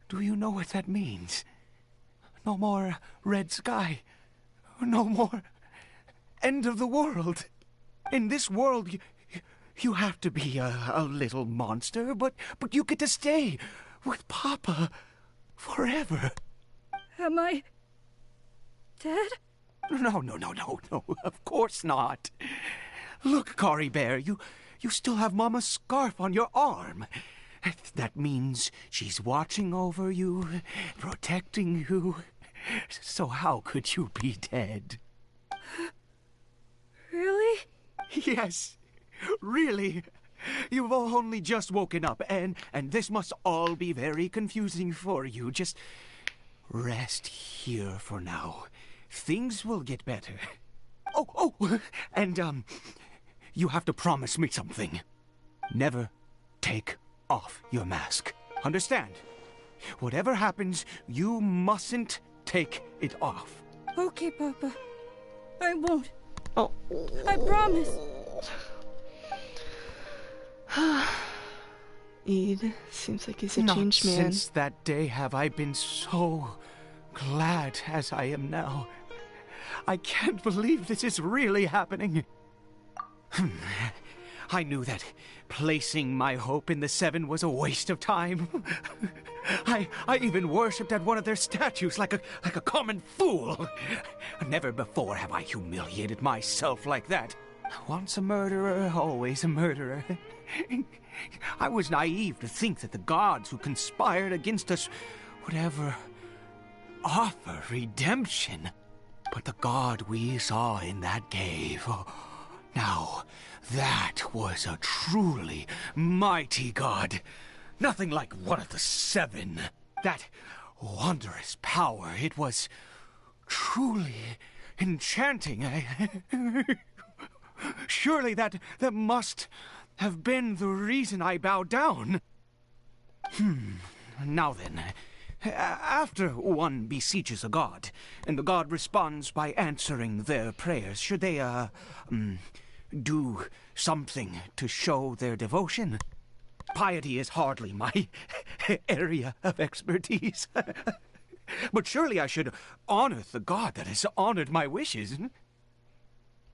do you know what that means? No more red sky. No more end of the world. In this world, you have to be a little monster, but you get to stay with Papa forever. Am I dead? No, of course not. Look, Cory Bear, you still have Mama's scarf on your arm. That means she's watching over you, protecting you. So how could you be dead? Really? Yes, really. You've only just woken up, and this must all be very confusing for you. Just rest here for now. Things will get better. Oh, and you have to promise me something. Never take off your mask. Understand? Whatever happens, you mustn't take it off. Okay, Papa. I won't. Oh. I promise. Eid seems like he's a Not changed man. since that day have I been so glad as I am now. I can't believe this is really happening. I knew that placing my hope in the Seven was a waste of time. I even worshipped at one of their statues like a common fool. Never before have I humiliated myself like that. Once a murderer, always a murderer. I was naive to think that the gods who conspired against us would ever offer redemption. But the god we saw in that cave, now that was a truly mighty god. Nothing like one of the Seven. That wondrous power, it was truly enchanting. Surely that must have been the reason I bowed down. Now then, after one beseeches a god, and the god responds by answering their prayers, should they, do something to show their devotion? Piety is hardly my area of expertise. But surely I should honor the god that has honored my wishes.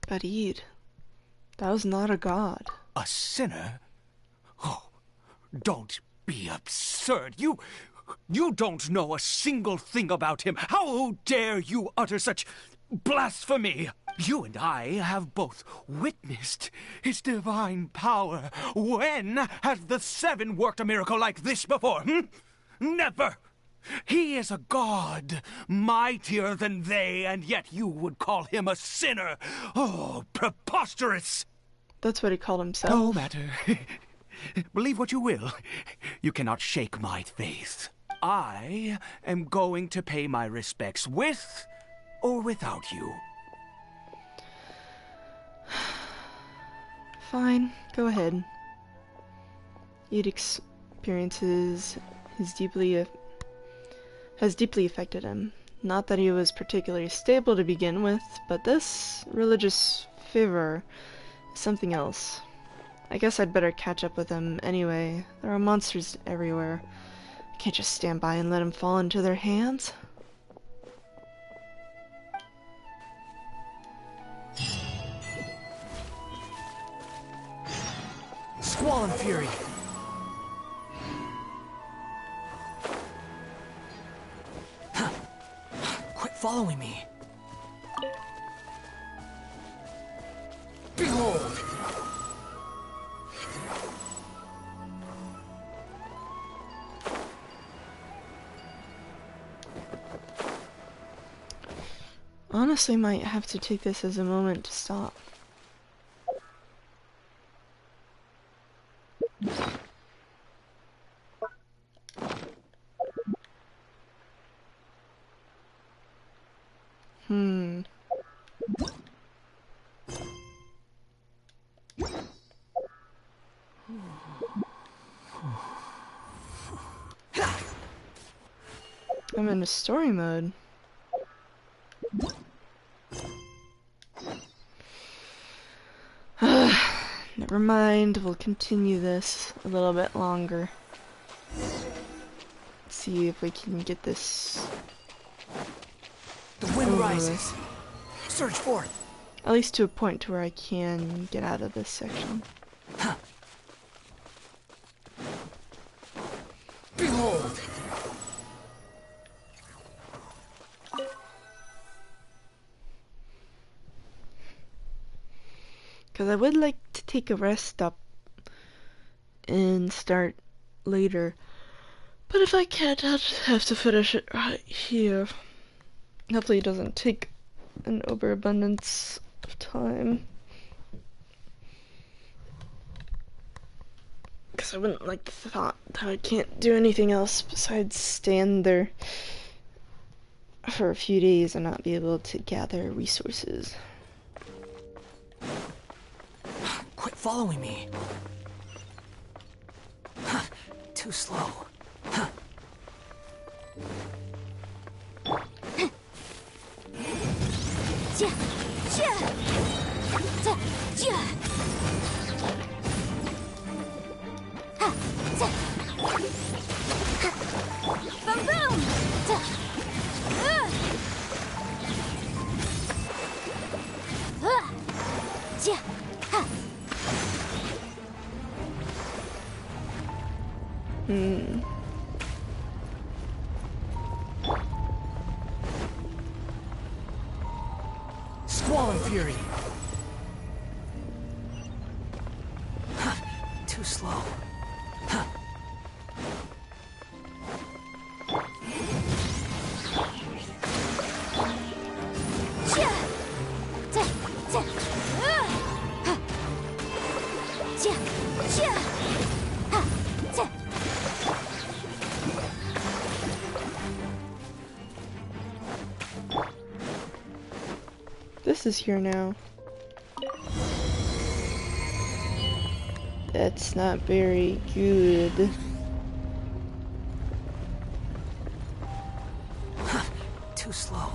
But Eid, that was not a god. A sinner? Oh, don't be absurd. You don't know a single thing about him. How dare you utter such blasphemy? You and I have both witnessed his divine power. When has the Seven worked a miracle like this before? Never! He is a god, mightier than they, and yet you would call him a sinner. Oh, preposterous! That's what he called himself. No matter. Believe what you will. You cannot shake my faith. I am going to pay my respects with or without you. Fine, go ahead. Eid experiences has deeply affected him. Not that he was particularly stable to begin with, but this religious fervor is something else. I guess I'd better catch up with him anyway. There are monsters everywhere. I can't just stand by and let him fall into their hands. Squall and Fury! Quit following me! Behold! Honestly, might have to take this as a moment to stop. I'm in a story mode. Never mind, we'll continue this a little bit longer. Let's see if we can get this. The wind rises. Surge forth. At least to a point to where I can get out of this section. Behold! Because I would like to take a rest stop and start later. But if I can't, I'll just have to finish it right here. Hopefully it doesn't take an overabundance of time. Because I wouldn't like the thought that I can't do anything else besides stand there for a few days and not be able to gather resources. Quit following me. Too slow. Boom boom! Squall and Fury. Too slow. This is here now. That's not very good. Too slow.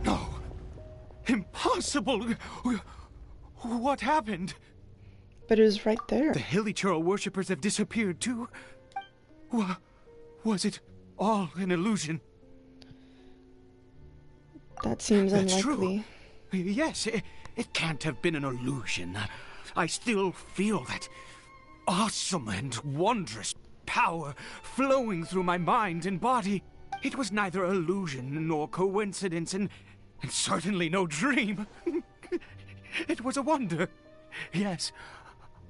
No. Impossible. What happened? But it was right there. The Hilichurl worshippers have disappeared too. Was it all an illusion? That seems That's unlikely. True. Yes, it can't have been an illusion. I still feel that awesome and wondrous power flowing through my mind and body. It was neither illusion nor coincidence, and certainly no dream. It was a wonder. Yes,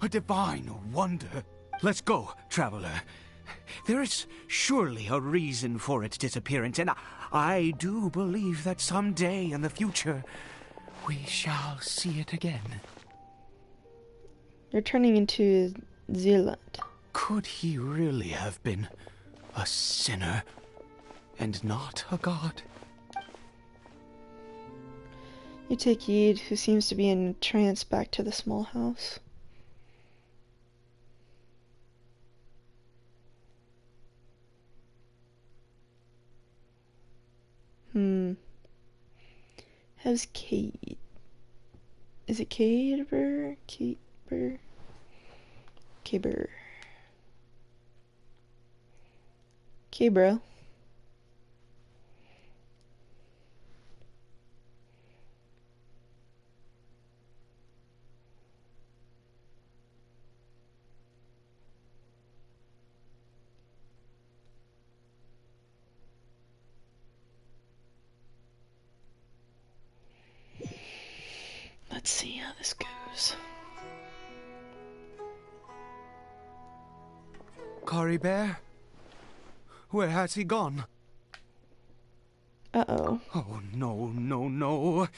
a divine wonder. Let's go, traveler. There is surely a reason for its disappearance, and I do believe that someday in the future we shall see it again. You're turning into Zealand. Could he really have been a sinner and not a god? You take Yeed, who seems to be in a trance, back to the small house. How's Kate? Is it Caber? Caber? Caber. Cabro. Let's see how this goes. Cory Bear? Where has he gone? Uh-oh. Oh, no, no, no.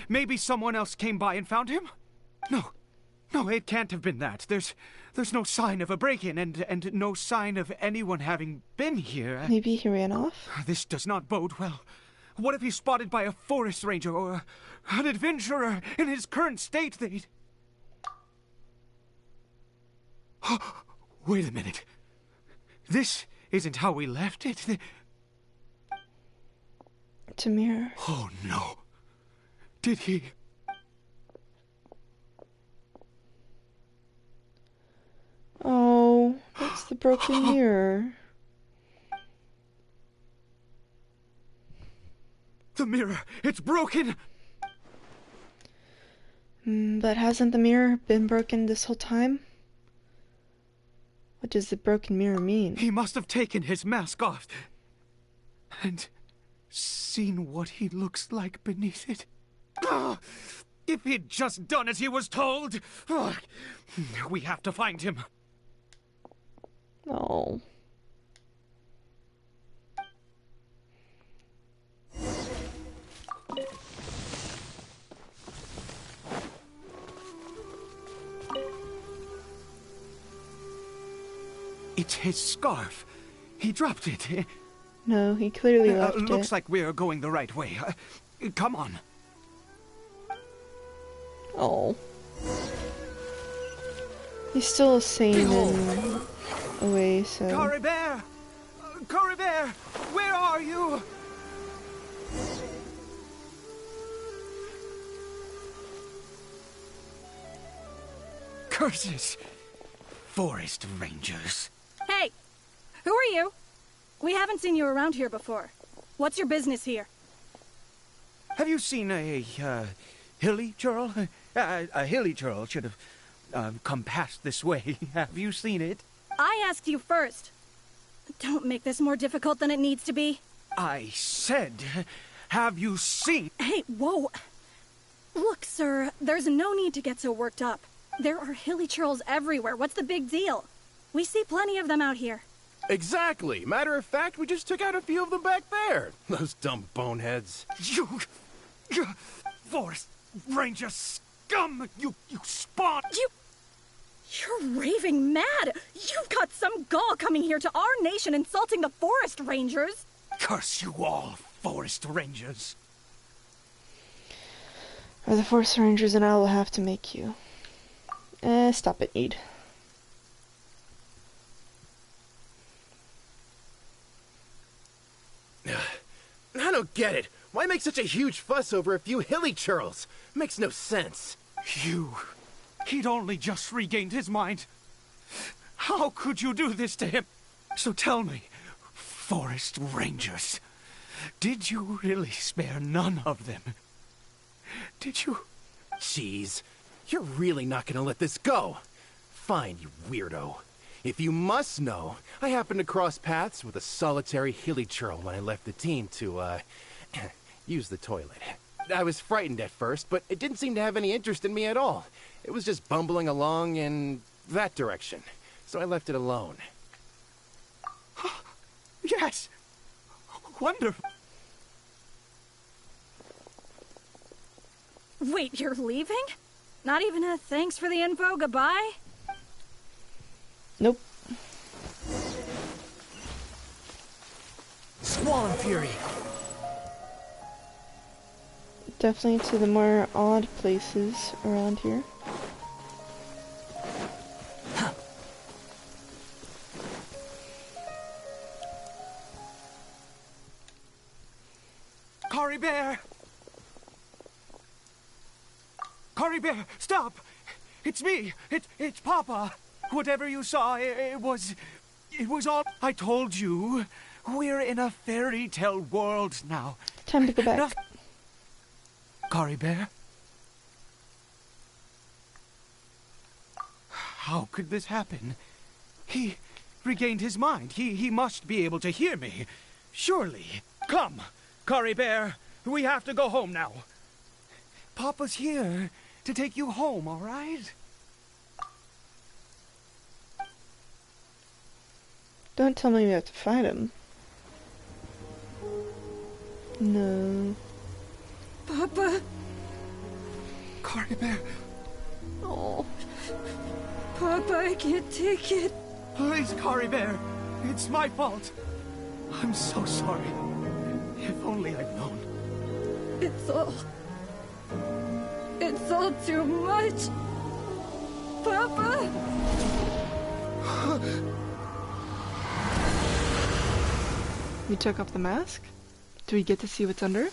Maybe someone else came by and found him? No, it can't have been that. There's no sign of a break-in and no sign of anyone having been here. Maybe he ran off? This does not bode well. What if he's spotted by a forest ranger or an adventurer in his current state? They'd... Wait a minute. This isn't how we left it. It's a mirror. Oh, no. Did he... Oh, that's the broken mirror. The mirror! It's broken! But hasn't the mirror been broken this whole time? What does the broken mirror mean? He must have taken his mask off and seen what he looks like beneath it. If he'd just done as he was told! We have to find him. Oh. It's his scarf. He dropped it. No, he clearly left it. Looks like we're going the right way. Come on. Oh. He's still sane and away, so... Caribert! Caribert! Where are you? Curses! Forest rangers. Hey! Who are you? We haven't seen you around here before. What's your business here? Have you seen a hilly churl? A hilly churl should have come past this way. Have you seen it? I asked you first. Don't make this more difficult than it needs to be. I said, have you seen? Hey, whoa. Look, sir, there's no need to get so worked up. There are hilly churls everywhere. What's the big deal? We see plenty of them out here. Exactly. Matter of fact, we just took out a few of them back there. Those dumb boneheads. You forest ranger scum! You spawn! You're raving mad! You've got some gall coming here to our nation insulting the forest rangers! Curse you all, forest rangers! Or the forest rangers and I will have to make you. Stop it, Ede. I don't get it. Why make such a huge fuss over a few hilly churls? Makes no sense. He'd only just regained his mind. How could you do this to him? So tell me, forest rangers, did you really spare none of them? Did you? Jeez, you're really not gonna let this go. Fine, you weirdo. If you must know, I happened to cross paths with a solitary hilly churl when I left the team to, use the toilet. I was frightened at first, but it didn't seem to have any interest in me at all. It was just bumbling along in that direction, so I left it alone. Yes! Wonderful! Wait, you're leaving? Not even a thanks for the info, goodbye? Nope. Squall and Fury. Definitely to the more odd places around here. Caribert! Caribert, stop! It's me! It's Papa! Whatever you saw, it was all... I told you, we're in a fairy tale world now. Time to go back. Caribert? How could this happen? He regained his mind. He must be able to hear me. Surely. Come, Caribert. We have to go home now. Papa's here to take you home, all right? Don't tell me we have to fight him. No. Papa. Caribert. Oh. Papa, I can't take it. Please, Caribert. It's my fault. I'm so sorry. If only I'd known. It's all too much. Papa. You took off the mask? Do we get to see what's under?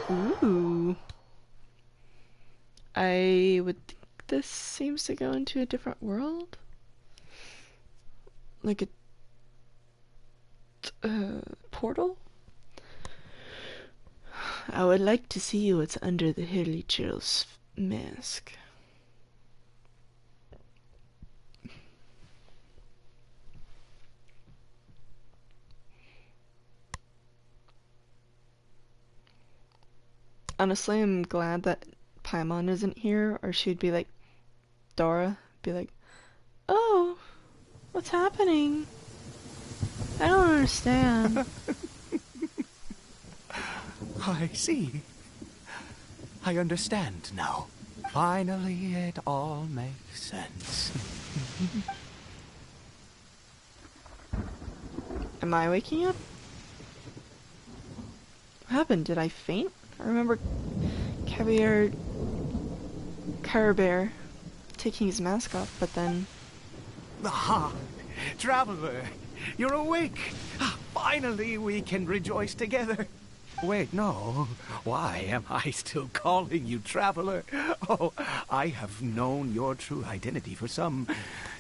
Ooh. I would think this seems to go into a different world. Like a portal? I would like to see what's under the Hilly Chill's mask. Honestly, I'm glad that Paimon isn't here, or she'd be like, Dora, be like, oh, what's happening? I don't understand. I see. I understand now. Finally, it all makes sense. Am I waking up? What happened? Did I faint? I remember Carbear taking his mask off, but then... Ah, Traveler, you're awake. Finally, we can rejoice together. Wait, no. Why am I still calling you Traveler? Oh, I have known your true identity for some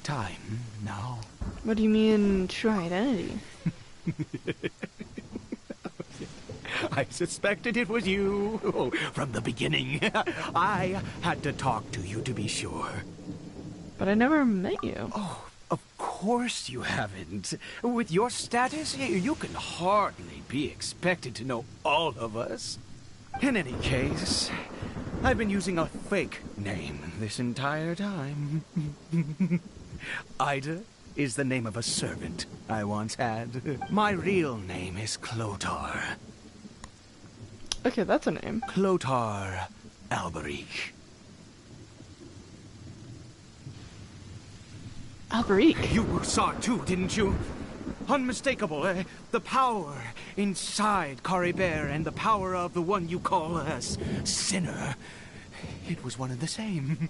time now. What do you mean, true identity? I suspected it was you from the beginning. I had to talk to you to be sure. But I never met you. Oh, of course you haven't. With your status, you can hardly be expected to know all of us. In any case, I've been using a fake name this entire time. Ida is the name of a servant I once had. My real name is Clotar. Okay, that's a name. Clotar Alberic. Alberic? You saw it too, didn't you? Unmistakable, eh? The power inside Caribert and the power of the one you call a sinner. It was one and the same.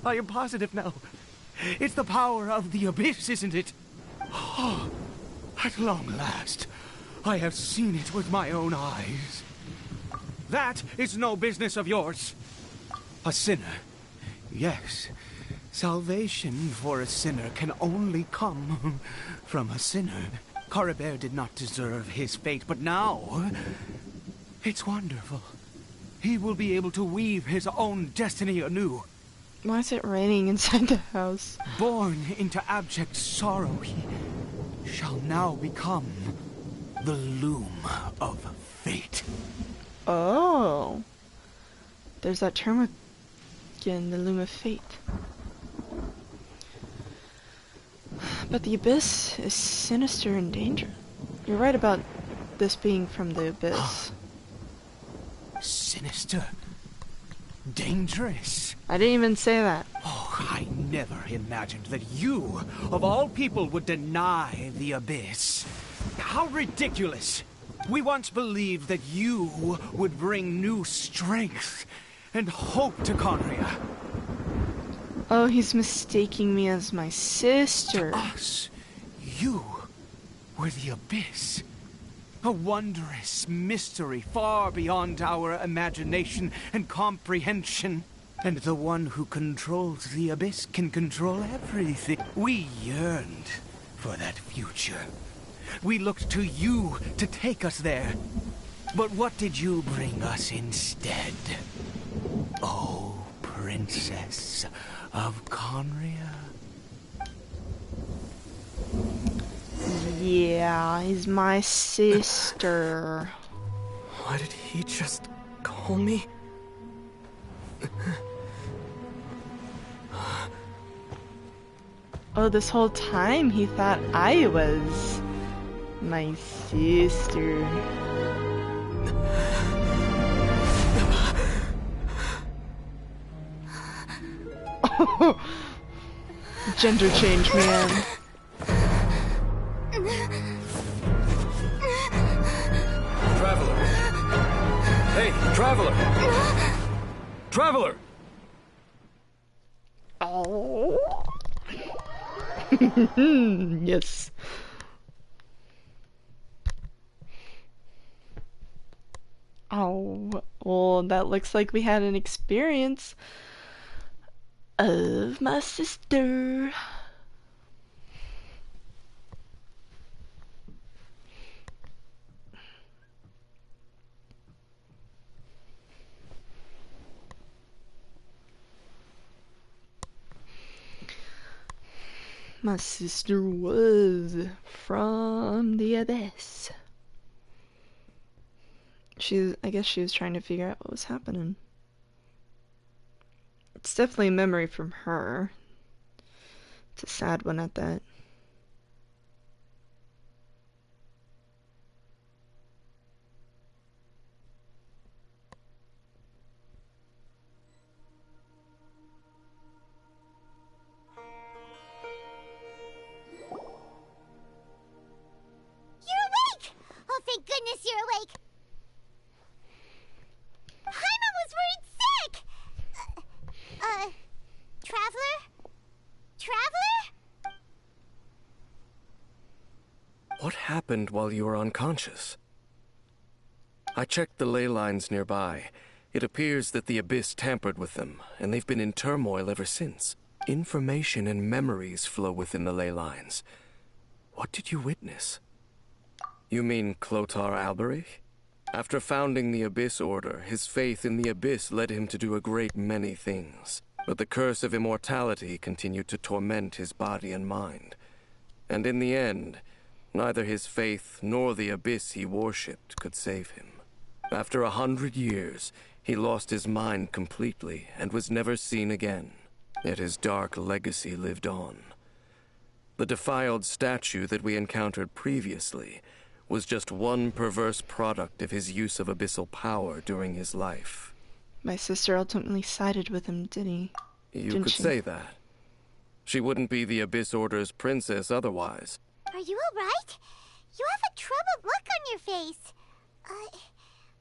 I am positive now. It's the power of the abyss, isn't it? Oh, at long last, I have seen it with my own eyes. That is no business of yours. A sinner. Yes. Salvation for a sinner can only come from a sinner. Caribert did not deserve his fate, but now it's wonderful. He will be able to weave his own destiny anew. Why is it raining inside the house? Born into abject sorrow, he shall now become the loom of fate. Oh. There's that term again, the loom of fate. But the abyss is sinister and dangerous. You're right about this being from the abyss. Sinister? Dangerous? I didn't even say that. Oh, I never imagined that you, of all people, would deny the abyss. How ridiculous! We once believed that you would bring new strength and hope to Conria. Oh, he's mistaking me as my sister. To us, you were the abyss. A wondrous mystery far beyond our imagination and comprehension. And the one who controls the abyss can control everything. We yearned for that future. We looked to you to take us there. But what did you bring us instead? Oh, Princess of Conria. Yeah, he's my sister. Why did he just call me? Oh, this whole time he thought I was my sister. Gender change, man. Traveler! Hey, Traveler! Traveler! Oh. Yes. Oh, well, that looks like we had an experience of my sister. My sister was from the abyss. I guess she was trying to figure out what was happening. It's definitely a memory from her. It's a sad one at that. What happened while you were unconscious? I checked the ley lines nearby. It appears that the Abyss tampered with them, and they've been in turmoil ever since. Information and memories flow within the ley lines. What did you witness? You mean Clotar Alberich? After founding the Abyss Order, his faith in the Abyss led him to do a great many things. But the curse of immortality continued to torment his body and mind. And in the end, neither his faith nor the Abyss he worshipped could save him. After 100 years, he lost his mind completely and was never seen again. Yet his dark legacy lived on. The defiled statue that we encountered previously was just one perverse product of his use of abyssal power during his life. My sister ultimately sided with him, didn't You could she? say that. She wouldn't be the Abyss Order's princess otherwise. Are you alright? You have a troubled look on your face.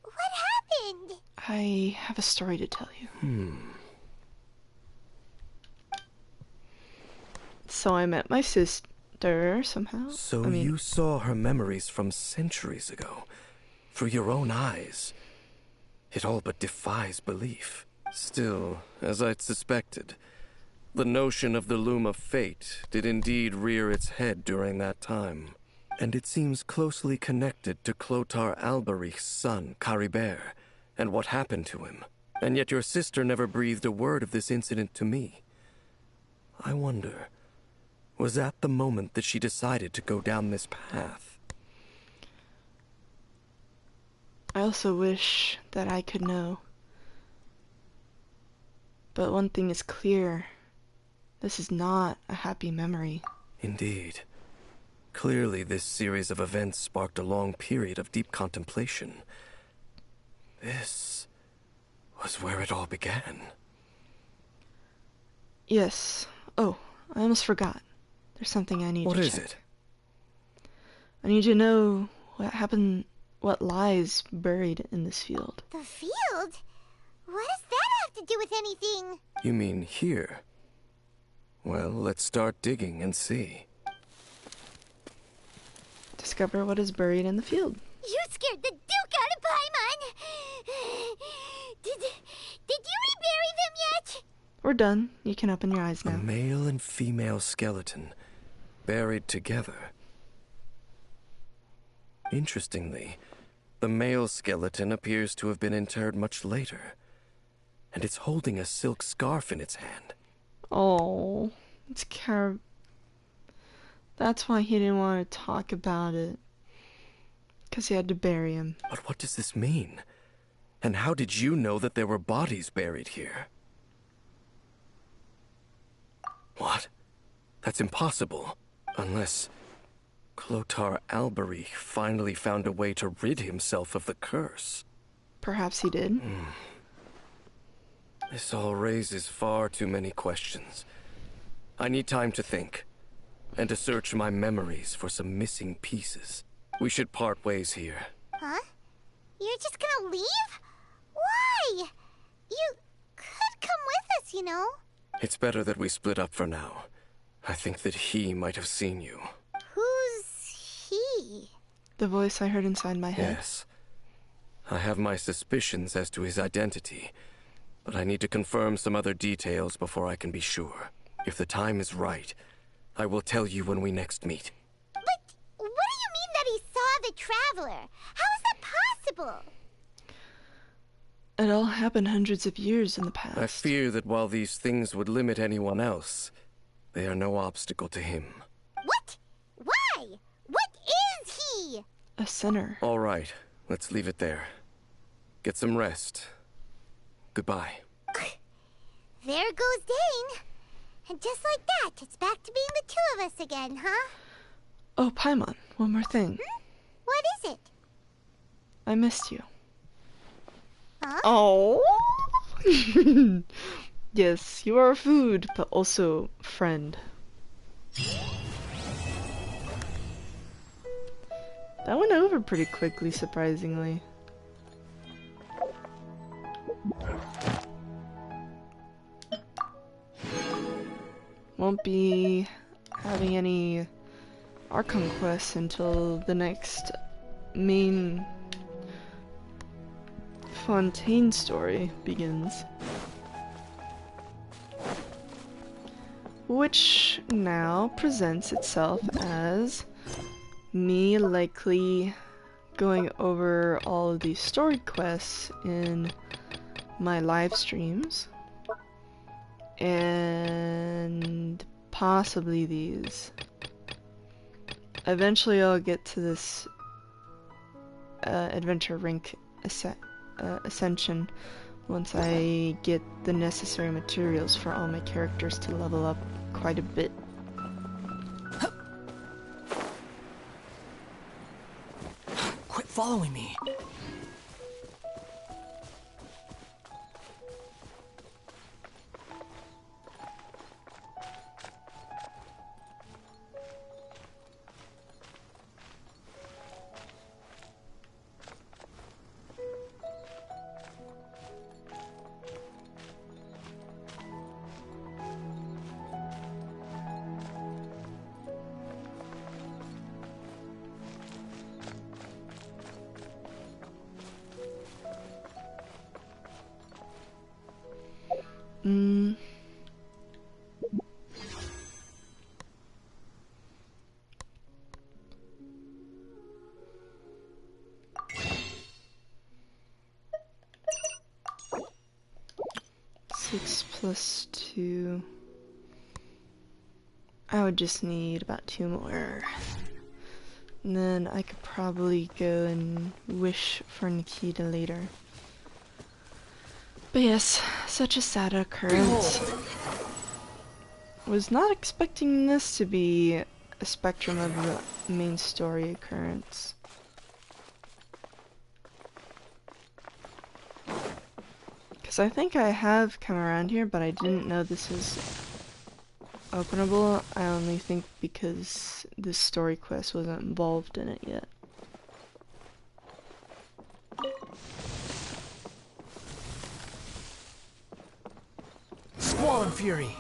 What happened? I have a story to tell you. So I met my sister somehow. So you saw her memories from centuries ago, through your own eyes. It all but defies belief. Still, as I'd suspected, the notion of the Loom of Fate did indeed rear its head during that time. And it seems closely connected to Clotar Alberich's son, Caribert, and what happened to him. And yet your sister never breathed a word of this incident to me. I wonder, was that the moment that she decided to go down this path? I also wish that I could know. But one thing is clear. This is not a happy memory. Indeed. Clearly, this series of events sparked a long period of deep contemplation. This was where it all began. Yes. Oh, I almost forgot. There's something I need to check. What is it? I need to know what happened, what lies buried in this field. The field? What does that have to do with anything? You mean here? Well, let's start digging and see. Discover what is buried in the field. You scared the Duke out of Paimon! Did you rebury them yet? We're done. You can open your eyes now. A male and female skeleton, buried together. Interestingly, the male skeleton appears to have been interred much later, and it's holding a silk scarf in its hand. Oh, it's That's why he didn't want to talk about it. Because he had to bury him. But what does this mean? And how did you know that there were bodies buried here? What? That's impossible. Unless Clotar Alberich finally found a way to rid himself of the curse. Perhaps he did. This all raises far too many questions. I need time to think, and to search my memories for some missing pieces. We should part ways here. Huh? You're just gonna leave? Why? You could come with us, you know. It's better that we split up for now. I think that he might have seen you. Who's he? The voice I heard inside my head. Yes. I have my suspicions as to his identity, but I need to confirm some other details before I can be sure. If the time is right, I will tell you when we next meet. But what do you mean that he saw the Traveler? How is that possible? It all happened hundreds of years in the past. I fear that while these things would limit anyone else, they are no obstacle to him. What? Why? What is he? A sinner. All right, let's leave it there. Get some rest. Goodbye. There goes Dane. And just like that, it's back to being the two of us again, huh? Oh, Paimon, one more thing. What is it? I missed you. Huh? Oh. Yes, you are food, but also friend. That went over pretty quickly, surprisingly. Won't be having any Archon quest until the next main Fontaine story begins. Which now presents itself as me likely going over all of these story quests in my live streams and possibly these. Eventually I'll get to this adventure rank ascension once I get the necessary materials for all my characters to level up quite a bit. Quit following me. 6 plus 2. I would just need about 2 more. And then I could probably go and wish for Nikita later. But yes, such a sad occurrence. Was not expecting this to be a spectrum of the main story occurrence. Because I think I have come around here, but I didn't know this is openable. I only think because this story quest wasn't involved in it yet. Squall and Fury!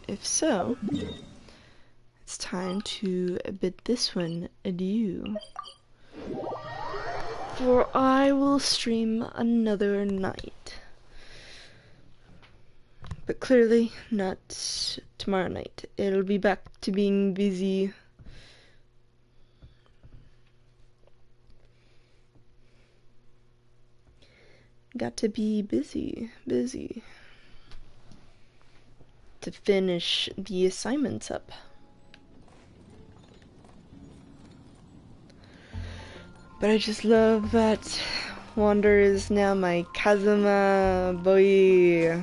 If so, it's time to bid this one adieu. For I will stream another night. But clearly not tomorrow night. It'll be back to being busy. Got to be busy to finish the assignments up. But I just love that Wander is now my Kazuma boy.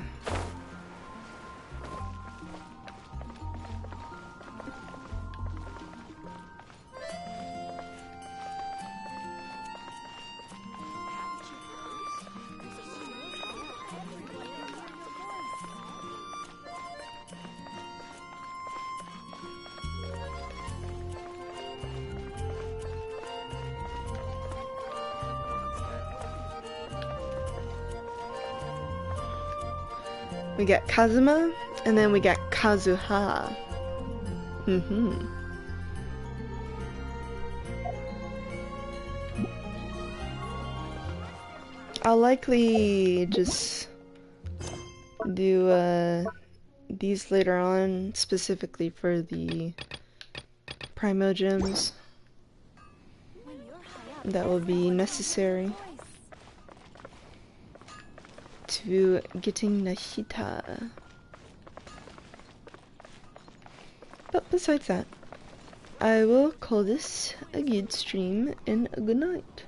We got Kazuma, and then we got Kazuha. I'll likely just do these later on, specifically for the Primo Gems. That will be necessary to getting Nahita. But besides that, I will call this a good stream and a good night.